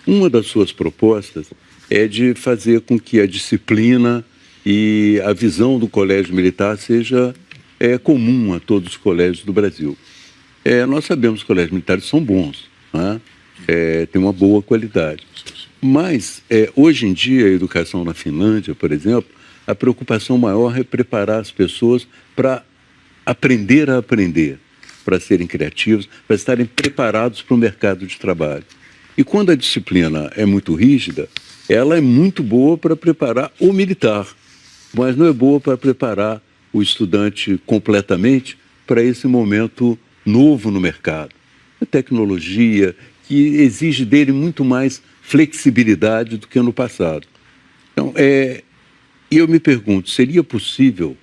Uma das suas propostas é de fazer com que a disciplina e a visão do colégio militar seja comum a todos os colégios do Brasil. Nós sabemos que os colégios militares são bons, né? Têm uma boa qualidade. Mas, hoje em dia, a educação na Finlândia, por exemplo, a preocupação maior é preparar as pessoas para aprender a aprender, para serem criativos, para estarem preparados para o mercado de trabalho. E quando a disciplina é muito rígida, ela é muito boa para preparar o militar, mas não é boa para preparar o estudante completamente para esse momento novo no mercado. A tecnologia que exige dele muito mais flexibilidade do que no passado. Então, eu me pergunto, seria possível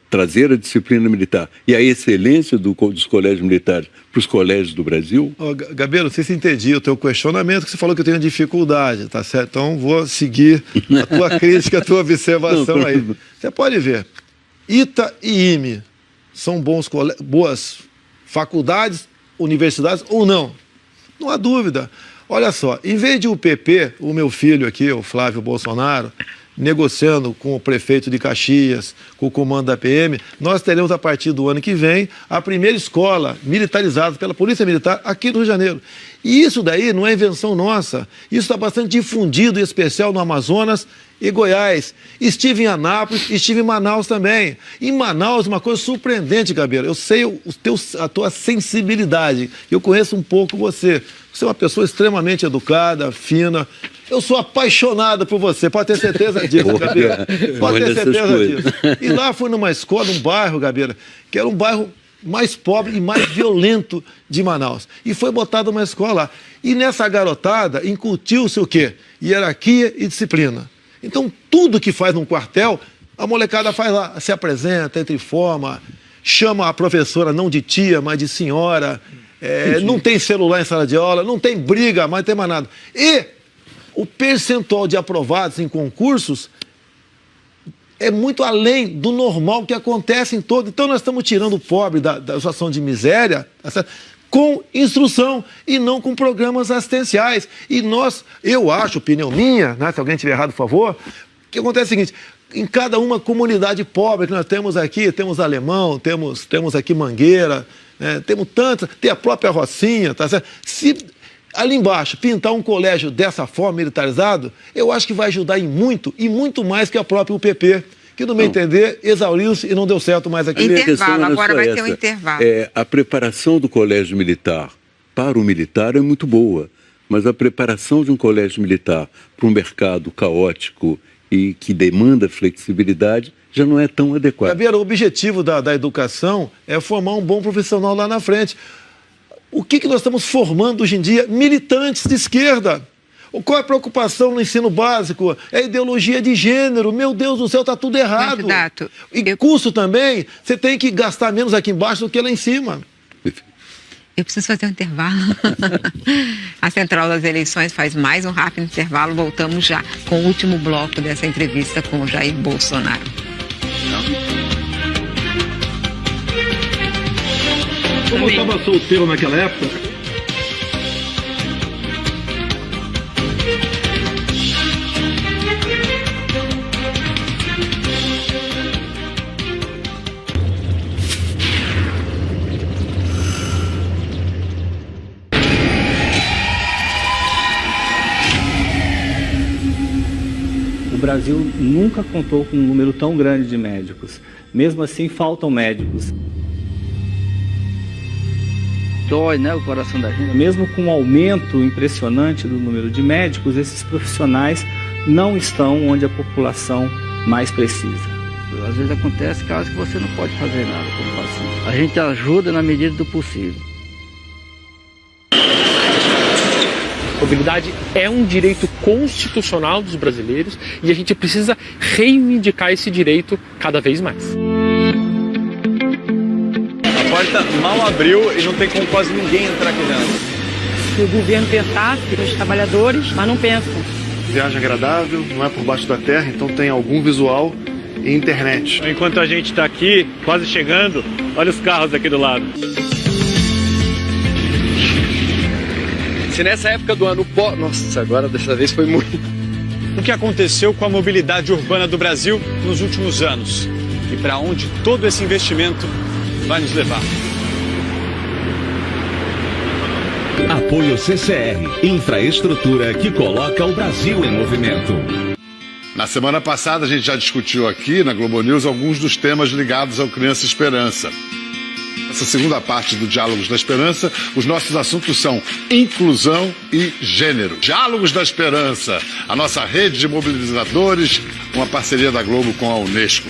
trazer a disciplina militar e a excelência dos colégios militares para os colégios do Brasil? Gabeira, não sei se entendi o teu questionamento, que você falou que eu tenho dificuldade, tá certo? Então vou seguir a tua crítica, a tua observação aí. Você pode ver, ITA e IME são boas faculdades, universidades ou não? Não há dúvida. Olha só, em vez de o PP, o meu filho aqui, o Flávio Bolsonaro, negociando com o prefeito de Caxias, com o comando da PM, nós teremos a partir do ano que vem a primeira escola militarizada pela Polícia Militar aqui no Rio de Janeiro. E isso daí não é invenção nossa, isso está bastante difundido, em especial no Amazonas e Goiás. Estive em Anápolis, estive em Manaus também. Em Manaus, uma coisa surpreendente, Gabeira, eu sei a tua sensibilidade, eu conheço um pouco você. Você é uma pessoa extremamente educada, fina. Eu sou apaixonado por você, pode ter certeza disso, Gabeira. Pode ter certeza disso. E lá fui numa escola, num bairro, Gabeira, que era um bairro mais pobre e mais violento de Manaus. E foi botada uma escola lá. E nessa garotada incutiu-se o quê? Hierarquia e disciplina. Então, tudo que faz num quartel, a molecada faz lá. Se apresenta, entra em forma, chama a professora não de tia, mas de senhora. Não tem celular em sala de aula, não tem briga, mas não tem mais nada. E o percentual de aprovados em concursos é muito além do normal que acontece em todo. Então, nós estamos tirando o pobre da situação de miséria, com instrução e não com programas assistenciais. E eu acho, opinião minha, né, se alguém estiver errado, por favor, o que acontece é o seguinte: em cada uma comunidade pobre que nós temos aqui, temos Alemão, temos aqui Mangueira, temos tantas, tem a própria Rocinha, tá certo? Se ali embaixo pintar um colégio dessa forma, militarizado, eu acho que vai ajudar em muito, e muito mais que a própria UPP, que, no meu entender, exauriu-se e não deu certo mais aqui. Intervalo, agora vai ter um intervalo. A preparação do colégio militar para o militar é muito boa, mas a preparação de um colégio militar para um mercado caótico e que demanda flexibilidade já não é tão adequado. Gabeira, o objetivo da educação é formar um bom profissional lá na frente. O que nós estamos formando hoje em dia? Militantes de esquerda. Qual é a preocupação no ensino básico? É ideologia de gênero. Meu Deus do céu, está tudo errado. Candidato, e curso também, você tem que gastar menos aqui embaixo do que lá em cima. Eu preciso fazer um intervalo. A Central das Eleições faz mais um rápido intervalo. Voltamos já com o último bloco dessa entrevista com o Jair Bolsonaro. Como eu estava solteiro naquela época, O Brasil nunca contou com um número tão grande de médicos. Mesmo assim, faltam médicos. Dói, né, o coração da gente. Mesmo com um aumento impressionante do número de médicos, esses profissionais não estão onde a população mais precisa. Às vezes acontece casos que você não pode fazer nada como paciente. A gente ajuda na medida do possível. Mobilidade é um direito constitucional dos brasileiros e a gente precisa reivindicar esse direito cada vez mais. A porta mal abriu e não tem como quase ninguém entrar aqui dentro. Se o governo pensasse nos trabalhadores, mas não pensam. Viagem agradável, não é por baixo da terra, então tem algum visual e internet. Enquanto a gente está aqui, quase chegando, olha os carros aqui do lado. Se nessa época do ano... Nossa, agora dessa vez foi muito... O que aconteceu com a mobilidade urbana do Brasil nos últimos anos? E para onde todo esse investimento vai nos levar? Apoio CCR, infraestrutura que coloca o Brasil em movimento. Na semana passada a gente já discutiu aqui na Globo News alguns dos temas ligados ao Criança Esperança. Essa segunda parte do Diálogos da Esperança, os nossos assuntos são inclusão e gênero. Diálogos da Esperança, a nossa rede de mobilizadores, uma parceria da Globo com a Unesco.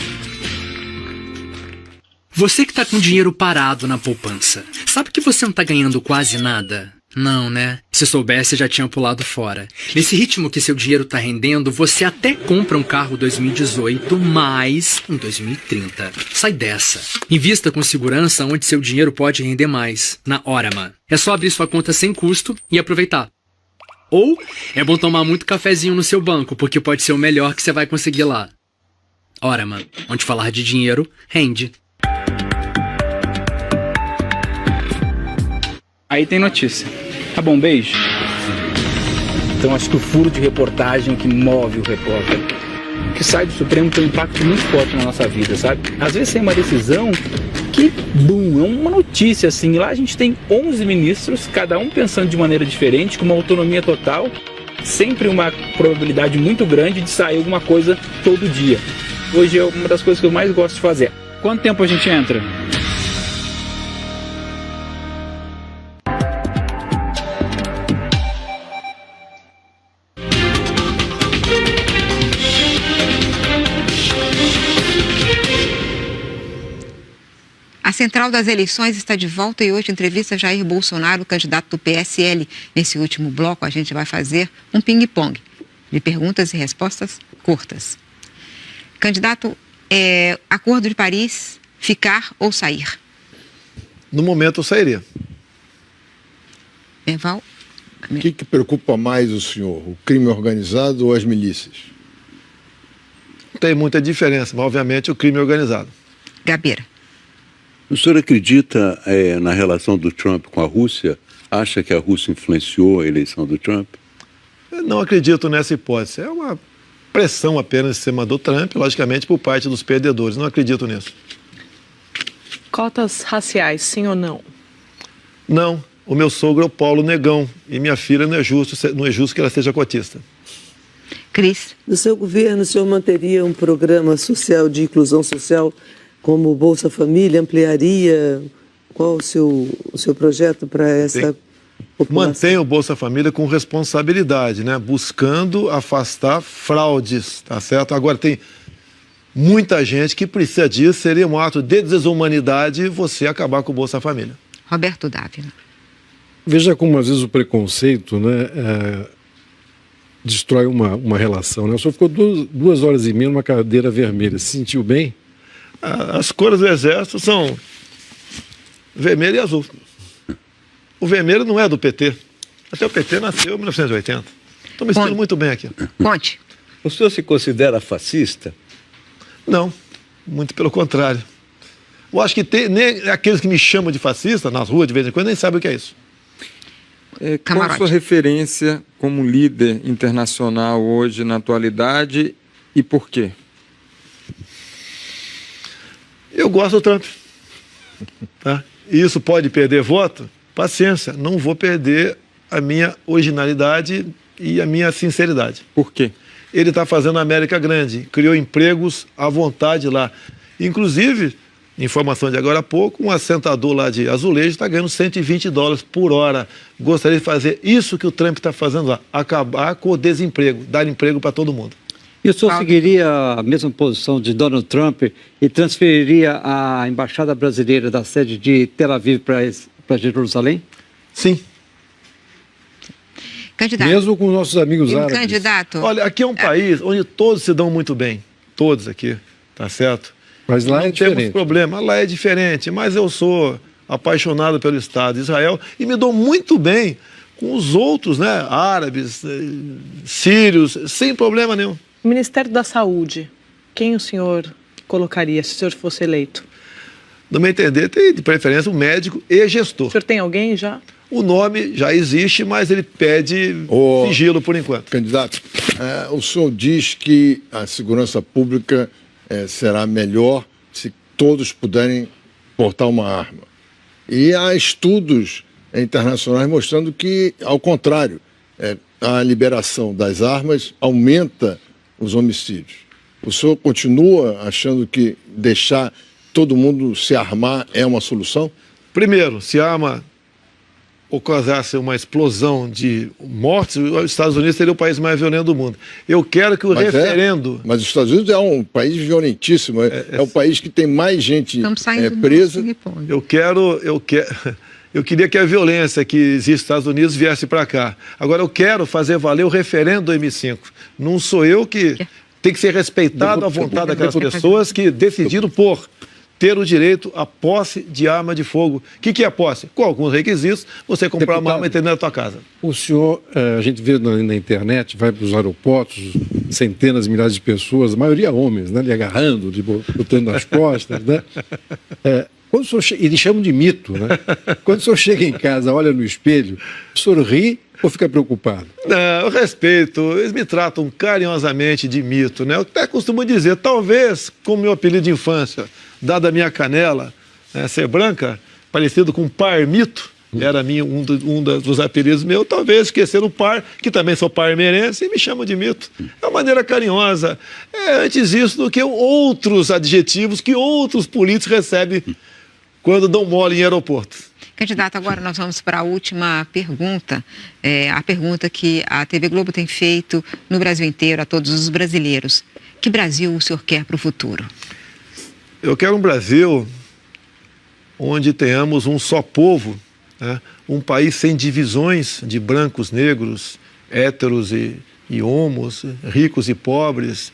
Você que está com dinheiro parado na poupança, sabe que você não está ganhando quase nada? Não, né? Se soubesse, já tinha pulado fora. Nesse ritmo que seu dinheiro tá rendendo, você até compra um carro 2018, mas em 2030. Sai dessa. Invista com segurança onde seu dinheiro pode render mais, na Orama. É só abrir sua conta sem custo e aproveitar. Ou é bom tomar muito cafezinho no seu banco, porque pode ser o melhor que você vai conseguir lá. Orama, onde falar de dinheiro rende. Aí tem notícia. Tá bom, beijo. Então acho que o furo de reportagem que move o repórter, que sai do Supremo, tem um impacto muito forte na nossa vida, sabe? Às vezes tem uma decisão que, é uma notícia assim. Lá a gente tem 11 ministros, cada um pensando de maneira diferente, com uma autonomia total, sempre uma probabilidade muito grande de sair alguma coisa todo dia. Hoje é uma das coisas que eu mais gosto de fazer. Quanto tempo a gente entra? A Central das Eleições está de volta e hoje entrevista Jair Bolsonaro, candidato do PSL. Nesse último bloco, a gente vai fazer um ping-pong de perguntas e respostas curtas. Candidato, Acordo de Paris, ficar ou sair? No momento, eu sairia. Merval? O que preocupa mais o senhor, o crime organizado ou as milícias? Não tem muita diferença, mas obviamente o crime organizado. Gabeira. O senhor acredita na relação do Trump com a Rússia? Acha que a Rússia influenciou a eleição do Trump? Eu não acredito nessa hipótese. É uma pressão apenas em cima do Trump, logicamente por parte dos perdedores. Não acredito nisso. Cotas raciais, sim ou não? Não. O meu sogro é o Paulo Negão e minha filha não é justo que ela seja cotista. Cris. No seu governo, o senhor manteria um programa social de inclusão social como o Bolsa Família? Ampliaria? Qual o seu projeto para essa população? Mantém o Bolsa Família com responsabilidade, né? Buscando afastar fraudes, tá certo? Agora tem muita gente que precisa disso, seria um ato de desumanidade você acabar com o Bolsa Família. Roberto Dávila. Veja como às vezes o preconceito, né, destrói uma relação, né? O senhor ficou 2 horas e meia numa cadeira vermelha. Se sentiu bem? As cores do Exército são vermelho e azul. O vermelho não é do PT. Até o PT nasceu em 1980. Estou me sentindo muito bem aqui. Conte. O senhor se considera fascista? Não, muito pelo contrário. Eu acho que nem aqueles que me chamam de fascista, nas ruas de vez em quando, nem sabem o que é isso. Qual a sua referência como líder internacional hoje, na atualidade, e por quê? Eu gosto do Trump. Tá? E isso pode perder voto? Paciência, não vou perder a minha originalidade e a minha sinceridade. Por quê? Ele está fazendo a América grande, criou empregos à vontade lá. Inclusive, informação de agora há pouco, um assentador lá de azulejo está ganhando $120 por hora. Gostaria de fazer isso que o Trump está fazendo lá, acabar com o desemprego, dar emprego para todo mundo. E o senhor seguiria a mesma posição de Donald Trump e transferiria a embaixada brasileira da sede de Tel Aviv para Jerusalém? Sim. Candidato. Mesmo com nossos amigos árabes. Candidato. Olha, aqui é um país onde todos se dão muito bem. Todos aqui, tá certo? Mas lá é diferente. Não temos problema, lá é diferente. Mas eu sou apaixonado pelo Estado de Israel e me dou muito bem com os outros, né? Árabes, sírios, sem problema nenhum. O Ministério da Saúde, quem o senhor colocaria se o senhor fosse eleito? No meu entender, tem de preferência um médico e gestor. O senhor tem alguém já? O nome já existe, mas ele pede sigilo por enquanto. Candidato, o senhor diz que a segurança pública será melhor se todos puderem portar uma arma. E há estudos internacionais mostrando que, ao contrário, a liberação das armas aumenta os homicídios. O senhor continua achando que deixar todo mundo se armar é uma solução? Primeiro, se a arma ocorresse uma explosão de mortes, os Estados Unidos seria o país mais violento do mundo. Eu quero que o referendo... Mas os Estados Unidos é um país violentíssimo, é o país que tem mais gente presa. Eu queria que a violência que existe nos Estados Unidos viesse para cá. Agora, eu quero fazer valer o referendo 2005. Não sou eu que tem que ser respeitado a vontade daquelas pessoas que decidiram por ter o direito à posse de arma de fogo. O que é posse? Com alguns requisitos, você comprar uma arma e ter na tua casa. O senhor, a gente vê na internet, vai para os aeroportos, centenas, milhares de pessoas, a maioria homens, né, lhe agarrando, botando nas costas, né? Quando o senhor eles chamam de mito, né? Quando o senhor chega em casa, olha no espelho, o senhor ri ou fica preocupado? Não, eu respeito, eles me tratam carinhosamente de mito, né? Eu até costumo dizer, talvez, como meu apelido de infância, dado a minha canela, ser branca, parecido com parmito, era um dos apelidos meus, talvez esquecer o par, que também sou parmeirense, e me chamam de mito. É uma maneira carinhosa. Antes isso do que outros adjetivos que outros políticos recebem quando dão mole em aeroportos. Candidato, agora nós vamos para a última pergunta, a pergunta que a TV Globo tem feito no Brasil inteiro, a todos os brasileiros. Que Brasil o senhor quer para o futuro? Eu quero um Brasil onde tenhamos um só povo, né? Um país sem divisões de brancos, negros, héteros e homos, ricos e pobres,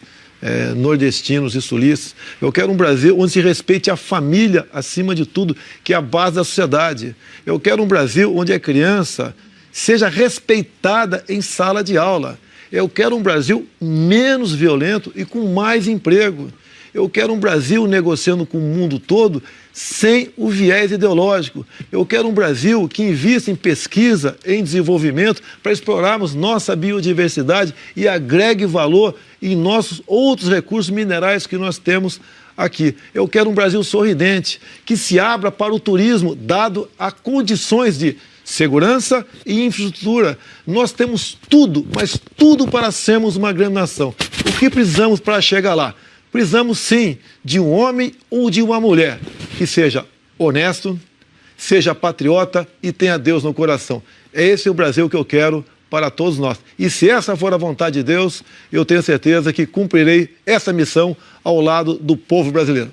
nordestinos e sulistas. Eu quero um Brasil onde se respeite a família acima de tudo, que é a base da sociedade. Eu quero um Brasil onde a criança seja respeitada em sala de aula. Eu quero um Brasil menos violento e com mais emprego. Eu quero um Brasil negociando com o mundo todo sem o viés ideológico. Eu quero um Brasil que invista em pesquisa, em desenvolvimento, para explorarmos nossa biodiversidade e agregue valor em nossos outros recursos minerais que nós temos aqui. Eu quero um Brasil sorridente, que se abra para o turismo, dado a condições de segurança e infraestrutura. Nós temos tudo, mas tudo para sermos uma grande nação. O que precisamos para chegar lá? Precisamos, sim, de um homem ou de uma mulher que seja honesto, seja patriota e tenha Deus no coração. Esse é o Brasil que eu quero para todos nós. E se essa for a vontade de Deus, eu tenho certeza que cumprirei essa missão ao lado do povo brasileiro.